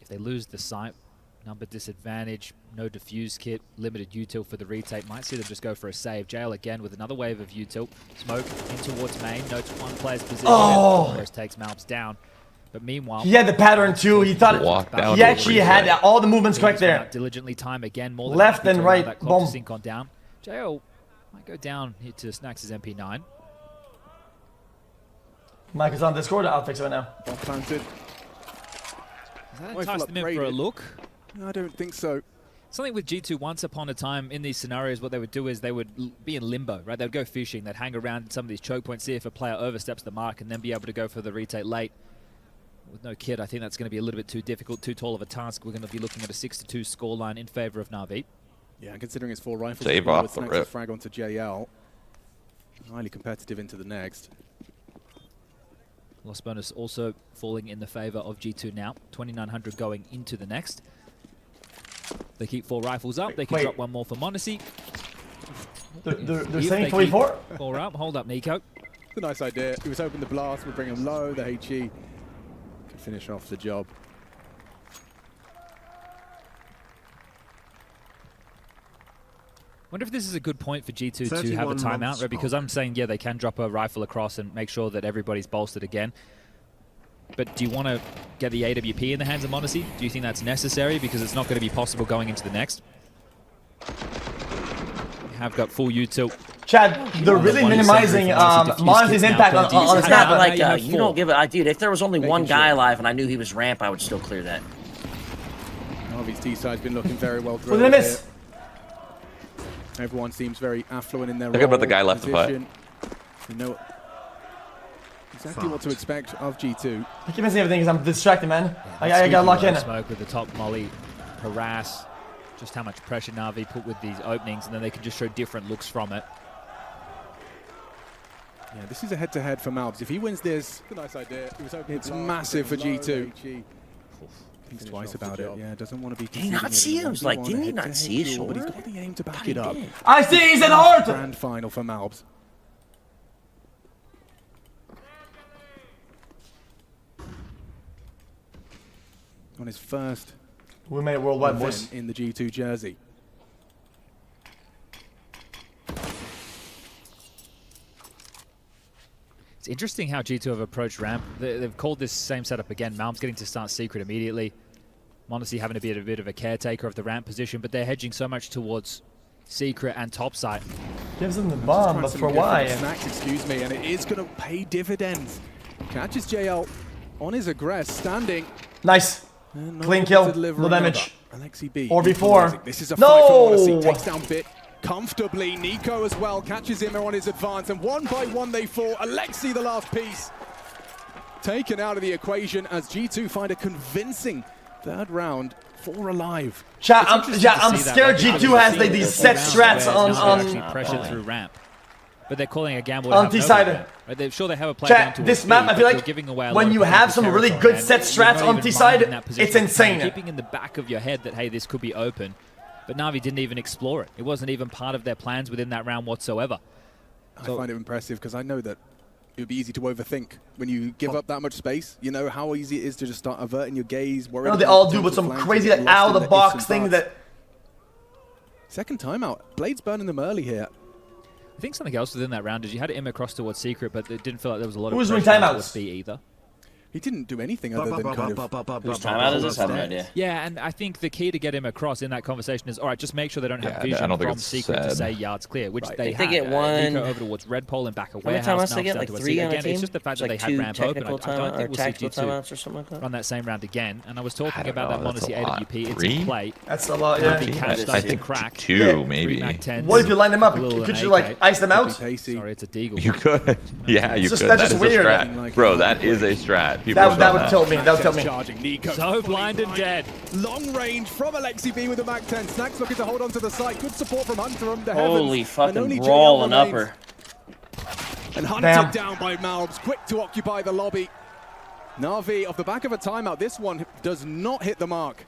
If they lose the site, number disadvantage, no defuse kit, limited util for the retake. Might see them just go for a save. Jail again with another wave of util. Smoke in towards main, notes one player's position. Almost takes Malbs down. But meanwhile, he had the pattern too. He thought he actually had all the movements correct there. Diligently time again, more than left and right. That clock to sync on down. Jail might go down here to Snacks' MP9. Mike is on Discord. I'll fix it right now. Bomb planted. Does that entice them in for a look? I don't think so. Something with G2 once upon a time in these scenarios, what they would do is they would be in limbo, right? They would go fishing. They'd hang around some of these choke points, see if a player oversteps the mark, and then be able to go for the retake late. With no kit, I think that's going to be a little bit too difficult, too tall of a task. We're going to be looking at a 6-2 scoreline in favor of Navi. Yeah, considering it's 4 rifles, save off with Snacks' frag onto JL. Highly competitive into the next. Loss bonus also falling in the favor of G2 now. 2,900 going into the next. They keep 4 rifles up. They can drop one more for Monacy. They're saying 44? 4 up. Hold up, Nico. It's a nice idea. He was hoping the blast would bring him low. The HE could finish off the job. Wonder if this is a good point for G2 to have a timeout, right? Because I'm saying, yeah, they can drop a rifle across and make sure that everybody's bolstered again. But do you want to get the AWP in the hands of Monacy? Do you think that's necessary? Because it's not going to be possible going into the next. We have got full util. Chad, they're really minimizing Monacy's impact on the snap. Like, you don't give it. Dude, if there was only one guy alive and I knew he was ramp, I would still clear that. Navi's T-side's been looking very well drilled here. Miss. Everyone seems very affluent in their role. Look about the guy left to fight. You know exactly what to expect of G2. I keep missing everything because I'm distracted, man. I got locked in. Smoke with the top molly, harass. Just how much pressure Navi put with these openings, and then they can just show different looks from it. Yeah, this is a head-to-head for Malbs. If he wins this, it's a nice idea. It's massive for G2. Thinks twice about it. Yeah, doesn't want to be. Did he not see him? Like, didn't he not see his shoulder? But he's got the aim to back it up. I see. He's in heart. Grand final for Malbs. On his first. We made it worldwide, boys. In the G2 jersey. It's interesting how G2 have approached ramp. They've called this same setup again. Malbs getting to start secret immediately. Monacy having to be a bit of a caretaker of the ramp position, but they're hedging so much towards Secret and Topside. Gives them the bomb, but for why? Snacks, excuse me, and it is going to pay dividends. Catches JL on his aggress, standing. Nice. Clean kill, no damage. Alexi B. Or before. This is a fight for Odyssey. Takes down Bit comfortably. Nico as well catches him on his advance, and one by one they fall. Alexi, the last piece, taken out of the equation as G2 find a convincing third round. 4 alive. Chat, I'm scared G2 has like these set strats on pressure through ramp. But they're calling a gamble on T-side. Right? They're sure they have a play Chat, down this map, I feel like when you have some really good set strats on T-side, it's insane. Keeping in the back of your head that, hey, this could be open. But Navi didn't even explore it. It wasn't even part of their plans within that round whatsoever. I find it impressive because I know that it would be easy to overthink when you give up that much space. You know how easy it is to just start averting your gaze. No, they all do, but some crazy like out of the box thing that. Second timeout. Blade's burning them early here. I think something else within that round is you had him across towards Secret, but it didn't feel like there was a lot of Who was doing pressure timeouts? towards B either. He didn't do anything other than kind of... Whose timeout is this? I have no idea. Yeah, and I think the key to get him across in that conversation is, all right, just make sure they don't have vision from Secret to say yards clear, which they had. They get one. Nico over towards Red Pole and back a How many warehouse. timeouts they get? Like 3 on a team? It's just the fact that they had ramp open. I don't think we'll see timeouts or something like that. run that same round again. And I was talking about that Monacy AWP. It's in play. That's a lot, yeah. I think crack. 2, maybe. What if you line them up? Could you like ice them out? Sorry, it's a deagle. You could. Yeah, you could. That's just weird. Bro, that is a strat. That would kill me. That would kill me. Nico so blind and dead. Long range from Alexi B with the Mac 10. Snacks looking to hold on to the site. Good support from Hunter from the Holy heavens. fucking brawl and upper. And hunted down by Malbs. Quick to occupy the lobby. Navi off the back of a timeout. This one does not hit the mark.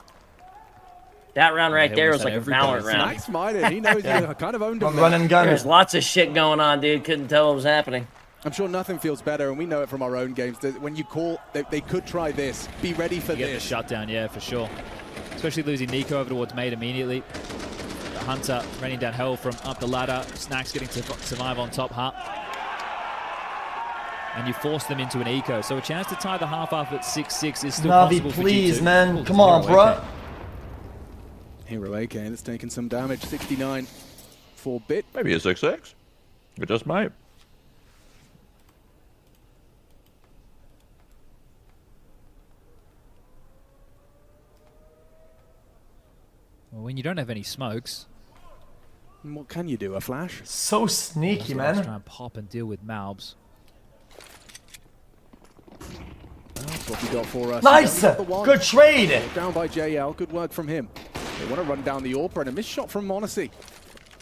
That round right there was like a Valorant round. Snacks minded. He knows you kind of owned him. Run and gun. There's lots of shit going on, dude. Couldn't tell what was happening. I'm sure nothing feels better, and we know it from our own games, that when you call, they could try this. Be ready for Get this. the shutdown, yeah, for sure. Especially losing Nico over towards Mate immediately. The Hunter raining down hell from up the ladder. Snacks getting to survive on top hut. And you force them into an eco. So a chance to tie the half up at 6-6 is still Navi, possible please, for G2. man. Come on, bro. Hero AK, it's taking some damage. 69 for Bit. Maybe a 6-6. It just might. Well, when you don't have any smokes... What can you do, a flash? So sneaky, man. Let's try and pop and deal with Malbs. That's what we got for us. Nice! Good trade! Down by JL, good work from him. They want to run down the AWP and a missed shot from Monacy.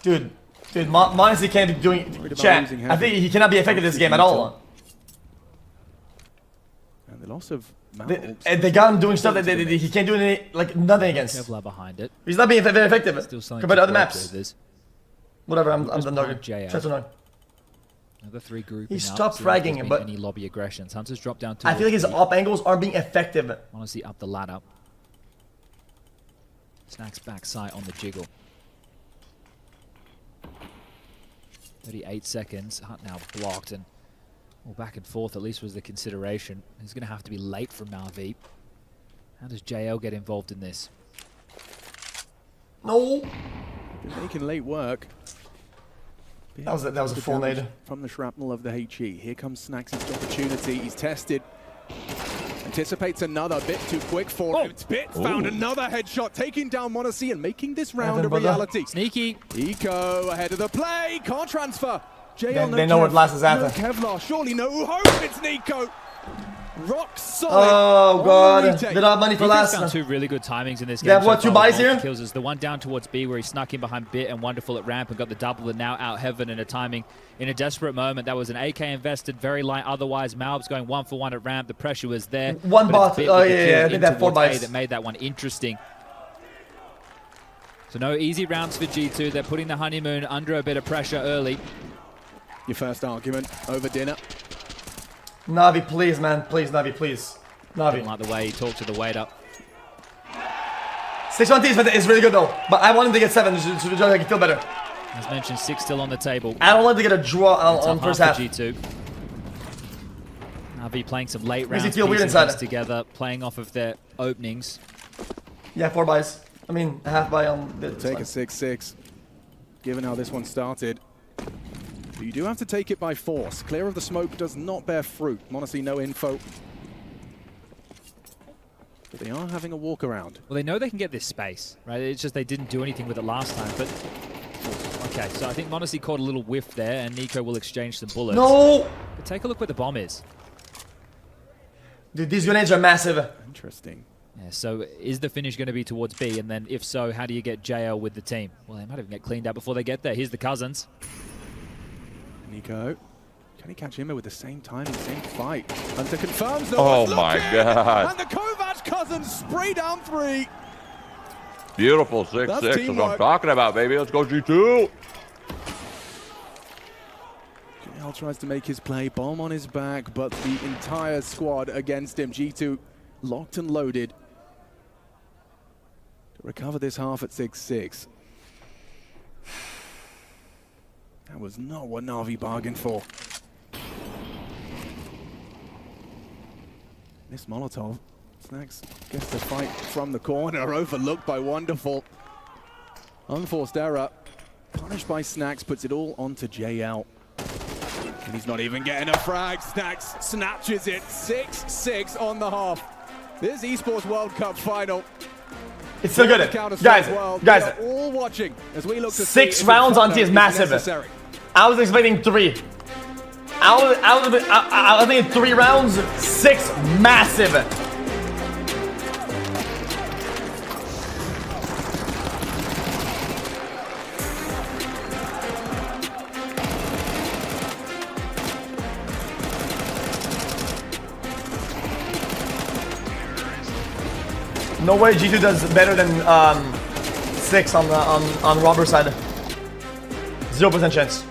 Dude, Monacy can't be doing... Chat, I think he cannot be effective this game at all. And the loss of... They got him doing stuff that he can't do any, like nothing against. Kevlar behind it. He's not being very effective compared to other maps. This. Whatever, I'm done talking. Another 3 group. He stopped fragging, but any lobby aggressions. Hunter's dropped down. I feel like his up angles aren't being effective. Honestly, up the ladder. Snacks back sight on the jiggle. 38 seconds. Hunt now blocked and. Well, back and forth at least was the consideration. He's going to have to be late from Navi. How does JL get involved in this? No. Been making late work. That was a full nade. From the shrapnel of the HE. Here comes Snacks' opportunity. He's tested. Anticipates another bit too quick for him. Bit found another headshot, taking down Monacy and making this round a reality. Sneaky. Eco ahead of the play. Can't transfer. JL, they know what last is after. No Kevlar, surely no hope. It's Nico. Rock solid. Oh god, they don't have money for last. Found 2 really good timings in this game. They have what, 2 buys here? Kills is the one down towards B where he snuck in behind Bit and Wonderful at ramp and got the double, and now out heaven in a timing in a desperate moment. That was an AK invested, very light otherwise. Malbs going 1 for 1 at ramp. The pressure was there. One bot. Oh yeah, I think that 4 buys that made that one interesting. So no easy rounds for G2. They're putting the honeymoon under a bit of pressure early. Your first argument over dinner. Navi, please, man. Please, Navi, please. Navi. Didn't like the way he talked to the waiter. 6-1 team is really good, though. But I want him to get 7 so the judge can feel better. As mentioned, 6 still on the table. I don't want him to get a draw on first half. G2. Navi playing some late rounds, feel weird inside together, playing off of their openings. Yeah, 4 buys. I mean, a half buy on the... Take a 6-6. given how this one started. But you do have to take it by force. Clear of the smoke does not bear fruit. Monacy, no info. But they are having a walk around. Well, they know they can get this space, right? It's just they didn't do anything with it last time. But okay, so I think monacy caught a little whiff there, and Nico will exchange some bullets. No! But take a look where the bomb is. Dude, these grenades are massive. Interesting. Yeah, so is the finish going to be towards B? And then if so, how do you get JL with the team? Well, they might even get cleaned out before they get there. Here's the cousins. Nico. Can he catch him with the same timing, same fight? Hunter confirms. Oh my God. And the Kovac cousins spray down 3. Beautiful 6-6. That's what I'm talking about, baby. Let's go G2. JL tries to make his play. Bomb on his back, but the entire squad against him. G2 locked and loaded to recover this half at 6-6. That was not what Navi bargained for. This Molotov. Snacks gets the fight from the corner, overlooked by Wonderful. Unforced error. Punished by Snacks, puts it all onto JL. And he's not even getting a frag. Snacks snatches it. 6-6 on the half. This Esports World Cup final. It's still good. Guys, all watching as we look to 6 rounds on T is massive. I was expecting 3. I was thinking 3 rounds, 6 massive. No way G2 does better than 6 on Robber's side. 0% chance.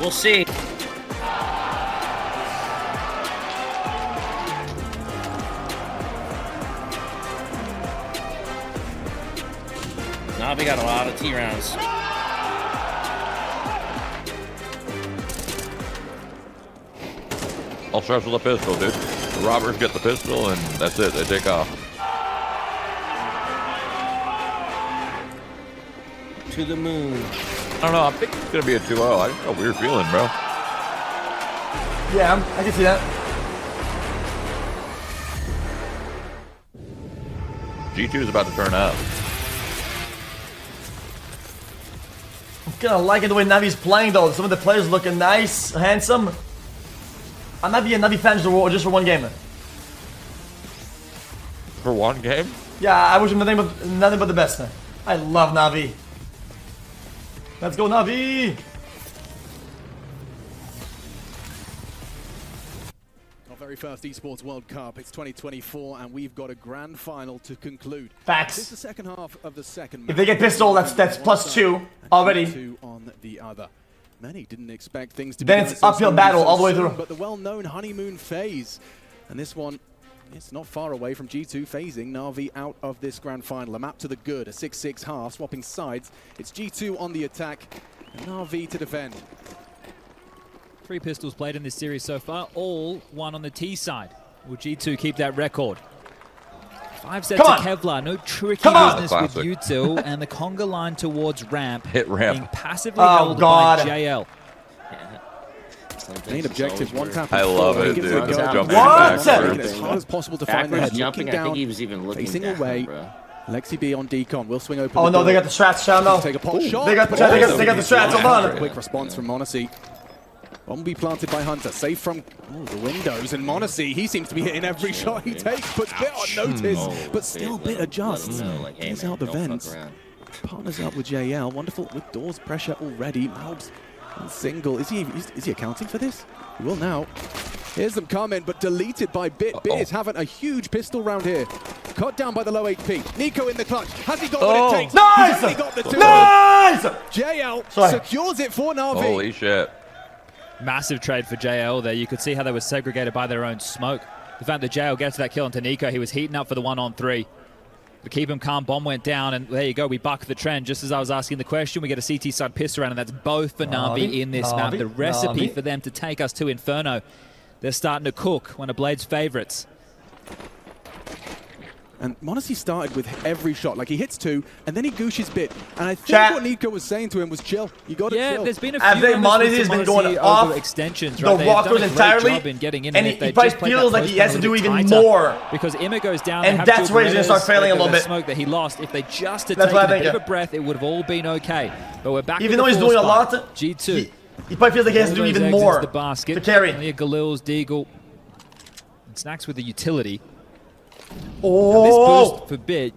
We'll see. Navi got a lot of T rounds. All starts with a pistol, dude. The robbers get the pistol, and that's it. They take off. To the moon. I don't know. I think it's gonna be a 2-0. I got a weird feeling, bro. Yeah, I can see that. G2 is about to turn up. I'm kinda liking the way Navi's playing though. Some of the players looking nice, handsome. I might be a Navi fan just for one game. For one game? Yeah, I wish him nothing but the best. I love Navi. Let's go, Navi! Our very first Esports World Cup. It's 2024, and we've got a grand final to conclude. Facts. It's the second half of the second match. If they get pistol, that's +2 already. 2 on the other. Many didn't expect things to be. Then it's uphill battle all the way through. But the well-known honeymoon phase, and this one. It's not far away from G2 phasing Navi out of this grand final. A map to the good, a 6-6 half, swapping sides. It's G2 on the attack, and Navi to defend. 3 pistols played in this series so far, all 1 on the T side. Will G2 keep that record? 5 sets of Kevlar, no tricky business with you two, and the conga line towards ramp. Hit ramp. Being passively held by JL. Main objective, one tap. I love it, dude. What? As hard as possible to find the head. Jumping, I think he was even looking facing down, away. bro. Lexi B on decon will swing open. Oh no, they got the strats, Sean. No, take a pot shot. They got the strats. Hold on. Quick response from Monacy. Bomb be planted by Hunter, safe from the windows, and Monacy, he seems to be hitting every shot he takes, puts bit on notice, but still bit adjusts. Clears out the vents. Partners up with JL. Wonderful with doors pressure already. Malbs on single. Is he accounting for this? He will now. Here's them coming, but deleted by Bit. Bit is having a huge pistol round here. Cut down by the low HP. Nico in the clutch. Has he got what it takes? Nice! He's only got the 2. Nice! JL secures it for Navi. Holy shit. Massive trade for JL there. You could see how they were segregated by their own smoke. The fact that JL gets that kill onto Nico, he was heating up for the 1-on-3. To keep him calm, bomb went down, and there you go, we buck the trend. Just as I was asking the question, we get a CT side pistol round, and that's both for Navi in this map. The recipe for them to take us to Inferno. They're starting to cook, one of Blade's favorites. And m0NESY started with every shot. Like, he hits 2, and then he gooshes bit. And I think what Nico was saying to him was chill. You got to chill. Yeah, there's been a few. I think m0NESY has been going off extensions, the rockers entirely, and he probably feels like he has to do even more. Because Imma goes down, and that's where he's going to start failing a little bit. Smoke that he lost. If they just had taken a bit of a breath, it would have all been okay. But we're back. Even though he's doing a lot, G2. He probably feels like he has to do even more the basket. to carry. Galil's, Deagle, and Snacks with the utility. Oh! This boost for Bit,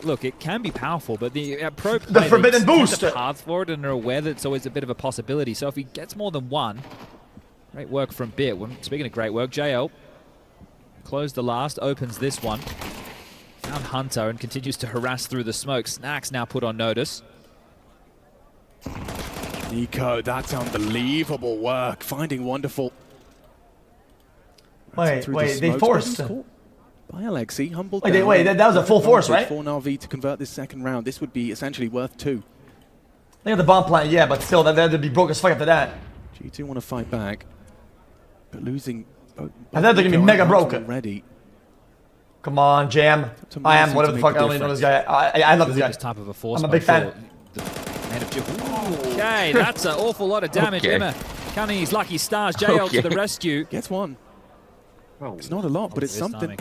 look, it can be powerful, but the pro player, the forbidden boost the path for it, and are aware that it's always a bit of a possibility. So if he gets more than one, great work from Bit. Speaking of great work, JL closed the last, opens this one, found Hunter, and continues to harass through the smoke. Snacks now put on notice. Nico, that's unbelievable work. Finding wonderful. Wait, they forced. By Alexi, humbled. Wait, that was a full force, right? For Navi to convert this second round. This would be essentially worth 2. They got the bomb plant, yeah, but still, that'd be broke as fuck after that. G2 want to fight back, but losing. I thought they're gonna be mega broken. Already. Come on, Jam. I am whatever the fuck. I don't even know this guy. I love this guy. This type of a force. I'm a big fan. Okay, that's an awful lot of damage. Imma counting his lucky stars. JL to the rescue. Gets one. It's not a lot, but it's something.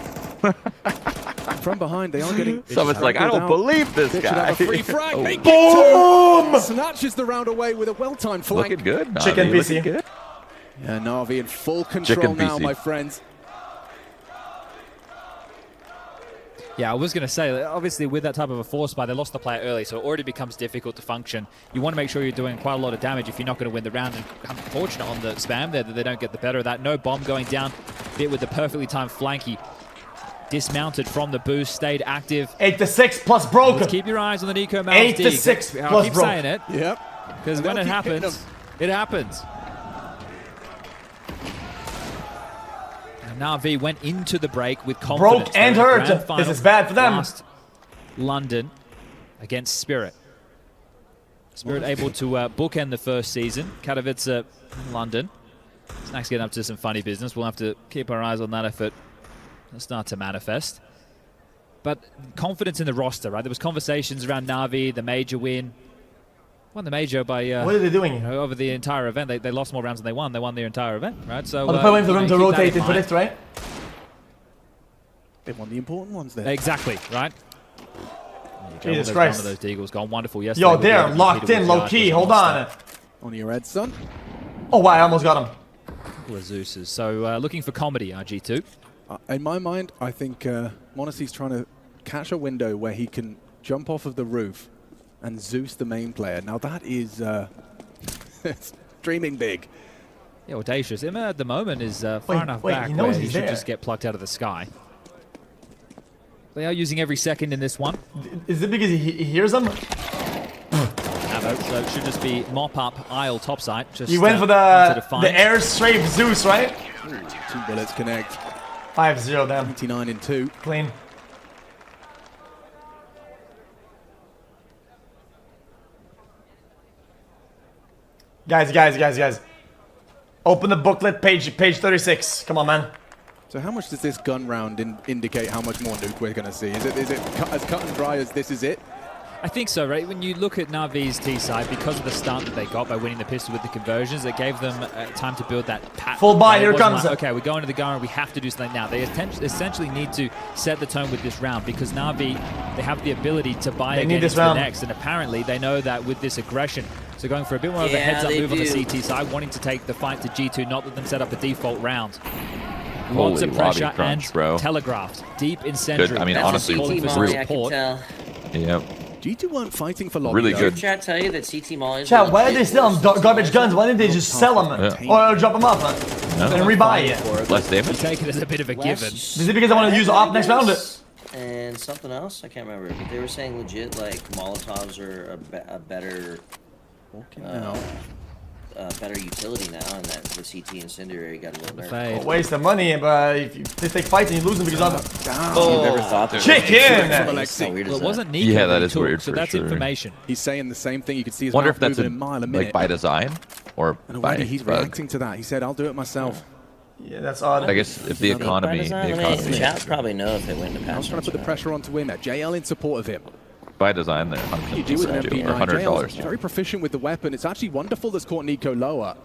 From behind, they are getting. Someone's like, I don't believe this guy. A free frag. Boom! Snatches the round away with a well-timed flank. Looking good. Navi, Chicken PC. Good. Yeah, Navi in full control now, my friends. Yeah, I was going to say, obviously with that type of a force buy, they lost the player early, so it already becomes difficult to function. You want to make sure you're doing quite a lot of damage if you're not going to win the round. And unfortunate on the spam there that they don't get the better of that. No bomb going down. Bit with the perfectly timed flanky. Dismounted from the boost, stayed active. 8-6 plus broken. Let's keep your eyes on the Nico Mouse 8-6 plus I keep broken. saying it. Yep. Because when it happens, it happens. Navi went into the break with confidence. Broke and hurt. This is bad for them. Last London against Spirit. Spirit able to bookend the first season. Katowice, London. Snacks getting up to some funny business. We'll have to keep our eyes on that if it starts to manifest. But confidence in the roster, right? There was conversations around Navi, the major win. Won the major by... what are they doing? Over the entire event. They lost more rounds than they won. They won their entire event, right? So, they're waiting for them to rotate and predict, right? They won the important ones there. Exactly, right? Jesus Christ. One of those Deagles gone wonderful yesterday. Yo, they're locked in, low-key. Hold on. On your head, son. Oh, wow, I almost got him. Couple of Zeus's. So, looking for comedy, RG2. In my mind, I think m0NESY's trying to catch a window where he can jump off of the roof and Zeus the main player. Now that is dreaming big. Yeah, audacious. Imma at the moment is far enough back where he should just get plucked out of the sky. They are using every second in this one. Is it because he hears them? So it should just be mop up aisle topside. Just he went for the air strafe Zeus, right? 2 bullets connect. 5-0 then. 29 in 2. Clean. Guys. Open the booklet, page 36. Come on, man. So how much does this gun round indicate how much more Nuke we're going to see? Is it as cut and dry as this is it? I think so, right? When you look at Navi's T side, because of the start that they got by winning the pistol with the conversions, it gave them time to build that pattern. Full buy, here comes. Like, okay, we're going to the gun, we have to do something now. They essentially need to set the tone with this round because Navi, they have the ability to buy again into the next, and apparently they know that with this aggression. So going for a bit more of a heads-up move on the CT side, wanting to take the fight to G2, not let them set up a default round. Lots of pressure crunch, and telegraphed. Deep incendiary. Good. I mean, honestly, support. Yep. G2 weren't fighting for lobby. Really good. Did chat tell you that CT Molly is Chat, why are they selling garbage guns? Why didn't they just sell them? Or drop them off and rebuy it? Less damage. You take it as a bit of a given. Is it because I want to use off next round? And something else? I can't remember. But they were saying legit, like, Molotovs are a better... better utility now, and that the CT Incendiary got a little nerfed. Waste of money, but if they take fights and you lose them because of never thought that. Chicken! Well, it wasn't Nico. Yeah, that is weird. So that's information. He's saying the same thing. You can see his mouth moving a mile a minute. Like by design or and by he's reacting to that. He said, "I'll do it myself." Yeah, that's odd. I guess if the economy, Chat probably know if it went to I was trying to put the pressure on to win there. JL in support of him. By design, there. You do with an MP9. $100. Very proficient with the weapon. It's actually wonderful that's caught Nico lower.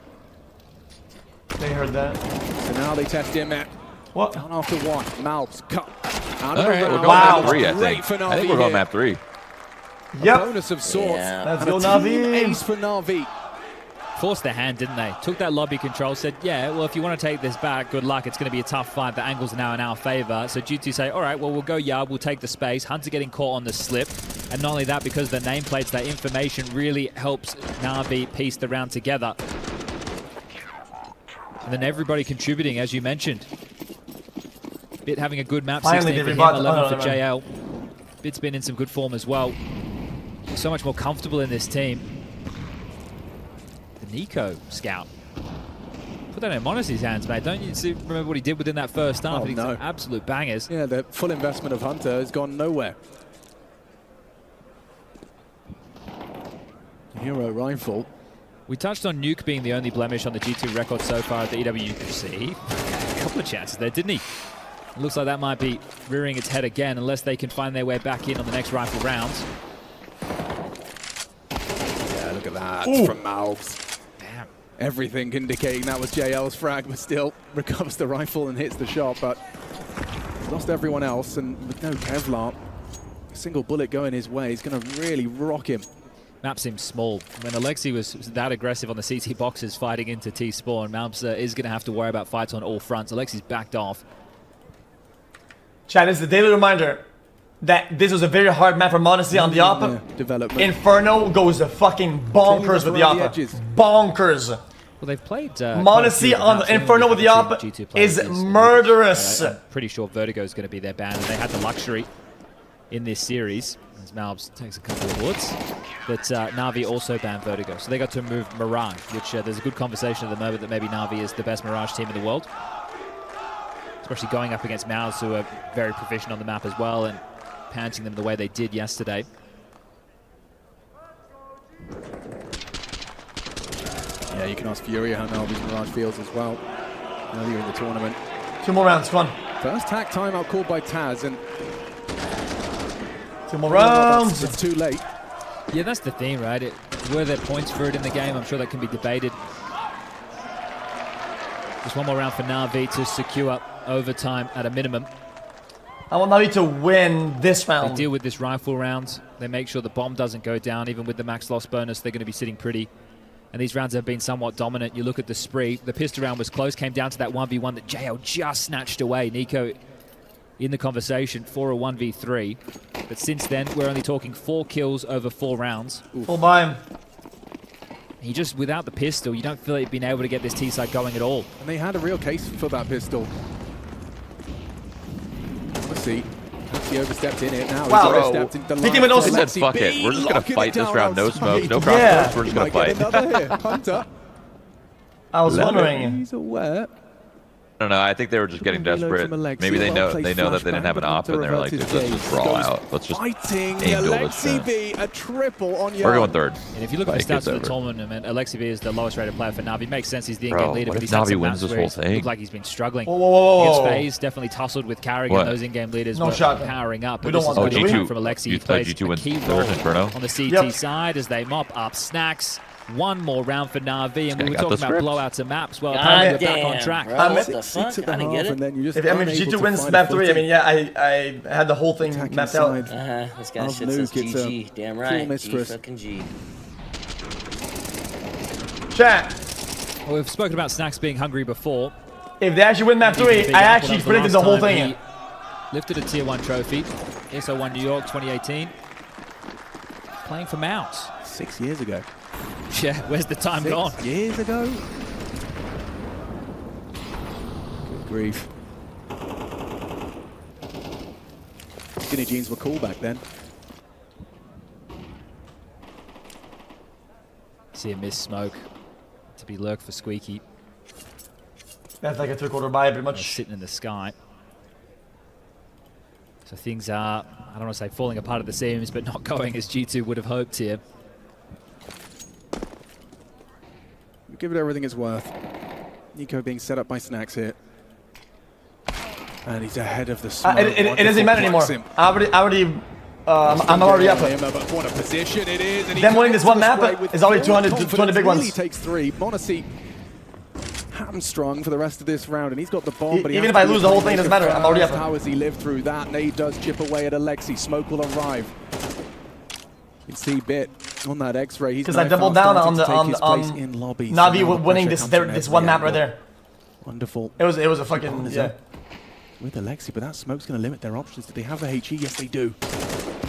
They heard that. So now they test him at what? Down after one. Malps cut. All right, we're going map 3, I think. I think we're going map 3. Yep. A bonus of sorts. Yeah. Let's And go, a Navi. team ace for Navi. Forced their hand, didn't they? Took that lobby control, said, yeah, well, if you want to take this back, good luck. It's going to be a tough fight. The angles are now in our favor. So G2 say, all right, well, we'll go yard. We'll take the space. Hunter getting caught on the slip. And not only that, because the nameplates, that information really helps Navi piece the round together. And then everybody contributing, as you mentioned. Bit having a good map, 16 for him, 11 for JL. Bit's been in some good form as well. He's so much more comfortable in this team. The Nico scout. Put that in Monacy's hands, mate. Don't you remember what he did within that first half? Oh, He's no. Absolute bangers. Yeah, the full investment of Hunter has gone nowhere. Hero rifle. We touched on Nuke being the only blemish on the G2 record so far at the EWC. A couple of chances there, didn't he? It looks like that might be rearing its head again unless they can find their way back in on the next rifle rounds. Yeah, look at that. Ooh. From Malves. Damn. Everything indicating that was JL's frag, but still recovers the rifle and hits the shot, but lost everyone else, and with no Kevlar, a single bullet going his way is going to really rock him. Map seems small. When Alexi was that aggressive on the CT boxes fighting into T-Spawn, Maps is going to have to worry about fights on all fronts. Alexi's backed off. Chat, this is a daily reminder that this was a very hard map for Monacy on the Oppa. Development. Inferno goes fucking bonkers with the Oppa. Bonkers. Well, they've played... Monacy on the Inferno with the Oppa is murderous. I'm pretty sure Vertigo is going to be their ban, and they had the luxury in this series. As Malbs takes a couple of woods. But Navi also banned Vertigo. So they got to move Mirage, which there's a good conversation at the moment that maybe Navi is the best Mirage team in the world. Especially going up against Mouse, who are very proficient on the map as well, and panting them the way they did yesterday. Yeah, you can ask Fury how Navi's Mirage feels as well. Earlier in the tournament. 2 more rounds, come on. First hack timeout called by Taz, and 2 more rounds. It's too late. Yeah, that's the thing, right? Were there points for it in the game? I'm sure that can be debated. Just one more round for Navi to secure overtime at a minimum. I want Navi to win this round. They deal with this rifle round. They make sure the bomb doesn't go down. Even with the max loss bonus, they're going to be sitting pretty. And these rounds have been somewhat dominant. You look at the spree. The pistol round was close. Came down to that 1v1 that JL just snatched away. Nico in the conversation for a 1v3. But since then, we're only talking 4 kills over 4 rounds. Full by him. He just, without the pistol, you don't feel like being able to get this T-side going at all. And they had a real case for that pistol. Let's see. He overstepped in it now. Wow, he's overstepped into the line. him with no He said, fuck it. We're just going to fight this round. No smoke, no crossbows. Yeah. We're just going to fight. Another here. Hunter. I was wondering. He's aware. I don't know. I think they were just getting desperate. Maybe they know that they didn't have an op, and they're like, dude, let's just brawl out. Let's just fighting aim duel this Alexi shit. B, a triple on Yard. We're going third. And if you look at the stats of the tournament, Alexi V is the lowest rated player for Navi. Makes sense, he's the in-game leader, what but if he's had Navi some wins maps this where whole he's thing? looked like he's been struggling. Whoa. Against FaZe, definitely tussled with Carrigan. Those in-game leaders No were shot. powering up. We But don't this want is that, good do we? work from Alexi. He plays G2 a wins key third, role Inferno. on the CT side as they mop up Snacks. One more round for Navi, and we were talking about blowouts and maps. Well, apparently we're back on track. Bro, what the fuck? I didn't get it. And then you just If G2 wins map 3, I mean, yeah, I had the whole thing mapped out. This guy shit says GG. Damn right. G fucking G. Chat. Well, we've spoken about Snacks being hungry before. If they actually win map 3, I actually predicted the whole thing. Lifted a tier 1 trophy. ESO 1 New York 2018. Playing for Mouse. 6 years ago. Yeah, where's the time gone? 6 years ago? Good grief. Skinny jeans were cool back then. See a miss smoke. To be lurked for Squeaky. That's like a 3/4 buy, pretty much. Sitting in the sky. So things are, I don't want to say falling apart at the seams, but not going as G2 would have hoped here. Give it everything it's worth. Nico being set up by Snacks here. And he's ahead of the smoke. It doesn't matter anymore. I'm already up. What a position it is. And them winning this one map is already 200 big ones. Really takes 3. Monacy hamstrung for the rest of this round, and he's got the bomb. But even if I lose the whole thing, it doesn't matter. I'm already up. How has he lived through that? Nade does chip away at Alexi. Smoke will arrive. You can see Bit on that X-ray. Because I doubled down on Navi winning this one map right there. Wonderful. It was a fucking with Alexi, but that smoke's going to limit their options. Do they have the HE? Yes, they do.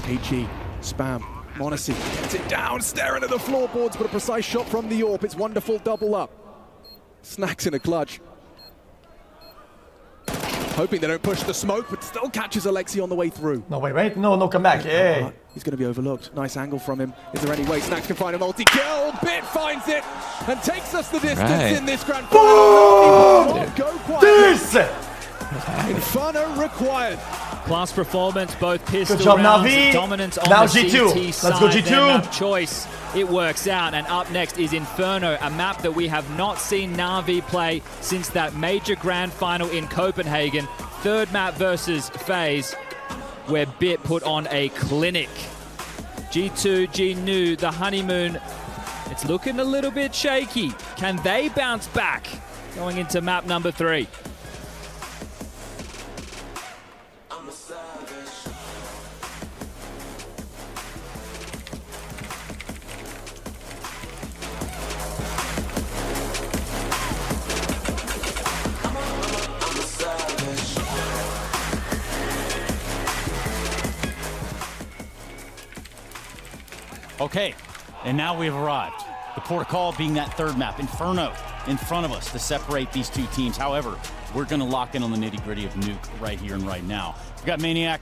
HE, spam. Monacy gets it down, staring at the floorboards, but a precise shot from the AWP. It's wonderful, double up. Snacks in a clutch. Hoping they don't push the smoke, but still catches Alexi on the way through. No way, right? No, come back. Hey. He's going to be overlooked. Nice angle from him. Is there any way Snacks can find a multi-kill? Bit finds it and takes us the distance in this grand final. This! Inferno required. Class performance, both pistol Good job, rounds, Navi. dominance on now the G2. CT side. Let's go G2. Their map choice, it works out. And up next is Inferno, a map that we have not seen Navi play since that major grand final in Copenhagen. Third map versus FaZe, where Bit put on a clinic. G2, G-Nu, the honeymoon, it's looking a little bit shaky. Can they bounce back going into map number 3? Okay, and now we've arrived. The protocol being that third map, Inferno, in front of us to separate these two teams. However, we're going to lock in on the nitty-gritty of Nuke right here and right now. We've got Maniac,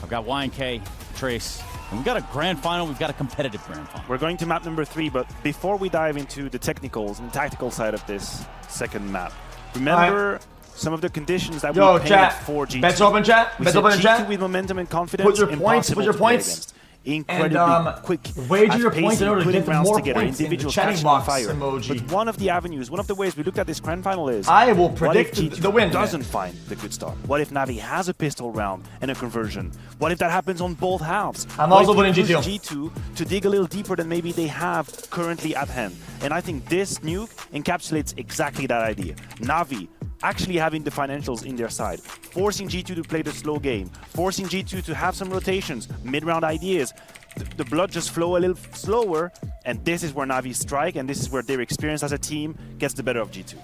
I've got YNK, Trace, and we've got a grand final. We've got a competitive grand final. We're going to map number 3, but before we dive into the technicals and tactical side of this second map, remember some of the conditions that we painted for G2. Bets open, chat. Bets open, chat. With momentum and confidence. Put your points. Incredibly quick. Wager your points in order to get more points in the chatting box emoji. But one of the avenues, one of the ways we looked at this grand final is I will predict the win. Doesn't find the good start. What if Navi has a pistol round and a conversion? What if that happens on both halves? I'm also putting G2 to dig a little deeper than maybe they have currently at hand. And I think this Nuke encapsulates exactly that idea. Navi actually having the financials in their side, forcing G2 to play the slow game, forcing G2 to have some rotations, mid-round ideas, the blood just flow a little slower, and this is where Navi strike, and this is where their experience as a team gets the better of G2.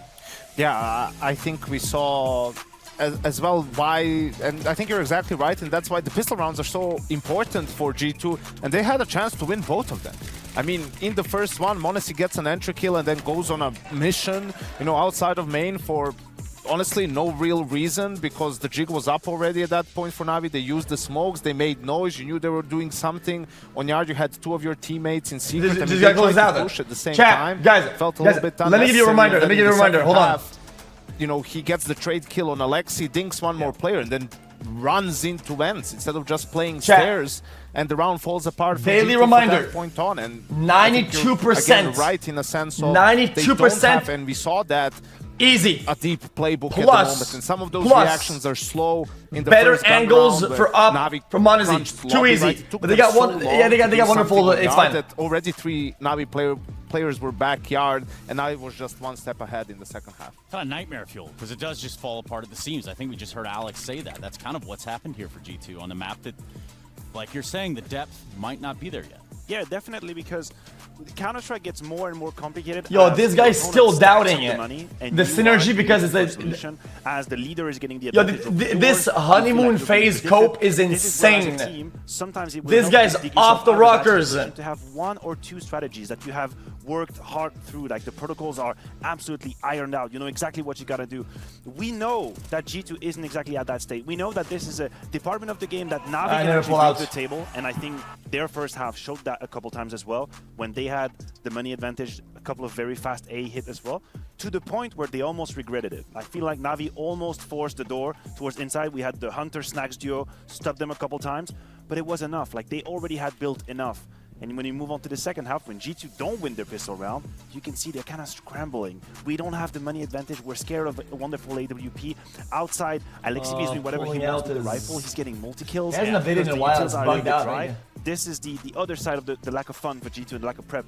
Yeah, I think we saw as well why, and I think you're exactly right, and that's why the pistol rounds are so important for G2, and they had a chance to win both of them. I mean, in the first one, Monacy gets an entry kill and then goes on a mission, outside of main for honestly no real reason, because the jig was up already at that point for Navi. They used the smokes, they made noise, you knew they were doing something. On yard, you had 2 of your teammates in secret. This guy goes out push at the same time. Guys, felt a little bit let me give you a reminder. Hold on. He gets the trade kill on Alexi, dinks one more player, and then runs into vents instead of just playing stairs, and the round falls apart. Daily reminder. From that point on, and 92%. Right in a sense of 92%. And we saw that. Easy. A deep playbook at the moment, and some of those reactions are slow. In the better first angles round, for up Navi from Monacy. Too easy. Right? But they got one. Yeah, they got wonderful. It's fine. That already 3 Navi players were backyard, and Navi was just one step ahead in the second half. Kind of nightmare fuel, because it does just fall apart at the seams. I think we just heard Alex say that. That's kind of what's happened here for G2 on the map that, like you're saying, the depth might not be there yet. Yeah, definitely, because Counter-Strike gets more and more complicated. Yo, this guy's still doubting it. The synergy, because it's as the leader is getting the advantage. Yo, this honeymoon phase cope is insane. This guy's off the rockers. To have 1 or 2 strategies that you have worked hard through, like the protocols are absolutely ironed out. You know exactly what you gotta do. We know that G2 isn't exactly at that state. We know that this is a department of the game that Navi can actually bring to the table, and I think their first half showed that a couple times as well, when they had the money advantage, a couple of very fast A hit as well, to the point where they almost regretted it. I feel like Navi almost forced the door towards inside. We had the Hunter Snacks duo stop them a couple times, but it was enough. Like, they already had built enough. And when you move on to the second half, when G2 don't win their pistol round, you can see they're kind of scrambling. We don't have the money advantage. We're scared of a wonderful AWP. Outside, Alexi is doing whatever he wants with the rifle. He's getting multi-kills. He hasn't updated in a while. It's bugged out, right? This is the other side of the lack of fun for G2 and the lack of prep.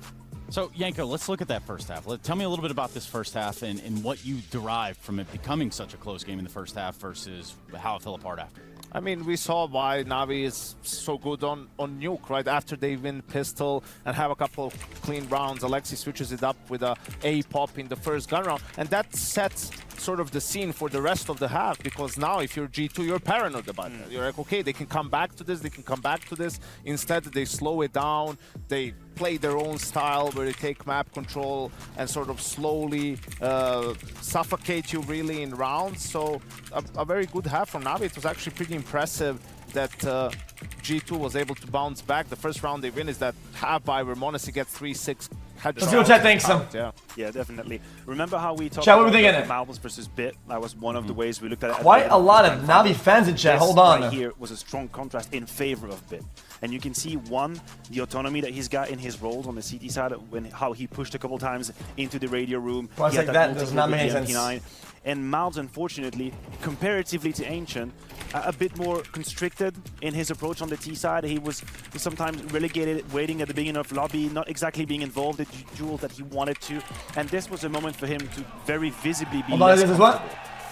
So, Yanko, let's look at that first half. Tell me a little bit about this first half and what you derived from it becoming such a close game in the first half versus how it fell apart after. I mean, we saw why Navi is so good on Nuke, right? After they win pistol and have a couple of clean rounds, Alexi switches it up with a pop in the first gun round. And that sets sort of the scene for the rest of the half, because now if you're G2, you're paranoid about it. You're like, okay, they can come back to this, they can come back to this. Instead, they slow it down. They play their own style where they take map control and sort of slowly suffocate you really in rounds. So a very good half from Navi. It was actually pretty impressive that G2 was able to bounce back. The first round they win is that half buy where m0NESY gets 3-6. Let's see what chat thinks. Yeah, definitely. Remember how we talked about Malvos versus Bit? That was one of the ways we looked at it. Quite a lot of Navi fans in chat. Hold on. Right here was a strong contrast in favor of Bit. And you can see, one, the autonomy that he's got in his roles on the CT side, how he pushed a couple times into the radio room. Well, like that does not make sense. And Malvs, unfortunately, comparatively to Ancient, a bit more constricted in his approach on the T side. He was sometimes relegated, waiting at the beginning of lobby, not exactly being involved in the duels that he wanted to. And this was a moment for him to very visibly be less comfortable.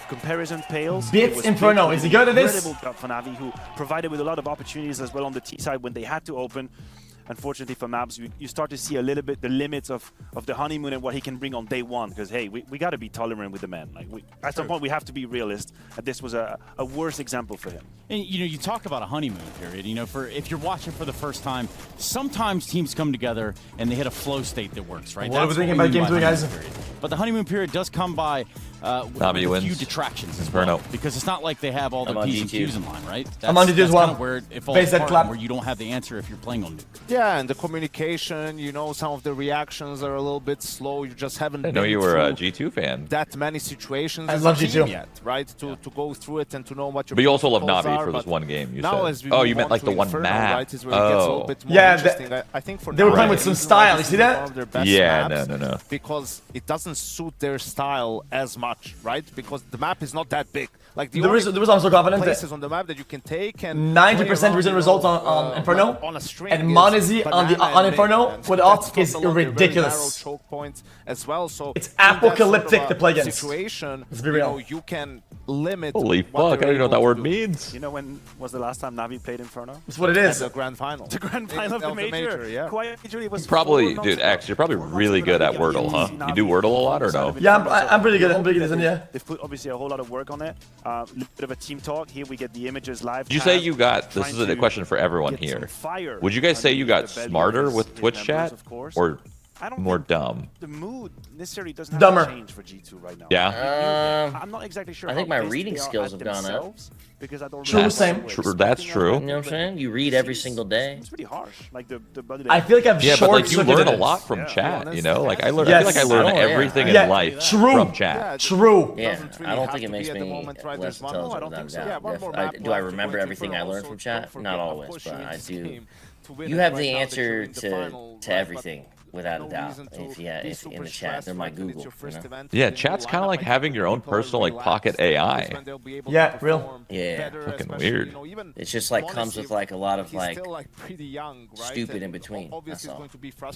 Comparison pales. Bits Inferno. Is he good at this? Incredible job for Navi, who provided with a lot of opportunities as well on the T side when they had to open. Unfortunately for Mabs, you start to see a little bit the limits of the honeymoon and what he can bring on day one. Because hey, we got to be tolerant with the man. Like at some point we have to be realist. And this was a worse example for him. And you talk about a honeymoon period. If you're watching for the first time, sometimes teams come together and they hit a flow state that works, right? What are we thinking about game 3, guys? But the honeymoon period does come by with a few detractions as well, because it's not like they have all the P's and Q's in line, right? I'm on G2 as well. Kind of where it falls apart, where you don't have the answer if you're playing on Nuke. Yeah, and the communication, some of the reactions are a little bit slow. You just haven't I know you were a G2 fan. That many situations I love G2 yet, right? To go through it and to know what your But you also love Navi for this one game, you said. Oh, you meant like the one Inferno, map. Right, is where it gets a little bit more yeah, I think for they were playing with some style. You see that? Yeah, no. Because it doesn't suit their style as much, right? Because the map is not that big. Like there was also confident places on the map that you can take and 90% recent results on Inferno, on a string and m0NESY on Inferno with off is ridiculous. Choke points as well. So it's apocalyptic to play against. Situation, let's be real. You can limit. Holy fuck! I don't even know what that word means. You know when was the last time Navi played Inferno? That's what it is. The grand final. The grand final of the major. Yeah. Quite literally was probably, dude. X, you're probably really good at Wordle, huh? You do Wordle a lot or no? Yeah, I'm pretty good. I'm pretty good, yeah. They've put obviously a whole lot of work on it. A little bit of a team talk. Here we get the images live. Did you say you got? This is a question for everyone here. Would you guys say you got smarter with Twitch chat, or more dumb? The mood necessarily doesn't have to change for G2 right now. Yeah. I'm not exactly sure. I think my reading skills have gone up. Because I don't true, same. That's true. You know what I'm saying? You read every single day. It's pretty harsh. Like I feel like I've but like you learn a lot from chat. Like I learn. Yes. I feel like I learn everything in life from chat. True. Yeah, I don't think it makes me less intelligent without doubt. Do I remember everything I learned from chat? Not always, but I do. You have the answer to everything. Without a doubt, if in the chat, they're my Google. Yeah, chat's kind of like having your own personal like pocket AI. Yeah, real. Yeah, fucking weird. It's just like comes with like a lot of like stupid in between. That's all.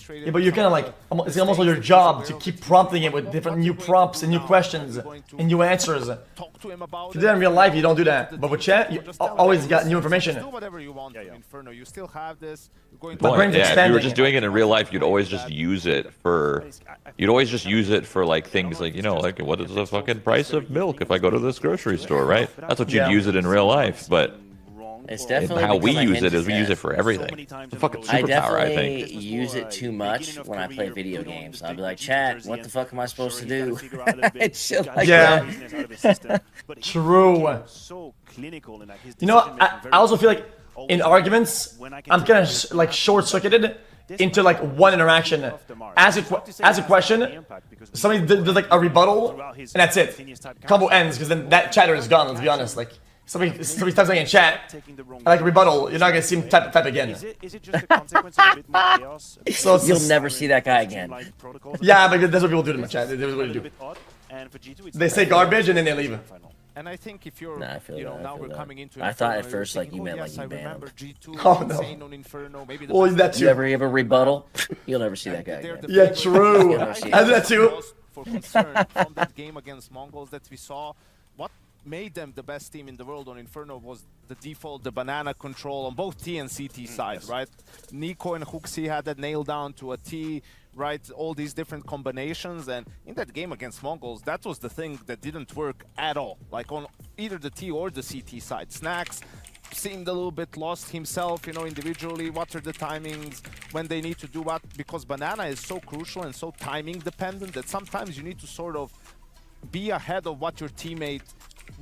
Yeah, but you're kind of like it's almost like your job to keep prompting it with different new prompts and new questions and new answers. If you do that in real life, you don't do that. But with chat, you always got new information. Do whatever you want in Inferno. You still have this. If you were just doing it in real life, you'd always just use it for like things like like what is the fucking price of milk if I go to this grocery store, right? That's what you'd use it in real life, but it's definitely how we use it is we use it for everything. It's a fucking superpower, I think. I use it too much when I play video games. I'll be like, chat, what the fuck am I supposed to do? It's shit like that. True. I also feel like in arguments, I'm kind of like short-circuited into like one interaction. Ask a question, somebody does like a rebuttal, and that's it. Combo ends because then that chatter is gone. Let's be honest. Like Somebody types something in chat. I like a rebuttal. You're not gonna see him type again. Is it just a consequence of a bit more chaos? So you'll never see that guy again. Yeah, but that's what people do to my chat. That's what they do. They say garbage and then they leave. And I think if you're, nah, you know, now we're coming into. I thought at first like you meant like you banned him. Oh no. On Inferno, maybe well, that too. You ever have a rebuttal? You'll never see that guy again. Yeah, true. I do that too. For concern from that game against Mongols that we saw, what made them the best team in the world on Inferno was the default, the banana control on both T and CT sides, right? Nico and xQc had that nailed down to a T, right? All these different combinations, and in that game against Mongols, that was the thing that didn't work at all, like on either the T or the CT side. Snacks seemed a little bit lost himself, you know, individually. What are the timings when they need to do what? Because banana is so crucial and so timing dependent that sometimes you need to sort of be ahead of what your teammate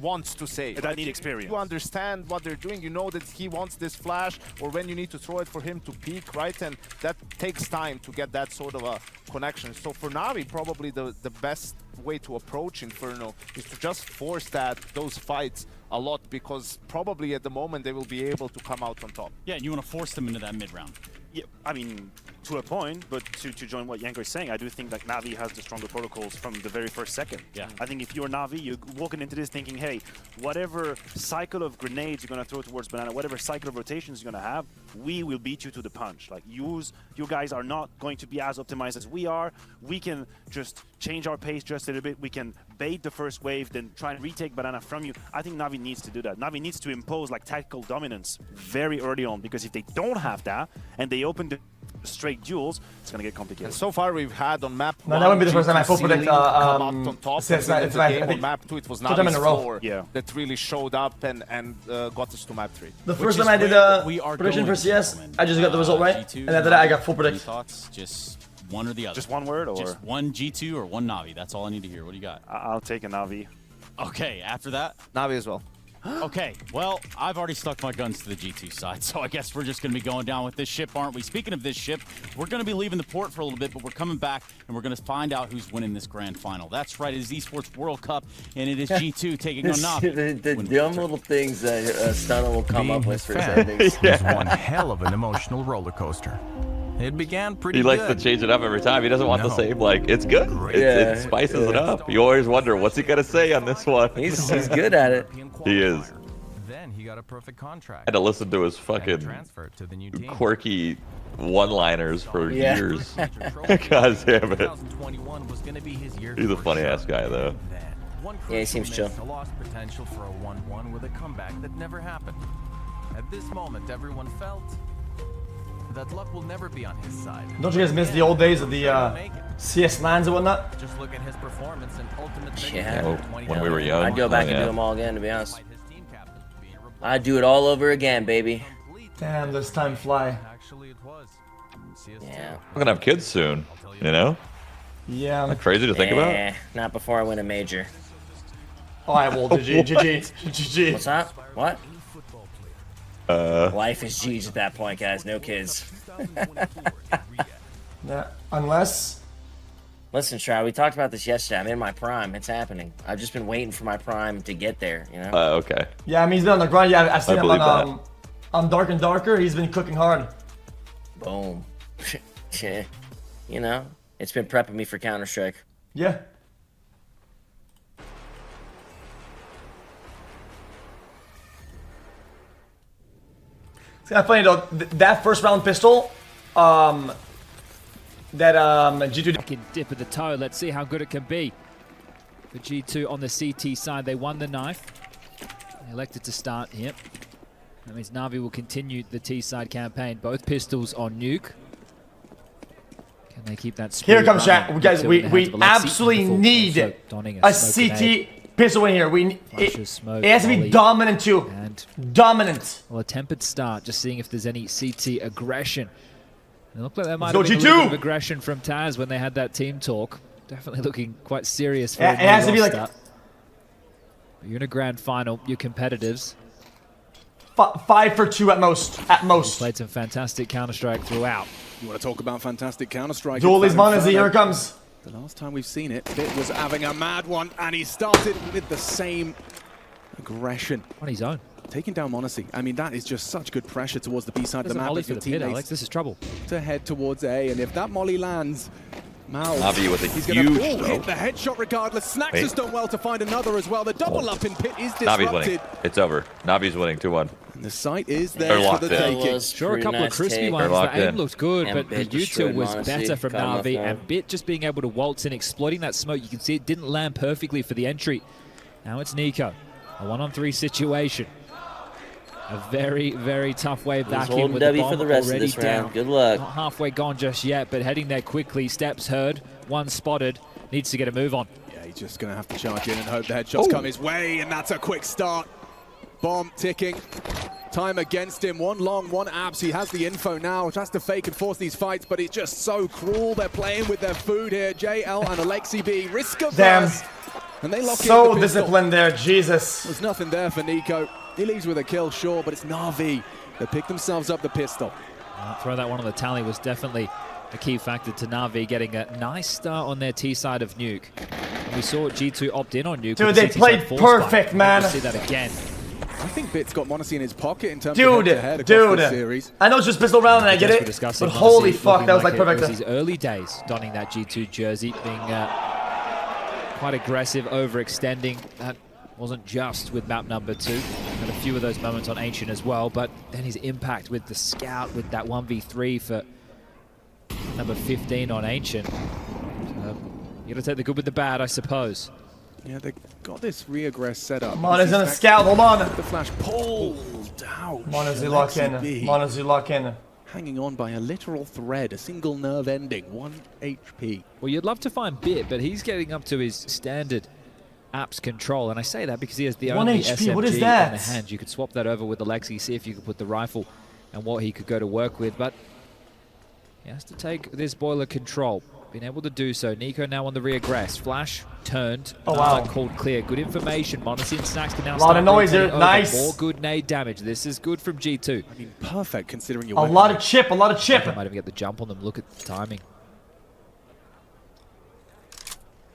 wants to say. That need experience. You understand what they're doing. You know that he wants this flash, or when you need to throw it for him to peek, right? And that takes time to get that sort of a connection. So for Navi, probably the best way to approach Inferno is to just force those fights a lot, because probably at the moment they will be able to come out on top. Yeah, and you want to force them into that mid-round. Yeah, I mean, to a point, but to join what Yanko is saying, I do think that Navi has the stronger protocols from the very first second. Yeah. I think if you're Navi, you're walking into this thinking, hey, whatever cycle of grenades you're going to throw towards banana, whatever cycle of rotations you're going to have, we will beat you to the punch. Like, you guys are not going to be as optimized as we are. We can just change our pace just a little bit. We can bait the first wave, then try and retake banana from you. I think Navi needs to do that. Navi needs to impose like tactical dominance very early on, because if they don't have that and they open the straight duels, it's gonna get complicated. And so far we've had on map no, that would be the first time I full predict on top. It's on map 2 it was Navi's floor yeah. that really showed up and got us to map 3. The first time I did a prediction for CS, I just got the result right, and after that I got full predict. Thoughts? Just one or the other. Just one word, or just one G2 or one Navi. That's all I need to hear. What do you got? I'll take a Navi. Okay, after that? Navi as well. Okay, well, I've already stuck my guns to the G2 side, so I guess we're just going to be going down with this ship, aren't we? Speaking of this ship, we're going to be leaving the port for a little bit, but we're coming back, and we're going to find out who's winning this grand final. That's right, it is Esports World Cup, and it is G2 taking on Navi. the dumb little things that Stunner will come up with for his endings. It was one hell of an emotional roller coaster. It began pretty good. He likes good. to change it up every time. He doesn't want the same, like, it's good. It spices it up. You always wonder, what's he going to say on this one? He's good at it. He is. Then he got a perfect contract. I had to listen to his fucking quirky one-liners for years. God damn it. He's a funny-ass guy, though. Yeah, he seems chill. A lost potential for a 1-1 with a comeback that never happened. At this moment, everyone felt that luck will never be on his side. Don't you guys miss the old days of the CS lands and whatnot? Just look at his performance and ultimate. Yeah. When we were young. I'd go back and do them all again, to be honest. I'd do it all over again, baby. Damn, this time fly. Yeah. I'm gonna have kids soon, you know? Yeah. Isn't that crazy to think about? Not before I win a major. Alright, well, GG. What's that? What? Life is G's at that point, guys. No kids. Yeah, unless... Listen, Shroud, we talked about this yesterday. I'm in my prime. It's happening. I've just been waiting for my prime to get there, you know? Okay. Yeah, I mean, he's been on the grind. Yeah, I've seen him on Dark and Darker. He's been cooking hard. Boom. You know, it's been prepping me for Counter-Strike. Yeah. It's kind of funny, though. That first round pistol, that G2 back in dip of the toe. Let's see how good it can be. For G2 on the CT side, they won the knife. They elected to start here. That means Navi will continue the T side campaign. Both pistols on Nuke. Can they keep that speed? Here comes chat, guys. We absolutely need a CT pistol in here. It has to be dominant too. And dominant. Well, a tempered start. Just seeing if there's any CT aggression. It looked like there might have been a little bit of aggression from Taz when they had that team talk. Definitely looking quite serious for it has to be like... You're in a grand final. You're competitives. 5 for 2 at most. At most. Played some fantastic Counter-Strike throughout. You want to talk about fantastic Counter-Strike? Dualies Monazy, here it comes. The last time we've seen it, Fit was having a mad one, and he started with the same Aggression. On his own. Taking down Monacy. I mean, that is just such good pressure towards the B side of the map. Molly for the pit, Alex. This is trouble. To head towards A, and if that molly lands, Navi with a he's huge gonna hit the headshot regardless. Snacks has done well to find another as well. The double up in pit is disrupted. Navi's winning. It's over. Navi's winning 2-1. And the site is there for the taking. Sure, a couple of crispy ones. The aim looked good, but the util was better from Navi. And Bit just being able to waltz in, exploiting that smoke. You can see it didn't land perfectly for the entry. Now it's Nico. A 1-on-3 situation. A very, very tough way back in with the bomb for the rest already of this down. round. Good luck. Not halfway gone just yet, but heading there quickly. Steps heard, one spotted. Needs to get a move on. Yeah, he's just going to have to charge in and hope the headshots come his way, and that's a quick start. Bomb ticking. Time against him. One long, one abs. He has the info now. Tries to fake and force these fights, but it's just so cruel. They're playing with their food here. JL and Alexi B. Risk of burst. And they lock so in the disciplined there, Jesus. There's nothing there for Nico. He leaves with a kill, sure, but it's Navi. They pick themselves up the pistol. Throw that one on the tally was definitely a key factor to Navi getting a nice start on their T side of Nuke. And we saw G2 opt in on Nuke. Dude, they played perfect, man. We'll see that again. I think Bit's got Monacy in his pocket in terms of head-to-head across this series. I know it's just pistol round and I get it, but holy fuck, that was like perfect. It was his early days donning that G2 jersey, being quite aggressive, overextending. That wasn't just with map number 2. Had a few of those moments on Ancient as well, but then his impact with the scout, with that 1v3 for number 15 on Ancient. You gotta take the good with the bad, I suppose. Yeah, they got this re-aggress set up. Mona's on a scout, hold on. The flash pulled out. Mona's lock in. Mona's lock in. Hanging on by a literal thread, a single nerve ending, 1 HP. Well, you'd love to find Bit, but he's getting up to his standard apps control, and I say that because he has the only SMG what is that? in the hand. You could swap that over with the Lexi, see if you could put the rifle and what he could go to work with, but he has to take this boiler control. Been able to do so. Nico now on the reaggress. Flash turned. Oh, wow. Called clear. Good information. Monacy and Snacks can now start. A lot of noise here. Nice. More good nade damage. This is good from G2. I mean, perfect considering your A lot of chip. A lot of chip. Might even get the jump on them. Look at the timing.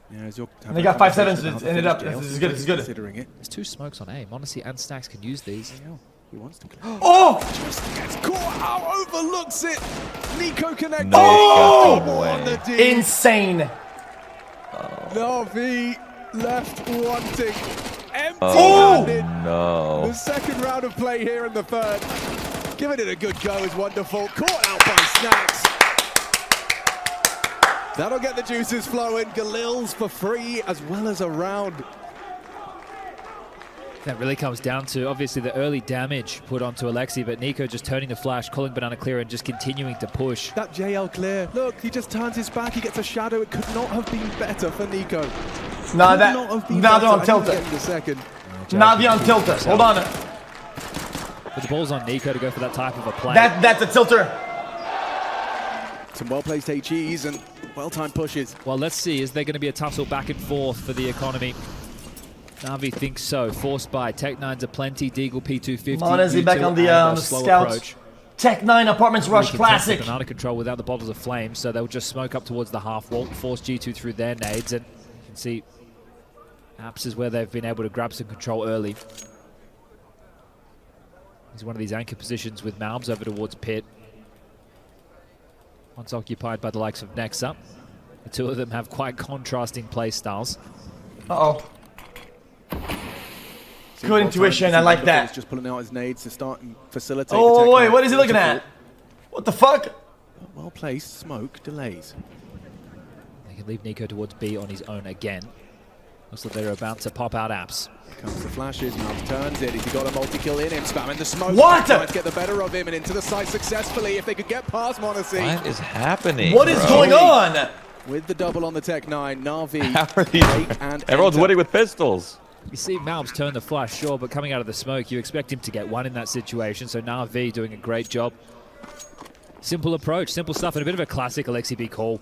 Yeah, they got 5 seconds to end it up. This is good. This is good. Considering it. There's 2 smokes on A. Monacy and Snacks can use these. He wants to. Oh! Just gets caught out. Overlooks it. Nico connected. Oh! Insane. Navi left wanting. Empty-handed. No. The second round of play here in the third. Giving it a good go is wonderful. Caught out by Snacks. That'll get the juices flowing. Galil's for free as well as a round. That really comes down to, obviously, the early damage put onto Alexi, but Nico just turning the flash, calling Banana clear, and just continuing to push. That JL clear. Look, he just turns his back. He gets a shadow. It could not have been better for Nico. Now they're on tilted. Now they're on tilted. Hold on. But the ball's on Nico to go for that type of a play. That's a tilter. Some well-placed HEs and well-timed pushes. Well, let's see. Is there going to be a tussle back and forth for the economy? Navi thinks so. Forced by Tech9's aplenty. Deagle P250. Monazy back on the scout. Tech9 Apartments Rush Classic. Banana control without the bottles of flame, so they'll just smoke up towards the half wall, force G2 through their nades, and you can see Apps is where they've been able to grab some control early. He's one of these anchor positions with Malbs over towards Pit. Once occupied by the likes of Nexa. The two of them have quite contrasting play styles. Uh-oh. Good intuition, I like that. Just pulling out his nades to start and facilitate. Oh, wait, what is he looking at? What the fuck? Well placed, smoke delays. They can leave Nico towards B on his own again. Looks like they're about to pop out Apps. Here comes the flashes, Malbs turns it. He's got a multi-kill in him, spamming the smoke. What? Trying to get the better of him and into the site successfully. If they could get past Monacy. What is happening? What is going on? With the double on the Tech9, Navi. How are these? Everyone's winning with pistols. You see Malbs turn the flash, sure, but coming out of the smoke, you expect him to get one in that situation, so Navi doing a great job. Simple approach, simple stuff, and a bit of a classic Alexi B call.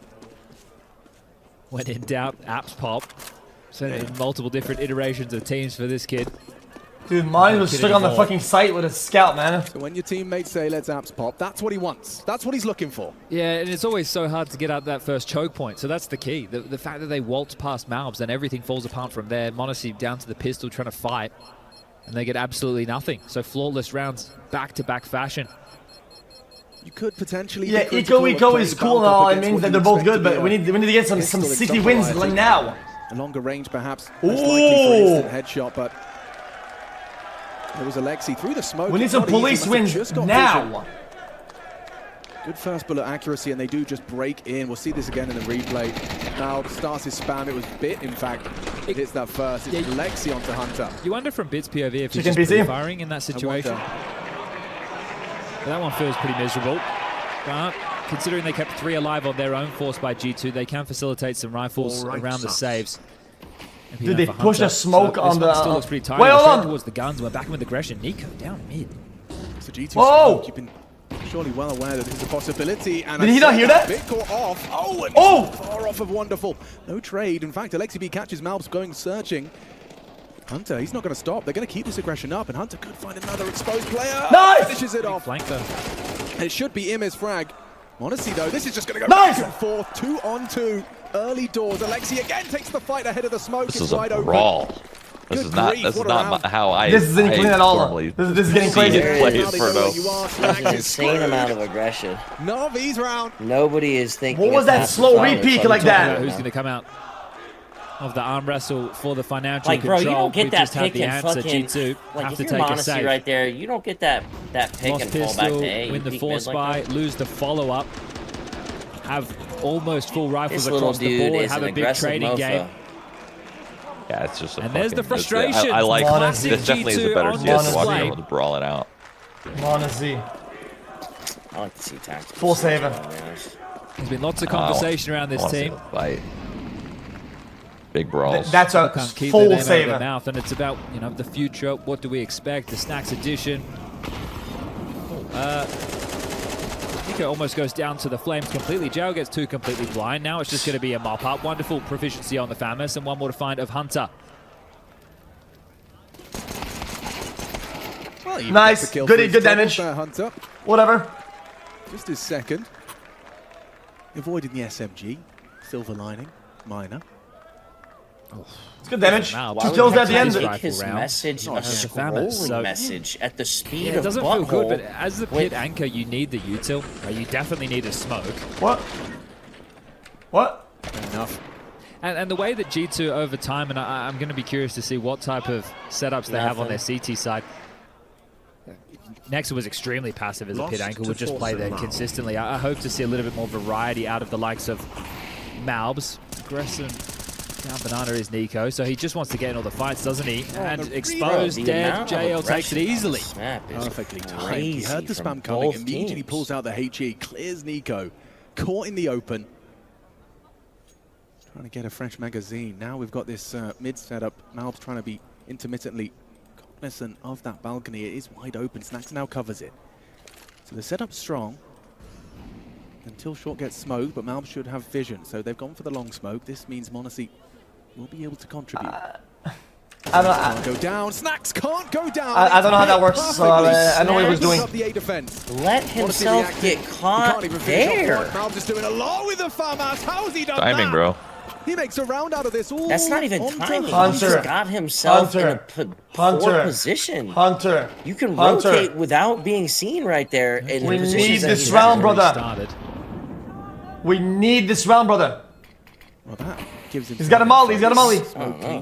When in doubt, Apps pop. So multiple different iterations of teams for this kid. Dude, mine was stuck on the fucking site with a scout, man. So when your teammates say, let's Apps pop, that's what he wants. That's what he's looking for. Yeah, and it's always so hard to get out that first choke point, so that's the key. The fact that they waltz past Malbs and everything falls apart from there. Monacy down to the pistol trying to fight. and they get absolutely nothing. So flawless rounds, back-to-back fashion. You could potentially. Yeah, Eco is cool and all. It means that they're both good, but we need to get some city wins like now. A longer range, perhaps. Most likely for an instant headshot, but there was Alexi through the smoke. We need some police wins now. Vision. Good first bullet accuracy, and they do just break in. We'll see this again in the replay. Now starts his spam. It was Bit, in fact. It hits that first. It's Alexi onto Hunter. You wonder from Bit's POV if he's just firing in that situation. But that one feels pretty miserable. But considering they kept 3 alive on their own, forced by G2, they can facilitate some rifles around the saves. Did they push a smoke on the... Still looks pretty tight. Wait, hold on! Towards the guns. We're back with aggression. Nico down mid. So G2 smoke, you've been surely well aware that this is a possibility. And did he not hear that? Bit caught off. Oh, far off of wonderful. No trade. In fact, Alexi B catches Malbs going searching. Hunter, he's not going to stop. They're going to keep this aggression up, and Hunter could find another exposed player. Nice! Finishes it off. Flank though. It should be Im's frag. Honestly, though, this is just going to go back and forth. 2-on-2. Early doors. Alexi again takes the fight ahead of the smoke. This is a brawl. This is not how I. This isn't clean at all. This is getting crazy. There's an insane amount of aggression. Navi's round. Nobody is thinking. What was that slow repeat like that? Who's going to come out of the arm wrestle for the financial control? Bro, you don't get that pick and fucking. G2 like if you're Monacy right there, you don't get that pick and fall back to A. Win the force buy, lose the follow up, have almost full rifles this across the board, is have a big trading game. Yeah, it's just. And there's the frustration. I like Classic this. Definitely is a better CS to be able to brawl it out. Monacy. I like to see tactics. Full saver. There's been lots of conversation around this team. Big brawls. That's a full saver. Mouth, and it's about the future. What do we expect? The Snacks edition. Nico almost goes down to the flames completely. Jao gets 2 completely blind. Now it's just going to be a mop up. Wonderful proficiency on the Famous, and one more to find of Hunter. Well, nice. Good damage. Hunter. Whatever. Just his second. Avoiding the SMG. Silver lining. Minor. It's good damage. 2 kills at the end. Make his message a scrolling message at the speed of it doesn't feel good, but as the pit anchor, you need the util. You definitely need a smoke. What? Enough. And the way that G2 over time, and I'm going to be curious to see what type of setups they have on their CT side. Nexa was extremely passive as a pit anchor, would just play there consistently. I hope to see a little bit more variety out of the likes of Malbs. Aggressive. Now Banana is Nico, so he just wants to get in all the fights, doesn't he? And exposed, dead, JL takes it easily. Perfectly timed. He heard the spam coming, immediately pulls out the HE, clears Nico, caught in the open. Trying to get a fresh magazine. Now we've got this mid setup. Malbs trying to be intermittently cognizant of that balcony. It is wide open. Snacks now covers it. So the setup's strong. Until Short gets smoked, but Malbs should have vision. So they've gone for the long smoke. This means Monacy will be able to contribute. Can't go down. Snacks can't go down. I don't know how that works, so I know what he was doing. Let himself get caught there. Malbs is doing a lot with the FAMAS. How's he done Timing, bro. He makes a round out of this. Ooh, that's not even timing. Hunter. He's got himself in a poor position. Hunter. You can rotate without being seen right there. We need this round, brother. We need this round, brother. Well, that gives him. He's got a molly.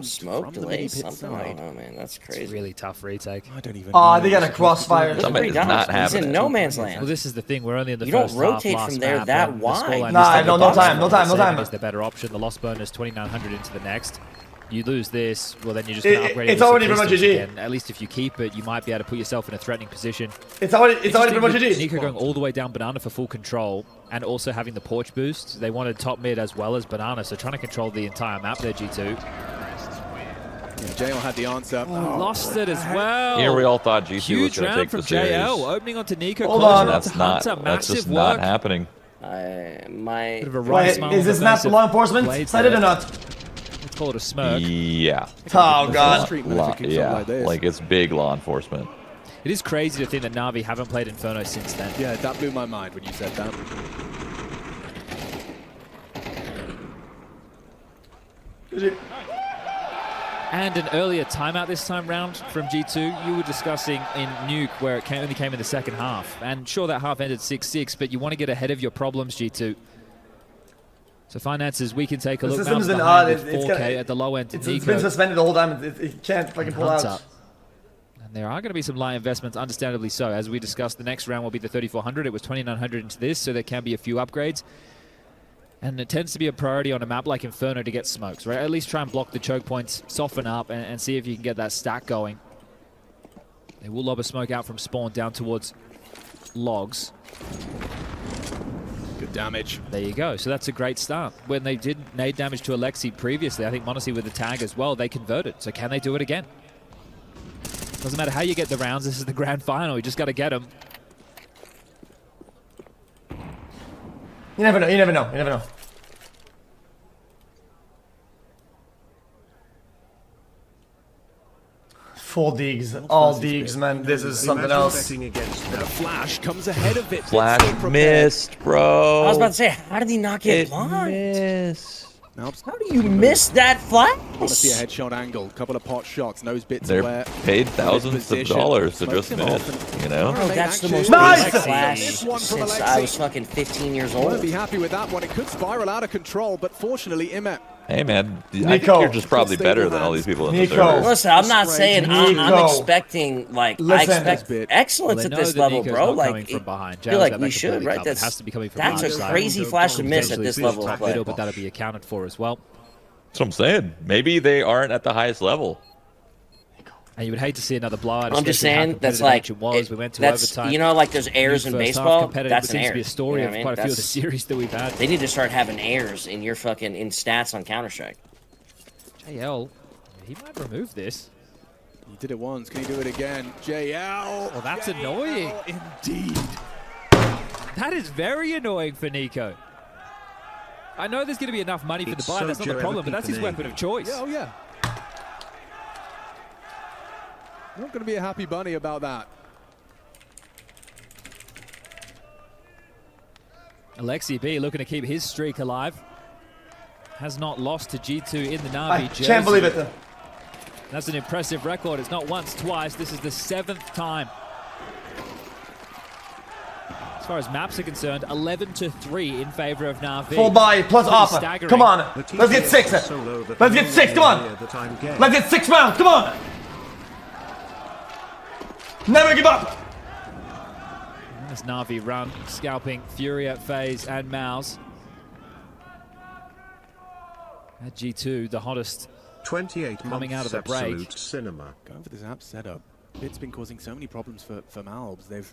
Smoke delay, something. I don't know, man. That's crazy. It's really tough retake. I don't even know. They got a crossfire. He's in no man's land. Well, this is the thing. We're only in the first half. You don't rotate from there that wide. Nah, no time. Is the better option. The loss bonus 2,900 into the next. You lose this, well then you're just going to upgrade it. It's already pretty much GG. At least if you keep it, you might be able to put yourself in a threatening position. It's already pretty much GG. Nico going all the way down Banana for full control, and also having the porch boost. They wanted top mid as well as Banana, so trying to control the entire map there, G2. JL had the answer. Lost it as well. Here we all thought GC was going to take the series. JL, opening onto Nico. Hold on. That's just not happening. Is this map law enforcement cited or not? Call it a smoke. Yeah. Oh god. Yeah, like it's big law enforcement. It is crazy to think that Navi haven't played Inferno since then. Yeah, that blew my mind when you said that. And an earlier timeout this time round from G2. You were discussing in Nuke where it only came in the second half. And sure, that half ended 6-6, but you want to get ahead of your problems, G2. So finances, we can take a look. System's been odd. It's 4K at the low end. It's been suspended the whole time. It can't fucking pull out. And there are going to be some light investments, understandably so. As we discussed, the next round will be the 3400. It was 2900 into this, so there can be a few upgrades. And it tends to be a priority on a map like Inferno to get smokes, right? At least try and block the choke points, soften up, and see if you can get that stack going. They will lob a smoke out from spawn down towards logs. Good damage. There you go. So that's a great start. When they did nade damage to Alexi previously, I think m0NESY with the tag as well, they converted. So can they do it again? Doesn't matter how you get the rounds. This is the grand final. You just got to get them. You never know. You never know. You never know. Full digs, all digs, man. This is something else. The Flash comes ahead of it. Flash missed, bro. I was about to say, how did he not get blind? Missed. How do you miss that flash? I want to see a headshot angle, couple of pot shots, nose bits They're aware. paid thousands of dollars to just miss, you know? Oh, that's the most nice flash since I was fucking 15 years old. I won't be happy with that one. It could spiral out of control, but fortunately, Imet. Hey, man, I think you're just probably better than all these people in the server. Listen, I'm not saying I'm expecting, like, I expect excellence at this level, bro. Like, I feel like we should, right? That's a crazy flash to miss at this level of play. But that'll be accounted for as well. That's what I'm saying. Maybe they aren't at the highest level. And you would hate to see another blowout. I'm just saying that's like we went to overtime. You know, like there's airs in baseball. That's an seems air. to be a story of quite a few of the series that we've had. They need to start having airs in your fucking stats on Counter-Strike. JL, he might remove this. He did it once. Can he do it again? JL. Well, that's annoying. Indeed. That is very annoying for Nico. I know there's going to be enough money for the buy. That's not the problem, but that's his weapon of choice. Yeah, oh yeah. Not going to be a happy bunny about that. Alexi B looking to keep his streak alive. Has not lost to G2 in the Navi jersey. I can't believe it. That's an impressive record. It's not once, twice. This is the 7th time. As far as maps are concerned, 11-3 in favor of Navi. Full buy plus offer. Come on. Let's get 6. Let's get 6. Come on. Let's get 6 rounds. Come on. Never give up. As Navi run, scalping Furia, FaZe, and Mouse. At G2, the hottest 28 coming out of the break. Cinema. Going for this app setup. It's been causing so many problems for Malbs. They've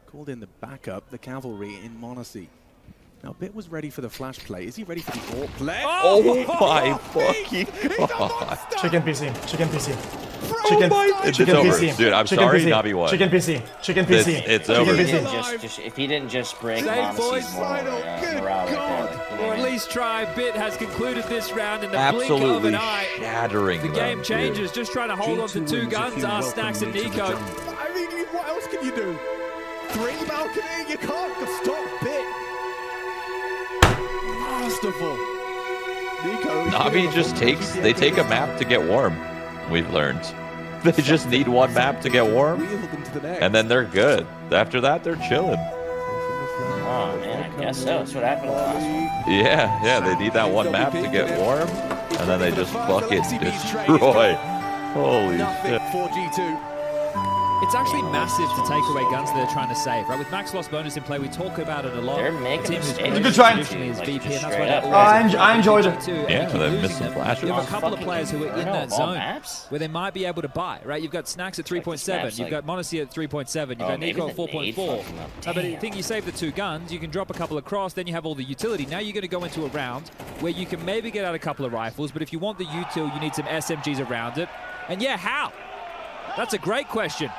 called in the backup, the cavalry in m0NESY. Now, Bit was ready for the flash play. Is he ready for the AWP play? Oh my fucking god. Chicken PC. Chicken PC. It's over. Dude, I'm sorry, Navi won. Chicken PC. Chicken PC. It's over. If he didn't just break m0NESY's morale, or at least try. Bit has concluded this round in the blink of an eye. Shattering the game changes. Just trying to hold on to 2 guns are Snax and Nico. I mean, what else can you do? 3 balcony, you can't stop Bit. Masterful. Nico. Navi just take a map to get warm. We've learned. They just need one map to get warm, and then they're good. After that, they're chilling. Oh man, I guess so. That's what happened last one. Yeah, they need that one map to get warm, and then they just fucking destroy. Holy shit. 4G2. It's actually massive to take away guns that they're trying to save, right? With max loss bonus in play, we talk about it a lot. They're making It's a good try. I enjoyed it. Yeah, they missed some flashes. You have a couple of players who are in that zone where they might be able to buy, right? You've got Snax at 3.7, you've got m0NESY at 3.7, you've got Nico at 4.4. But I think you save the 2 guns, you can drop a couple across, then you have all the utility. Now you're going to go into a round where you can maybe get out a couple of rifles, but if you want the util, you need some SMGs around it. And yeah, how? That's a great question.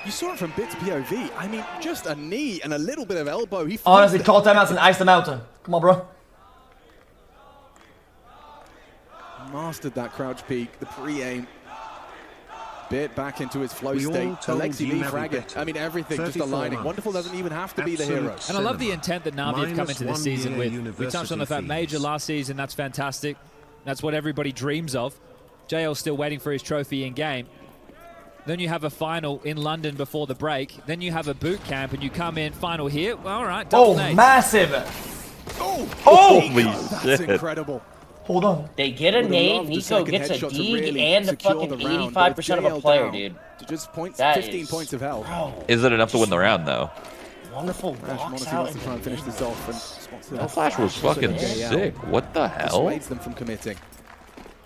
You saw it from Bit's POV. I mean, just a knee and a little bit of elbow. He honestly call timeouts and ice them out. Come on, bro. Mastered that crouch peek, the pre-aim. Bit back into his flow state. Alexi B fragging. I mean, everything just aligning. Wonderful doesn't even have to be the hero. And I love the intent that Navi have come into this season with. We touched on the fact Major last season, that's fantastic. That's what everybody dreams of. JL's still waiting for his trophy in game. Then you have a final in London before the break. Then you have a boot camp, and you come in final here. Well, all right, double nades. Massive! Oh! Holy shit! That's incredible. Hold on. They get a nade, Nico gets a dig, and a fucking 85% of a player, dude. To just points, that 15 points of health. Is it enough to win the round, though? Wonderful wants to try and finish this off. That flash was fucking sick. What the hell? Dissuades them from committing.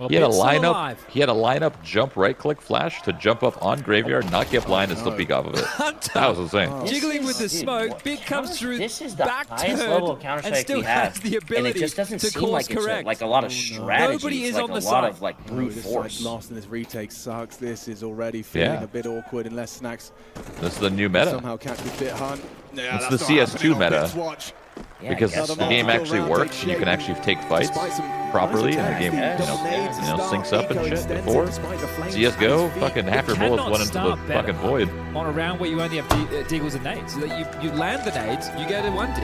He had a lineup. He had a lineup jump right-click flash to jump up on graveyard, not get blind, and still peek off of it. That was insane. Jiggling with the smoke, Big comes through. This is the back highest turn, level of Counter-Strike we have, the and it just doesn't seem like it's like a lot of strategy. Nobody is like on the a side. lot of like brute force. Lost in this retake sucks. This is already feeling a bit awkward unless Snacks This is the new meta. somehow catch the bit hunt. Yeah, It's the CS2 meta. Because the game actually works, and you can actually take fights properly, and the game syncs up and shit. Before CS:GO, fucking half your bullets went into the fucking void. On a round where you only have deagles and nades, so that you land the nades, you get a 1 dig.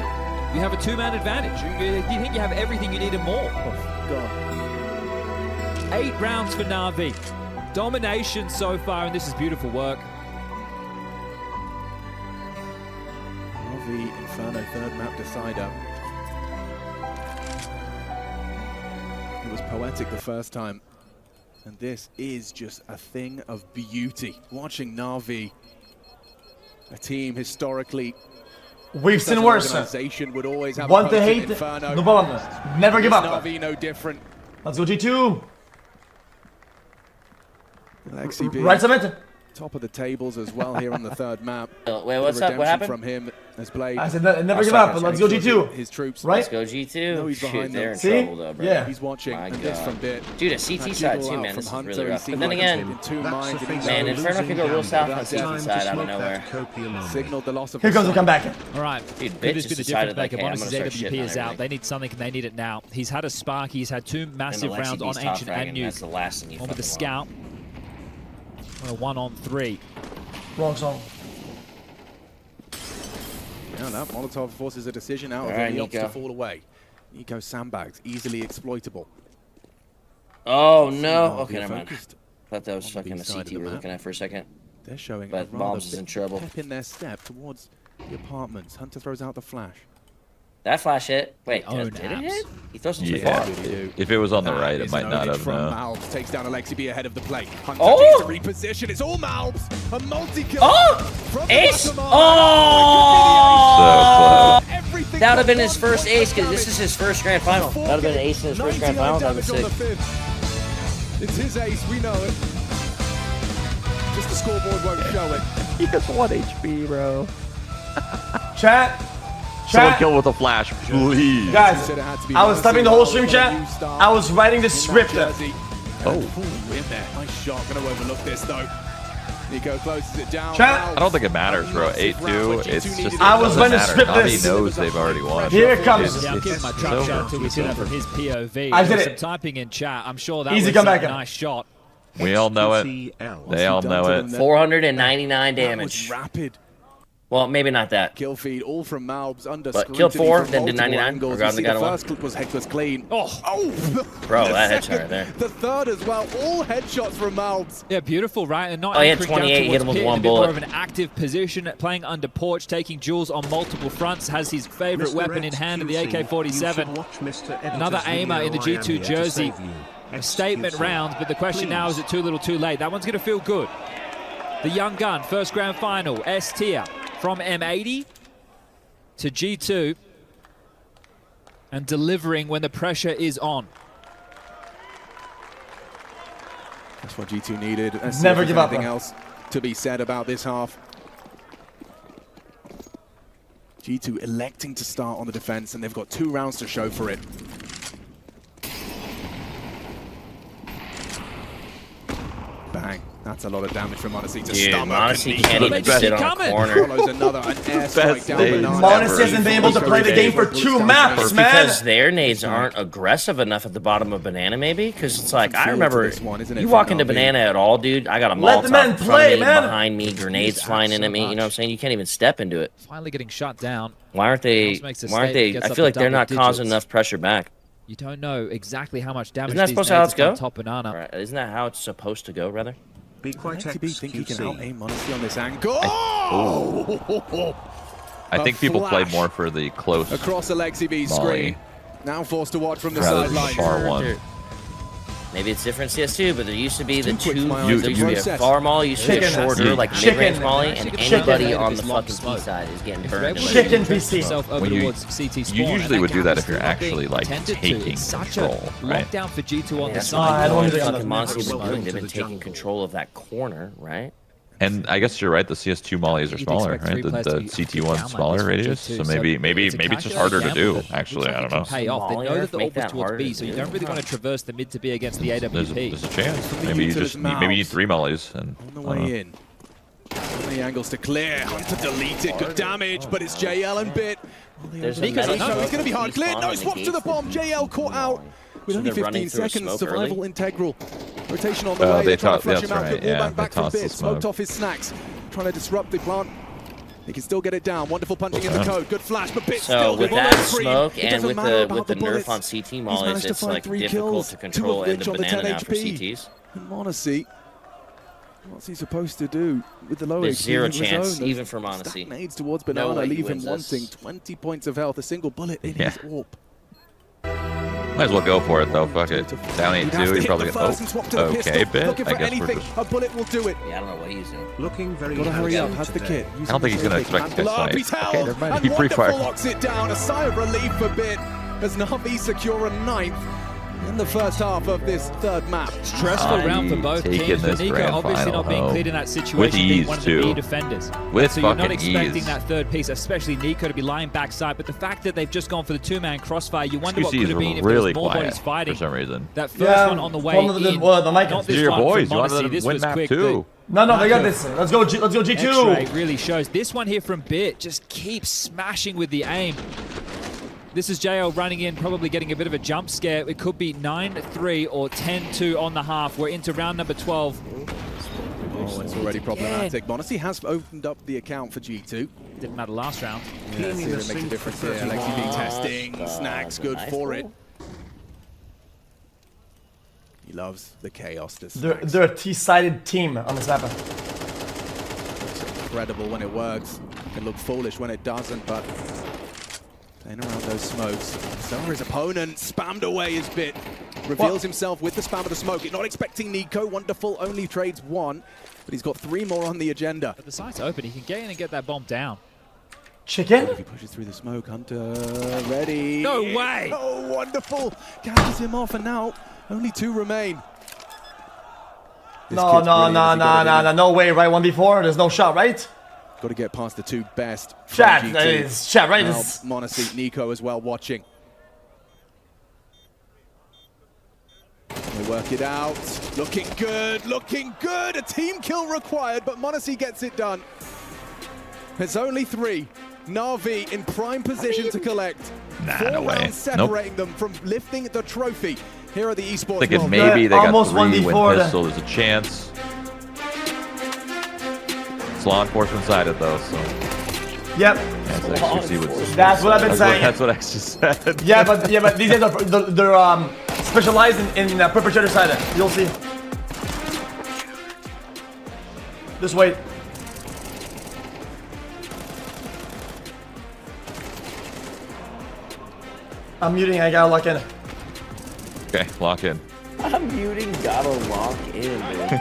You have a 2-man advantage. You think you have everything you need and more. God. 8 rounds for Navi. Domination so far, and this is beautiful work. The Inferno third map decider. It was poetic the first time, and this is just a thing of beauty. Watching Navi, a team historically, we've seen worse. Would always have Want to hate? Inferno. No problem. Never give up. Navi no different. Let's go G2. XCB. Right, Samantha. Top of the tables as well here on the third map. Wait, what's up? What happened? From him as Blade. I said never give up. Let's go G2. His troops. Right? Let's go G2. No, he's behind they're in See? trouble though, bro. Yeah. He's watching. My And this God. from bit. Dude, a CT side too, man. This is really rough. But then again, man, Inferno can go real south on CT side out of nowhere. Signaled the loss of Here comes the comeback. All right. Dude, Could bitch this be just the decided difference like, maker? hey, I'm Bonus' gonna start AWP shitting is on out. everything. They need something, and they need it now. He's had a spark. He's had 2 massive And the rounds on LXCB's top Ancient and fragging, that's Nuke. the last thing you One with the fucking want. Scout. On a 1-on-3. Wrong song. Yeah, that Molotov forces a decision out of Alright, him. He opts to Nico. fall away. Nico sandbags, easily exploitable. Oh no! Okay, Navi never mind. focused Thought that was on the fucking B the side of CT the we were map. looking at for a second. They're showing But a rather Bombs is in bit trouble. pep in their step towards the apartments. Hunter throws out the flash. That flash hit. Wait, Oh, did it naps. hit? He throws it too Yeah. far. If it was on the That right, it is might an not ownage have. from No. Malbs. Takes down Alexi ahead of the plate. Hunter Oh! needs to reposition. It's all Malbs. A multi-kill. Oh! From the Ace! bottom Oh! So Everything That would have but been his one first ace because damage. this is his first grand final. That would have been an ace in his first grand 99 final. That would damage have on been the sick. fifth. It's his ace, we know it. Just the scoreboard won't show it. He has 1 HP, bro. Chat. Someone kill with a flash, please. Guys, I was typing the whole stream chat. I was writing the script. Oh. Oh. In there. Nice shot. Gonna overlook this though. Nico closes it down. Chat. I don't think it matters, bro. 8-2. It's just. I was going going to script Navi this. knows they've already won. Here it comes. Yeah, I'm giving my drop shot until we see that from his POV. I did There's it. some typing in chat. I'm sure that Easy was comeback. a nice shot. We all know it. They all know it. 499 That damage. was rapid. Well, maybe not that. Kill feed all from Malbs under But scrutiny killed 4, from then did multiple 99, angles. or got You the see guy the to first clip was clean. Oh, Bro, The that headshot second- right there. The third as well. All headshots from Malbs. Yeah, beautiful, right? And not Oh, he had anchoring down 28, hit him towards with pit, one a bit more bullet. of an active position, playing under porch, taking Jules on multiple fronts, has his favorite Mr. weapon in hand of the AK-47. Another aimer in the G2 jersey. A statement round, but the question now is it too little too late? That one's going to feel good. The young gun, first grand final, S tier from M80 to G2 and delivering when the pressure is on. That's what G2 needed. Let's see Never if give there's up, anything bro. else to be said about this half. G2 electing to start on the defense, and they've got 2 rounds to show for it. Bang. That's a lot of damage from Monacy to Dude, stomach. Monacy can't even sit on a corner. Follows another an airstrike down days banana. Monacy hasn't been able to play the game for 2 maps, man. Because their nades aren't aggressive enough at the bottom of Banana, maybe? Because it's like, I remember, this one, isn't it, you for walk into Navi? Banana at all, dude, I got a Let the Molotov men in front play, of me, man. behind me, grenades flying in at me, you know what I'm saying? You can't even step into it. Finally getting shut down. Why aren't they, Makes a I statement, gets feel up to like they're double not causing digits. enough pressure back. You don't know exactly how much damage Isn't that these supposed to how it's nades go? on top banana. Right. Isn't that how it's supposed to go, rather? Be quite xQc. Think he can out-aim Monasy on this angle. I think people play more for the close across Alexi V's screen. Now forced to watch from the sideline. sideline. Far one. Maybe it's different CS2, but there used to be the two. There You- used to be a far molly, used to be a shorter, like mid-range molly, and anybody on the fucking P side is getting burned. Chicken PC. You usually would do that if you're actually like taking control, right? Lockdown for G2 on the That's side. what fucking Monsty's been doing. They've been taking control of that corner, right? And I guess you're right. The CS2 mollies are smaller, right? The CT1 smaller radius, so maybe it's just harder to do. Actually, I don't know. Pay off. They know that the ult was towards B, so you don't really want to traverse the mid to B against the AWP. There's a chance. Maybe you need 3 mollies and on the way in. Many angles to clear. Hunter deleted. Good damage, but it's JL and Bit. There's He's going to be hard cleared. No, swaps to the bomb. JL caught out. With only 15 seconds, survival early. integral. Rotation on the way. They trying to flush that's him out. right. Good Yeah, wallbang back they from tossed the Bit. smoke. Smoked off his snacks. Trying to disrupt the plant. He can still get it down. Wonderful punching in the code. Good flash, but Bit still with good. that Screen. smoke It and doesn't with matter the about the nerf bullets. on CT He's mollies, managed to it's find like 3 difficult kills, to 2 control of and which the on the 10 banana now for HP. CTs. And Monasy, what's he supposed to do with the low There's HP zero of his chance, own? even for Monasy. Stack nades towards No Banana, way he leave him wins this. wanting 20 points of health, a single bullet in his AWP. Might as well go for it though. Fuck it. Down 8-2. You probably okay, Bit. I guess we're just. A bullet will do it. Yeah, I don't know what he's doing. Looking very Gotta hurry up. Has the kit. I don't think he's gonna expect to Blood, get he's sniped. Okay, held. never mind. And He pre-fired. Wonderful locks it down. A sigh of relief for Bit as Navi secure a 9th in the first half of this third map. Stressful round for both teams. this Nico grand obviously final not being home. cleared in that situation, With being ease, one of too. the B defenders. With so you're not fucking expecting ease. that third piece, especially Nico, to be lying backside. But the fact that they've just gone for the 2-man crossfire, you wonder what xQc could is have been if really there was more quiet bodies fighting. for some reason. That first one on the way in. the mic Not is this your one boys. from You wanted Monasy. them to This win was map quick. too. No, they got this. Let's go G2. X-Ray really shows. This one here from Bit just keeps smashing with the aim. This is JL running in, probably getting a bit of a jump scare. It could be 9-3 or 10-2 on the half. We're into round number 12. Oh, it's already problematic. Monasy has opened up the account for G2. Didn't matter last round. Yeah, see if it makes a difference here. Alexi V testing. Snacks good for it. He loves the chaos. They're a T-sided team on this map. It's incredible when it works. It can look foolish when it doesn't, but playing around those smokes. So his opponent spammed away his Bit. Reveals himself with the spam of the smoke. Not expecting Nico. Wonderful only trades 1, but he's got 3 more on the agenda. But the site's open. He can get in and get that bomb down. Chicken? He pushes through the smoke. Hunter ready. No way! Oh, wonderful. Catches him off, and now only 2 remain. No way, right? 1v4, there's no shot, right? Got to get past the 2 best. Chat, right? Now, Monasy, Nico as well watching. They work it out. Looking good, looking good. A team kill required, but Monasy gets it done. It's only 3. Navi in prime position to collect. 4 no way. rounds separating them from lifting the trophy. Here are the Esports. Thinking maybe they got 3 with pistol. There's a chance. It's law enforcement sided though, so. Yep. That's what I've been saying. That's what I just said. Yeah, but these guys are they're specialized in perpetrator side. You'll see. Just wait. I'm muting. I gotta lock in. Okay, lock in. I'm muting. Gotta lock in, dude.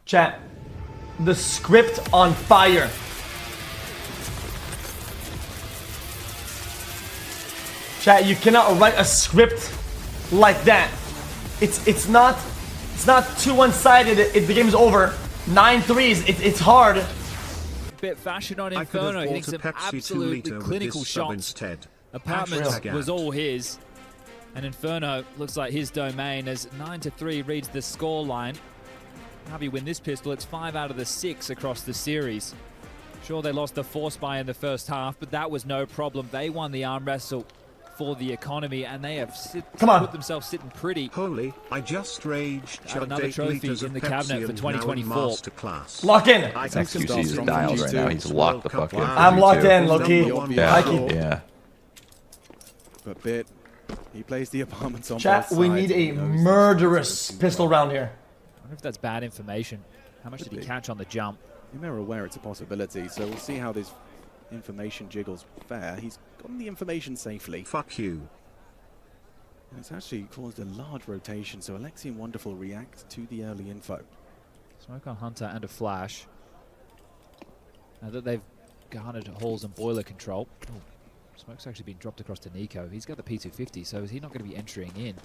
Chat. The script on fire. Chat, you cannot write a script like that. It's not too one-sided. The game's over. 9-3s. It's hard. Bit fashion on Inferno, hitting some absolutely clinical shots. Apartments was all his. And Inferno looks like his domain as 9-3 reads the scoreline. Navi win this pistol. It's 5 out of the 6 across the series. Sure, they lost the force buy in the first half, but that was no problem. They won the arm wrestle for the economy, and they have put themselves sitting pretty. Holy, I just raged. Another trophy in the cabinet for 2024. Lock in. xQc's dialed right now. He's locked the fuck in. I'm locked in, Loki. Yeah. But Bit, he plays the apartments on Chat, both we sides. need a murderous pistol round here. I wonder if that's bad information. How much did he catch on the jump? You're aware it's a possibility, so we'll see how this information jiggles fair. He's gotten the information safely. Fuck you. And it's actually caused a large rotation, so Alexi and Wonderful react to the early info. Smoke on Hunter and a flash. Now that they've garnered Halls and boiler control. Oh, Smoke's actually been dropped across to Nico. He's got the P250, so is he not going to be entering in?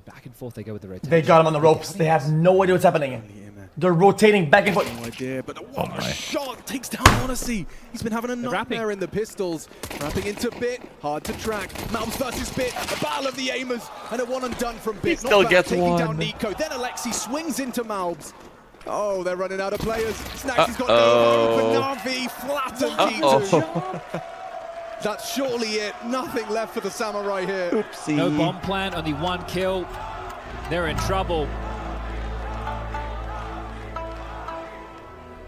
Back and forth they go with the rotation. They got him on the ropes. They have no idea what's happening. They're rotating back and forth. No idea, but what a shot takes down Odyssey. He's been having a nightmare in the pistols. Wrapping into Bit, hard to track. Malms versus Bit, a battle of the aimers, and a one and done from Bit. He still gets taking one. down Nico. Then Alexi swings into Malms. Oh, they're running out of players. Snacks has got no hope for Navi. Flattened G2. That's surely it. Nothing left for the Samurai here. Oopsie. No bomb plan, only 1 kill. They're in trouble.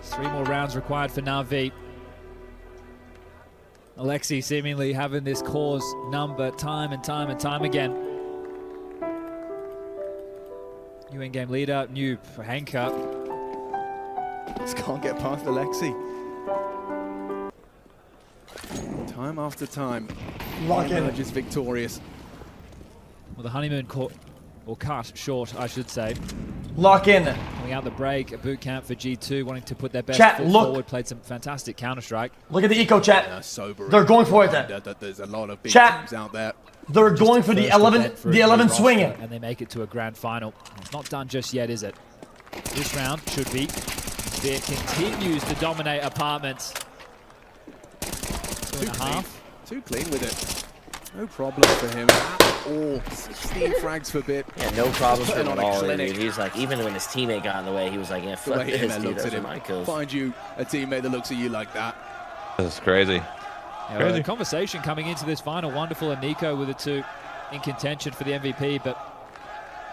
3 more rounds required for Navi. Alexi seemingly having this cause number time and time and time again. New in-game leader, Nuke for Henka. Just can't get past Alexi. Time after time, Lock in. Just victorious. Well, the honeymoon cut short, I should say. Lock in. Coming out the break, a boot camp for G2, wanting to put their best Chat, foot look. forward. Played some fantastic Counter-Strike. Look at the eco, chat. They're going for it. There's a lot of big Chat. teams out there. They're going for the 11 swing. And they make it to a grand final. It's not done just yet, is it? This round should be. It continues to dominate apartments. 2.5. Too clean with it. No problem for him at all. 16 frags for Bit. Yeah, no problem for him at all. Dude. He's like, even when his teammate got in the way, he was like, yeah, fuck this, dude. Those are my kills. Find you a teammate that looks at you like that. This is crazy. Yeah, well, the conversation coming into this final, Wonderful and Nico were the 2 in contention for the MVP, but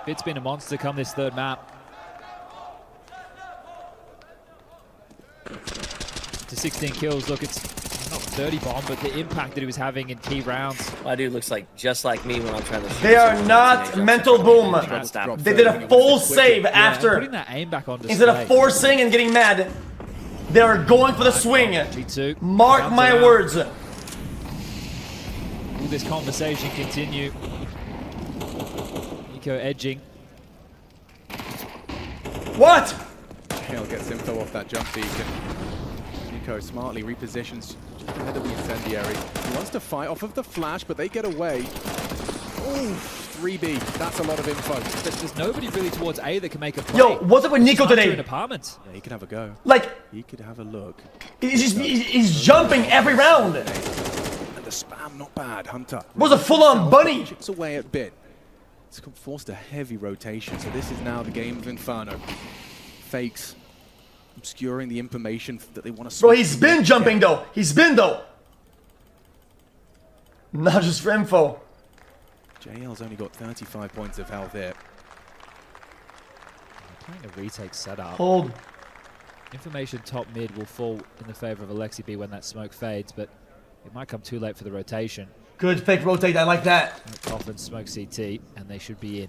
Bit's been a monster come this 3rd map. To 16 kills, look, it's not 30 bomb, but the impact that he was having in key rounds. My dude looks like just like me when I'm trying to shoot. They are not mental boom. They did a full save after. Putting that aim back on display. Instead of forcing and getting mad, they are going for the swing. G2. Mark my words. Will this conversation continue? Nico edging. What? Hale gets info off that jump beacon. Nico smartly repositions just ahead of the incendiary. He wants to fight off of the flash, but they get away. Ooh, 3B. That's a lot of info. There's nobody really towards A that can make a play. Yo, what's up with Nico today? In apartments. Yeah, he could have a go. Like, he could have a look. He's jumping every round. And the spam, not bad. Hunter was a full-on bunny. Chips away at Bit. It's forced a heavy rotation, so this is now the game of Inferno. Fakes, obscuring the information that they want to. Bro, he's been jumping though. He's been though. Not just for info. JL's only got 35 points of health here. Playing a retake setup. Hold. Information top mid will fall in the favor of Alexi B when that smoke fades, but it might come too late for the rotation. Good fake rotate. I like that. Coffin smoke CT, and they should be in.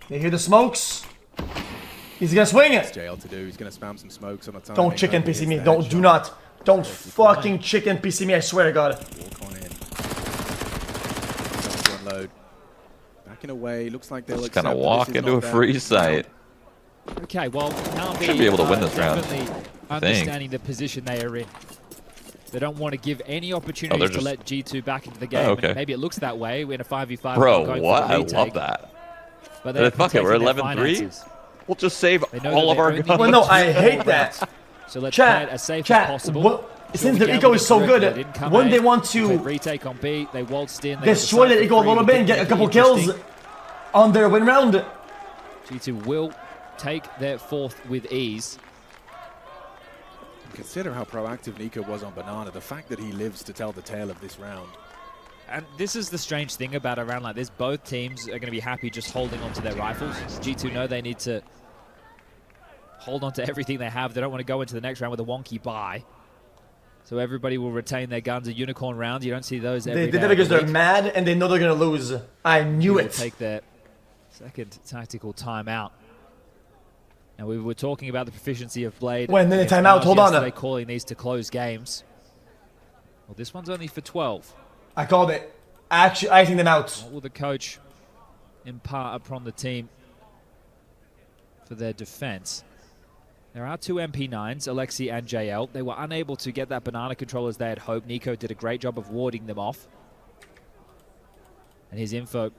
They hear the smokes. He's gonna swing it. What's JL to do? He's gonna spam some smokes on the time. Don't chicken PC me. Do not. Don't fucking chicken PC me. I swear to God. Walk on in. To unload. Backing away. Looks like they'll just gonna walk into a freeze site. Okay, well now should be able to win this round. Understanding the position they are in. They don't want to give any opportunities to let G2 back into the game. Oh, okay. Maybe it looks that way in a 5v5. Bro, what? I love that. But fuck it, we're 11-3. We'll just save all of our guns. Well, no, I hate that. So let's play it as safe as possible. Since their eco is so good, when they want to retake on B, they waltzed in. Destroy their eco a little bit and get a couple kills on their win round. G2 will take their fourth with ease. Consider how proactive Nico was on Banana. The fact that he lives to tell the tale of this round. And this is the strange thing about a round like this. Both teams are going to be happy just holding on to their rifles. G2 know they need to hold on to everything they have. They don't want to go into the next round with a wonky buy. So everybody will retain their guns. A unicorn round, you don't see those every day. They did it because they're mad and they know they're going to lose. I knew it. Take their second tactical timeout. And we were talking about the proficiency of Blade. When the timeout, hold on. Yesterday calling these to close games. Well, this one's only for 12. I called it. Actually, I think them out. What will the coach impart upon the team for their defense? There are two MP9s, Alexi and JL. They were unable to get that banana control as they had hoped. Nico did a great job of warding them off. And his info,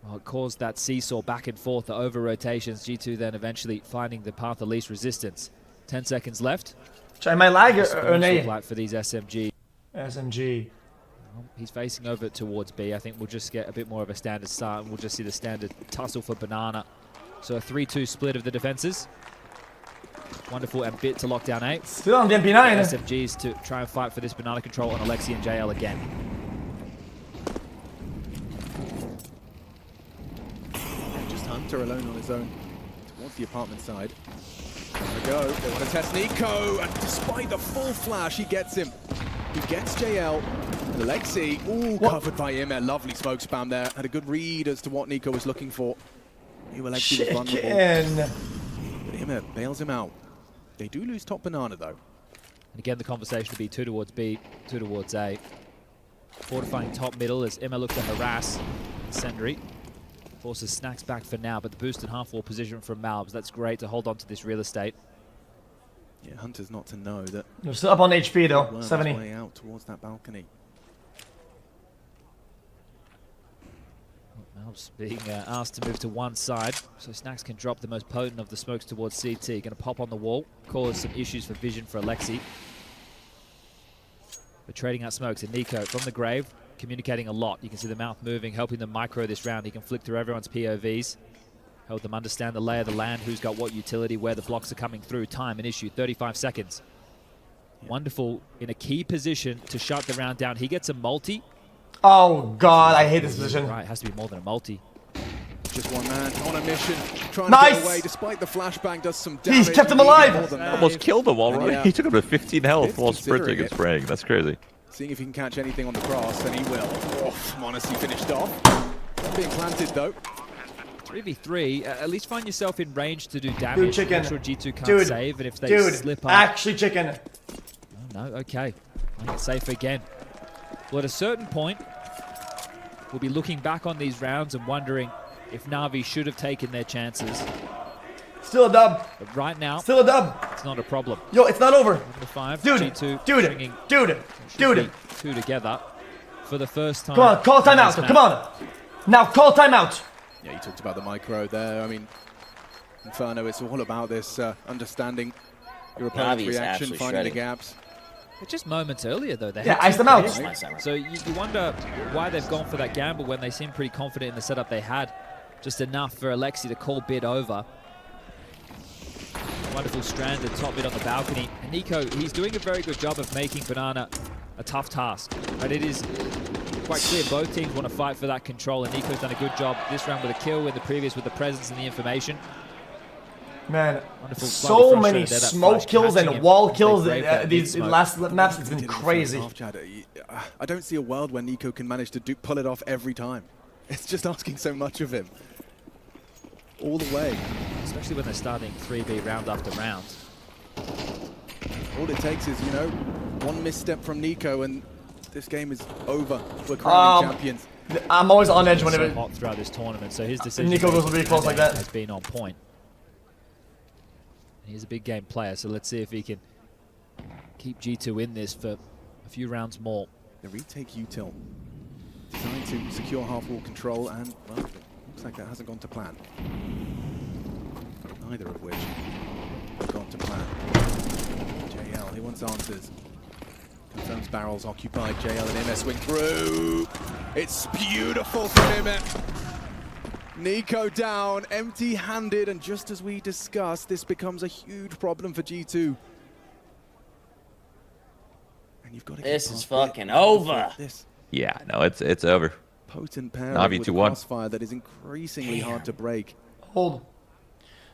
well, it caused that seesaw back and forth, the over-rotations. G2 then eventually finding the path of least resistance. 10 seconds left. Try my lag or nay? Like for these SMG. SMG. Well, he's facing over towards B. I think we'll just get a bit more of a standard start, and we'll just see the standard tussle for Banana. So a 3-2 split of the defenses. Wonderful and bit to lock down A. Still on the MP9. SFGs to try and fight for this banana control on Alexi and JL again. Just Hunter alone on his own towards the apartment side. There we go. They want to test Nico, and despite the full flash, he gets him. He gets JL. Alexi, ooh, covered by Immer. Lovely smoke spam there. Had a good read as to what Nico was looking for. Knew Alexi was vulnerable. But Immer bails him out. They do lose top banana, though. And again, the conversation will be 2 towards B, 2 towards A. Fortifying top middle as Immer looks to harass Sendry. Forces Snacks back for now, but the boosted half-wall position from Malbs. That's great to hold on to this real estate. Yeah, Hunter's not to know that. They're still up on HP though, 70. Way out towards that balcony. Malbs being asked to move to one side, so Snacks can drop the most potent of the smokes towards CT. Going to pop on the wall, cause some issues for vision for Alexi. But trading out smokes, and Nico from the grave, communicating a lot. You can see the mouth moving, helping them micro this round. He can flick through everyone's POVs. Help them understand the lay of the land, who's got what utility, where the blocks are coming through. Time an issue, 35 seconds. Yeah. Wonderful in a key position to shut the round down. He gets a multi. Oh God, I hate this position. Right, it has to be more than a multi. Just one man on a mission, trying to get away despite the flashbang does some damage. He's kept him alive. Almost killed him already. Yeah. He took him to 15 health while sprinting and spraying. That's crazy. Seeing if he can catch anything on the cross, and he will. Oh, Monacy finished off. Being planted though. 3v3, at least find yourself in range to do damage. Dude, chicken. Make sure G2 can't save, and if they slip up... actually chicken. Oh, no, okay. Playing it safe again. Well, at a certain point, we'll be looking back on these rounds and wondering if Navi should have taken their chances. Still a dub. But right now, still a dub. It's not a problem. Yo, it's not over. Number 5, dude, G2 dude. 2 together for the first time. Come on, call timeout. Come on. Now call timeout. Yeah, you talked about the micro there. I mean, Inferno, it's all about this understanding your opponent's reaction, finding the gaps. It's just moments earlier, though. They iced them out. So you wonder why they've gone for that gamble when they seem pretty confident in the setup they had. Just enough for Alexi to call bid over. Wonderful stranded top mid on the balcony. And Nico, he's doing a very good job of making Banana a tough task. But it is quite clear both teams want to fight for that control, and Nico's done a good job this round with a kill, in the previous with the presence and the information. Man, so many smoke kills and wall kills these last maps. It's been crazy. I don't see a world where Nico can manage to pull it off every time. It's just asking so much of him. All the way. Especially when they're starting 3v round after round. All it takes is, you know, one misstep from Nico and this game is over. We're crowning champions. I'm always on edge whenever... So hot throughout this tournament, so his decision Nico goes really close like that. Has been on point. He's a big game player, so let's see if he can keep G2 in this for a few rounds more. The retake util designed to secure half-wall control, and well, looks like that hasn't gone to plan. Neither of which have gone to plan. JL, he wants answers. Confirms barrels occupied. JL and MS swing through. It's beautiful from Immer. Nico down, empty-handed, and just as we discussed, this becomes a huge problem for G2. And you've got to this is fucking over. Yeah, no, it's over. Potent pair Navi with 2-1. crossfire that is increasingly hard to break. Hold.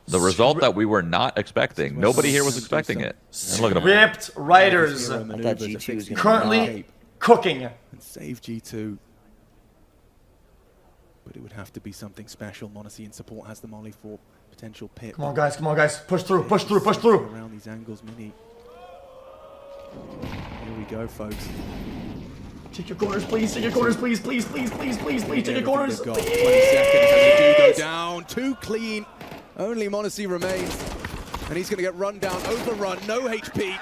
The result that we were not expecting. Nobody here was expecting it. And look at them. Ripped Riders. Currently cooking. And save G2. But it would have to be something special. Monacy in support has the molly for potential pit. Come on, guys. Come on, guys. Push through. Push through. Push through. Around these angles, Mini. Here we go, folks. Take your corners, please. Take your corners, please. Please, please, please, please, please. Take your corners. 20 seconds, and they do go down. Too clean. Only Monacy remains. And he's going to get run down, overrun, no HP.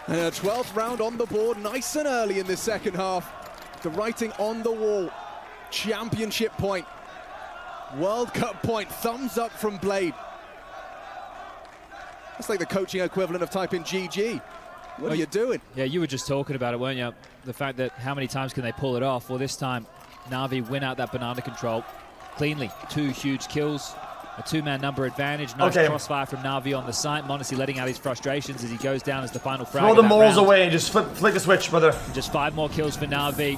And a 12th round on the board, nice and early in this second half. The writing on the wall. Championship point. World Cup point. Thumbs up from Blade. That's like the coaching equivalent of typing GG. What are you doing? Yeah, you were just talking about it, weren't you? The fact that how many times can they pull it off? Well, this time, Navi win out that banana control cleanly. 2 huge kills, a 2-man number advantage. Nice crossfire from Navi on the site. Monacy letting out his frustrations as he goes down as the final frag. Throw the moles away and just flick the switch, brother. Just 5 more kills for Navi.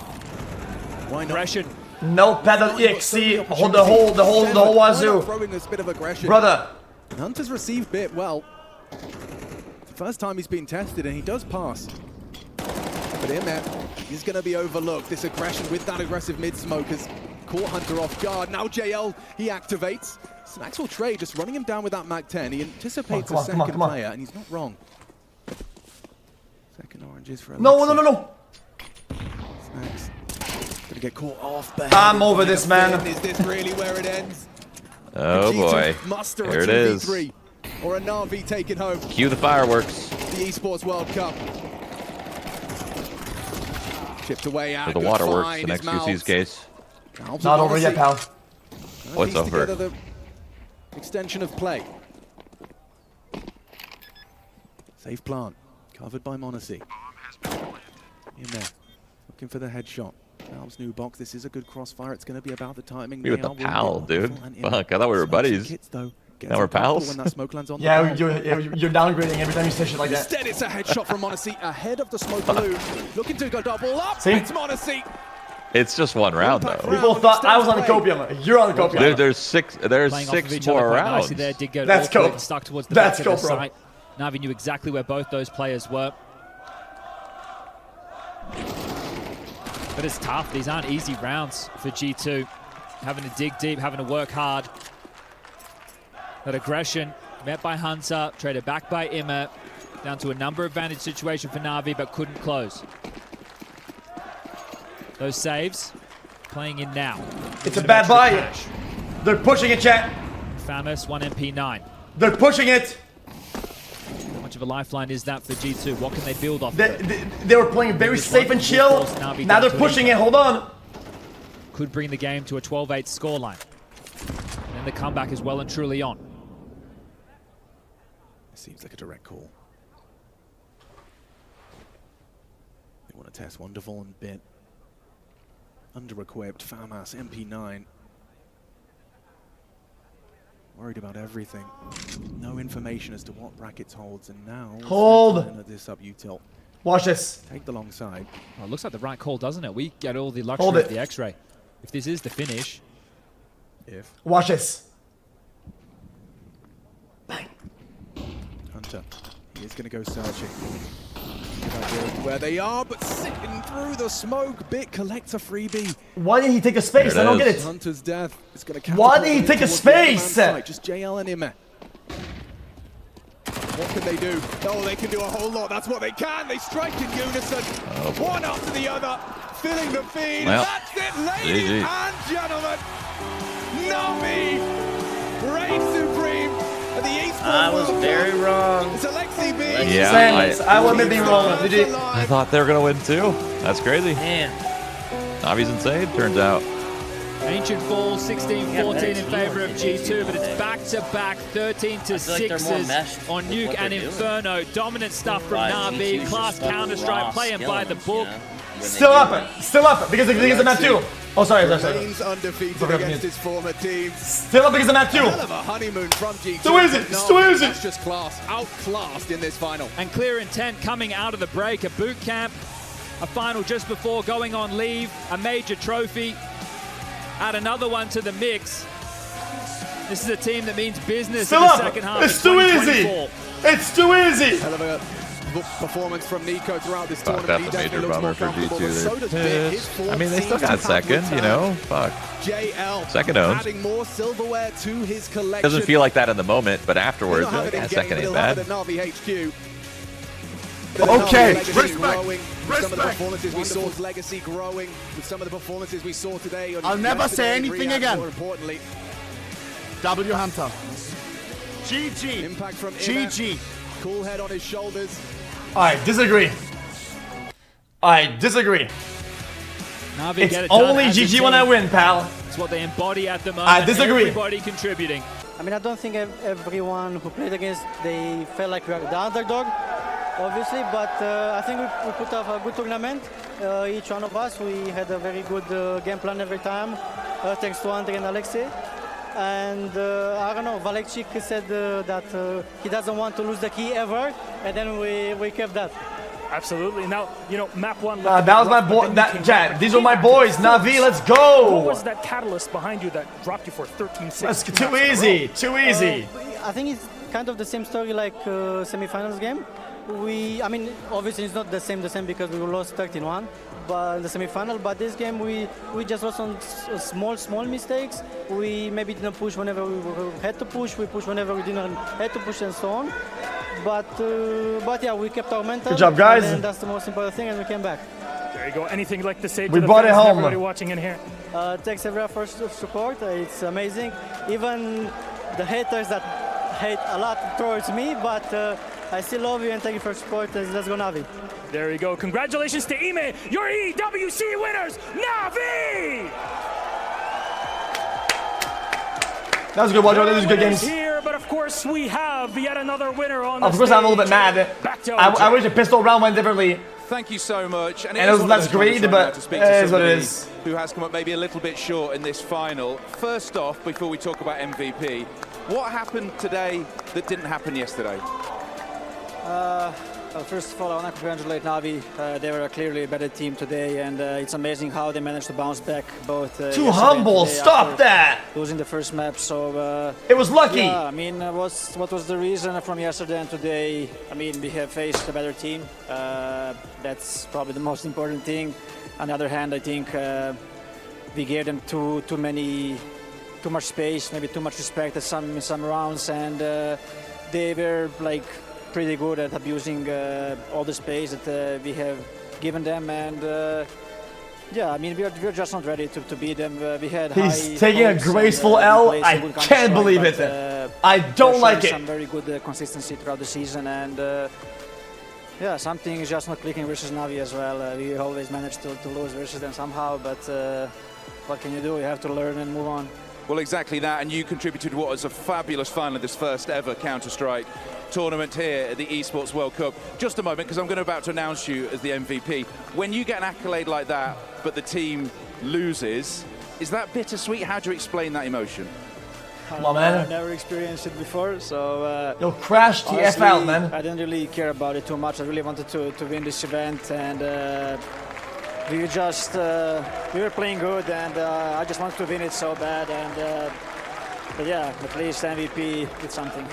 Why not? Aggression. No pedal EXC. Hold the whole wazoo. Throwing this bit of aggression. Brother. Hunter's received bit well. It's the first time he's been tested and he does pass. But in there, he's going to be overlooked. This aggression with that aggressive mid-smoke has caught Hunter off guard. Now JL, he activates. Snacks will trade, just running him down with that Mag-10. He anticipates a second player, and he's not wrong. Second oranges for Alexi. No. Snacks. Gonna get caught off. I'm over this, man. Is this really where it ends? Oh boy. Here it is. Or a Navi taken home. Cue the fireworks. The Esports World Cup. Chipped away out. For the waterworks in xQc's case. Not over yet, pal. What's over? The extension of play. Safe plant. Covered by Monacy. In there. Looking for the headshot. Valve's new box. This is a good crossfire. It's going to be about the timing. Me with the pal, dude. Fuck, I thought we were buddies. Now we're pals. When that smoke lands on yeah, you're downgrading every time you say shit like that. Instead, it's a headshot from Monacy ahead of the smoke balloon. Looking to go double up. See? It's Monacy. It's just one round, though. People thought I was on the copium. You're on the copium. There's six more rounds. There, did go That's cope. Stuck towards the That's back cope, of the bro. site. Navi knew exactly where both those players were. But it's tough. These aren't easy rounds for G2. Having to dig deep, having to work hard. That aggression met by Hunter, traded back by Immer. Down to a number advantage situation for Navi, but couldn't close. Those saves playing in now. It's a bad buy. They're pushing it, chat. Famous 1 MP9. They're pushing it. How much of a lifeline is that for G2? What can they build off? They were playing very safe and chill. Now they're pushing it. Hold on. Could bring the game to a 12-8 scoreline. And the comeback is well and truly on. Seems like a direct call. They want to test Wonderful and Bit. Under-equipped, FAMAS, MP9. Worried about everything. No information as to what brackets holds, and now... Hold! This up util. Watch this. Take the long side. Well, it looks like the right call, doesn't it? We get all the luxury of the X-ray. If this is the finish... Watch this. Hunter, he is going to go searching. Where they are, but sitting through the smoke. Bit collects a freebie. Why did he take a space? I don't get it. Hunter's death is going to. Why did he take a space? Just JL and Immer. What can they do? Oh, they can do a whole lot. That's what they can. They strike in unison. One after the other, filling the feed. Well, that's it, ladies and gentlemen. Navi reigns supreme. The Esports I was very wrong. It's Alexi B. Yeah, I was maybe wrong. I thought they were gonna win too. That's crazy. Man. Navi's insane, turns out. Ancient fall 16-14 in favor of G2, but it's back-to-back 13-6s on Nuke and Inferno. Dominant stuff from Navi. Class Counter-Strike, playing by the book. Still up it, because of map 2. Oh, sorry. Remains undefeated against his former team. Still up against the map too. Hell of a honeymoon from G2. Too easy. It's too easy. That's just class. Outclassed in this final. And clear intent coming out of the break. A boot camp, a final just before going on leave, a major trophy. Add another one to the mix. This is a team that means business Still in the up. second half. It's too easy. It's too easy. Hell of a performance from Nico throughout this Fuck, tournament. that's a major He definitely bummer looks for more comfortable, but so does Bit. His form I mean, they still seems got to have second, you know? Fuck. JL Second owns. adding more silverware to his collection. Doesn't feel like that in the moment, but afterwards, He'll have it in yeah, game, second but ain't he'll have bad. it at Navi HQ. Okay. Some of the performances we saw, legacy growing with some of the performances we saw today. I'll never say anything again. More importantly, W Hunter. GG. impact from GG. Cool head on his shoulders. I disagree. Navi It's get it done only as a GG team. when I win, pal. It's what they embody at the moment. I disagree. Everybody contributing. I mean, I don't think everyone who played against, they felt like we are the underdog, obviously, but I think we put up a good tournament. Each one of us, we had a very good game plan every time, thanks to Andre and Alexei. And I don't know, Valekchik said that he doesn't want to lose the key ever, and then we kept that. Absolutely. Now, you know, map one. That was my boy. These are my boys. Navi, let's go. What was that catalyst behind you that dropped you for 13-6? That's too easy. Too easy. I think it's kind of the same story like semi-finals game. I mean, obviously it's not the same because we lost 13-1, but in the semi-final. But this game we just lost on small mistakes. We maybe didn't push whenever we had to push. We pushed whenever we didn't have to push, and so on. But yeah, we kept our mental. Good job, guys. And that's the most important thing, and we came back. There you go. Anything like to say to We the brought it fans, home. everybody watching in here? Thanks everyone for support. It's amazing. Even the haters that hate a lot towards me, but I still love you and thank you for support. Let's go Navi. There you go. Congratulations to Ime, your EWC winners, Navi! That was a good one. Those are good games. Here, but of course we have yet another winner on the Of course, I'm a little bit mad. I wish the pistol round went differently. Thank you so much. And it was less greed, but it is what it is. Who has come up maybe a little bit short in this final. First off, before we talk about MVP, what happened today that didn't happen yesterday? Well, first of all, I want to congratulate Navi. They were clearly a better team today, and it's amazing how they managed to bounce back. Both too humble. Stop that. Losing the first map, so it was lucky. Yeah, I mean, what was the reason from yesterday and today? I mean, we have faced a better team. That's probably the most important thing. On the other hand, I think we gave them too much space, maybe too much respect in some rounds, and they were like pretty good at abusing all the space that we have given them, and yeah, I mean we're just not ready to beat them. We had He's taking a graceful L. I can't believe it. I don't like it. Some very good consistency throughout the season, and yeah, something is just not clicking versus Navi as well. We always manage to lose versus them somehow, but what can you do? You have to learn and move on. Well, exactly that, and you contributed what was a fabulous final of this first ever Counter-Strike tournament here at the Esports World Cup. Just a moment, because I'm about to announce you as the MVP. When you get an accolade like that, but the team loses, is that bittersweet? How do you explain that emotion? Come on, man. I've never experienced it before, so... You'll crash TFL, man. I didn't really care about it too much. I really wanted to win this event, and we were playing good, and I just wanted to win it so bad, and but yeah, at least MVP did something.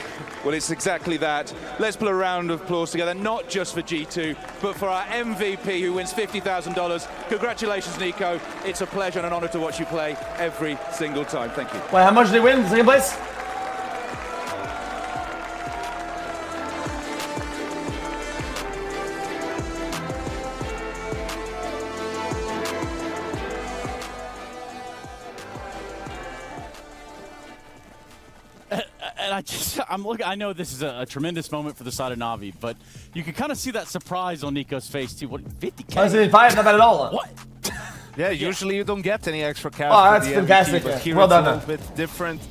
Well, it's exactly that. Let's put a round of applause together, not just for G2, but for our MVP who wins $50,000. Congratulations, Nico. It's a pleasure and an honor to watch you play every single time. Thank you. Wait, how much did they win? Second place? And I know this is a tremendous moment for the side of Navi, but you can kind of see that surprise on Nico's face too. What, 50K? $5, not bad at all. What? Yeah, usually you don't get any extra cash. Oh, that's for the fantastic. MVP, but here Well it's done. a little bit different.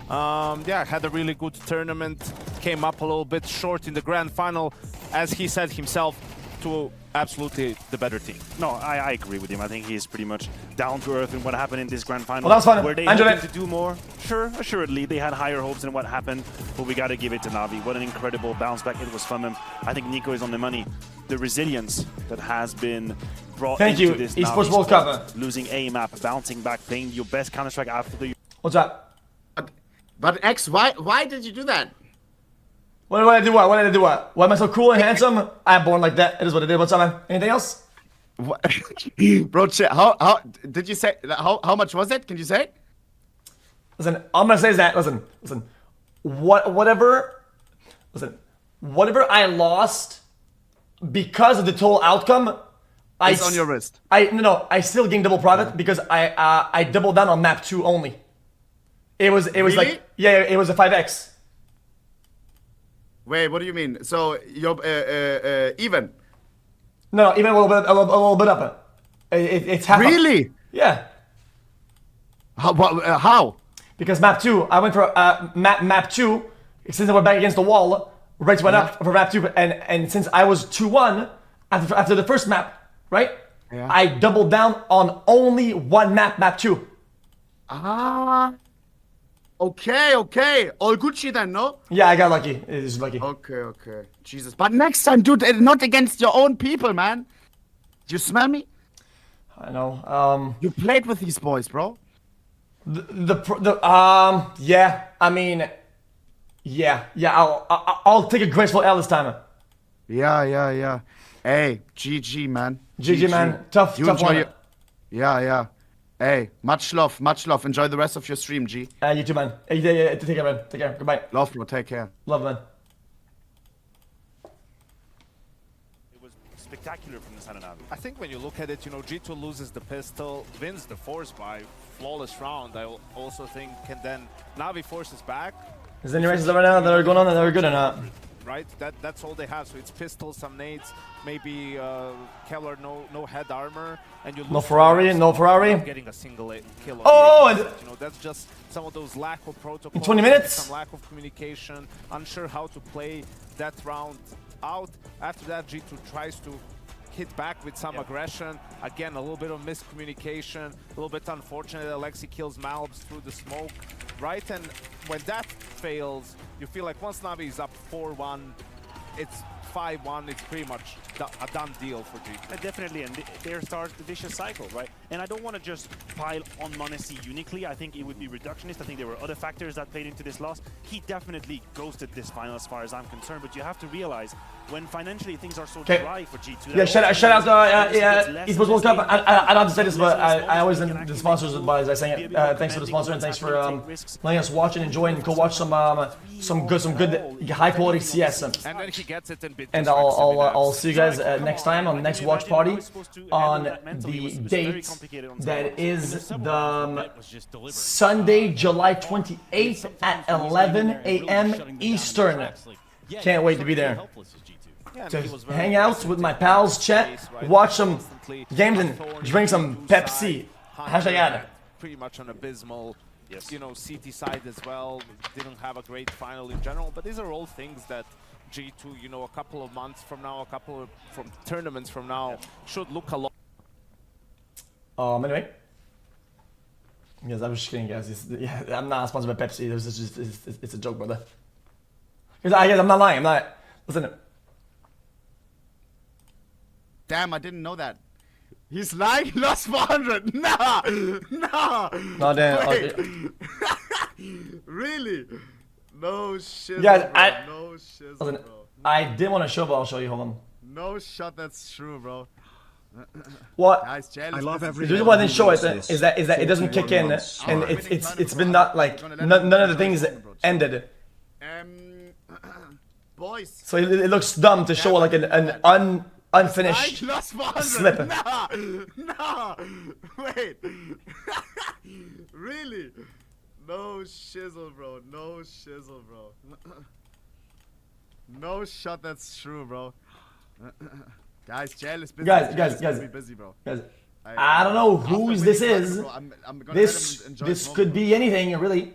Yeah, had a really good tournament. Came up a little bit short in the grand final. As he said himself, G2 absolutely the better team. No, I agree with him. I think he's pretty much down to earth in what happened in this grand final. Well, that was fun. Were they hoping to do more? Sure, assuredly. They had higher hopes than what happened, but we got to give it to Navi. What an incredible bounce back it was from him. I think Nico is on the money. The resilience that has been brought into this Esports World Cup. Losing a map, bouncing back, playing your best Counter-Strike after the... What's that? But X, why did you do that? What did I do? What did I do? Why am I so cool and handsome? I'm born like that. It is what it is. What's up, man? Anything else? Bro, how did you say? How much was it? Can you say? Listen, all I'm gonna say is that. Listen. Whatever I lost because of the total outcome, it's on your wrist. No, I still gained double profit because I doubled down on map 2 only. It was really? like it was a 5x. Wait, what do you mean? So you're even? No, even a little bit up. It's half. Really? Up. Yeah. How? Because map 2, I went for map 2. Since I went back against the wall, rates went up for map 2, and since I was 2-1 after the first map, right? Yeah. I doubled down on only one map 2. Okay. All Gucci then, no? Yeah, I got lucky. It is lucky. Okay. Jesus. But next time, dude, not against your own people, man. Do you smell me? I know. You played with these boys, bro. Yeah. I mean, yeah. I'll take a graceful L this time. Yeah. Hey, GG, man. GG, man. Tough one. Yeah. Hey, much love. Enjoy the rest of your stream, G. You too, man. Hey, take care, man. Take care. Goodbye. Love, bro. Take care. Love, man. It was spectacular from the side of Navi. I think when you look at it, G2 loses the pistol, wins the force by flawless round. I also think then Navi forces back. Is there any races right now that are going on that are good or not? Right, that's all they have. So it's pistols, some nades, maybe Kevlar, no head armor, and you lose no Ferrari. Getting a single kill. That's just some of those lack of protocol. In 20 minutes. Some lack of communication, unsure how to play that round out. After that, G2 tries to hit back with some aggression. Again, a little bit of miscommunication, a little bit unfortunate. Alexi kills Malbs through the smoke, right? And when that fails, you feel like once Navi is up 4-1, it's 5-1, it's pretty much a done deal for G2. Definitely, and there starts the vicious cycle, right? And I don't want to just pile on m0NESY uniquely. I think it would be reductionist. I think there were other factors that played into this loss. He definitely ghosted this final as far as I'm concerned, but you have to realize when financially things are so dry for G2. Yeah, shout out Esports World Cup. I don't have to say this, but I always end the sponsors by saying it. Thanks for the sponsor and thanks for letting us watch and enjoy and go watch some good high quality CS. And then he gets it in and I'll see you guys next time on the next watch party on the date that is the Sunday, July 28th at 11 a.m. Eastern. Can't wait to be there. To hang out with my pals, chat, watch some games and drink some Pepsi. #ad. Pretty much an abysmal, CT side as well. Didn't have a great final in general, but these are all things that G2, a couple of months from now, from tournaments from now, should look a lot. Anyway. Yes, I was just kidding, guys. I'm not sponsored by Pepsi. It's a joke, brother. I'm not lying. Listen. Damn, I didn't know that. He's lying. Lost 400. Nah. No, damn. Okay. Really? No shit. Guys, no shit. Listen, I did want to show, but I'll show you. Hold on. No shot. That's true, bro. What? Guys, I love every. The reason why I didn't show it is that it doesn't kick in, and it's been not like none of the things ended. Boys. So it looks dumb to show like an unfinished slip. Nah. Wait. Really? No shizzle, bro. No shot. That's true, bro. Guys, jail is busy. Guys. Busy, bro. Guys, I don't know whose this is. This could be anything, really.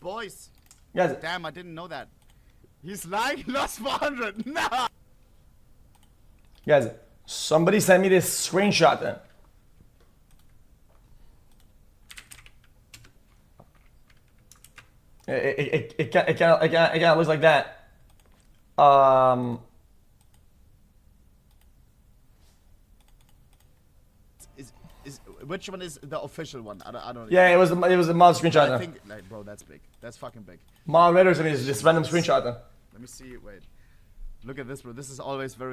Boys. Guys. Damn, I didn't know that. He's lying. Lost 400. Nah. Guys, somebody send me this screenshot then. It kind of looks like that. Which one is the official one? I don't. Yeah, it was a mod screenshot. I think, like, bro, that's big. That's fucking big. Mod Raiders, I mean, it's just random screenshot. Let me see. Wait. Look at this, bro. This is always very.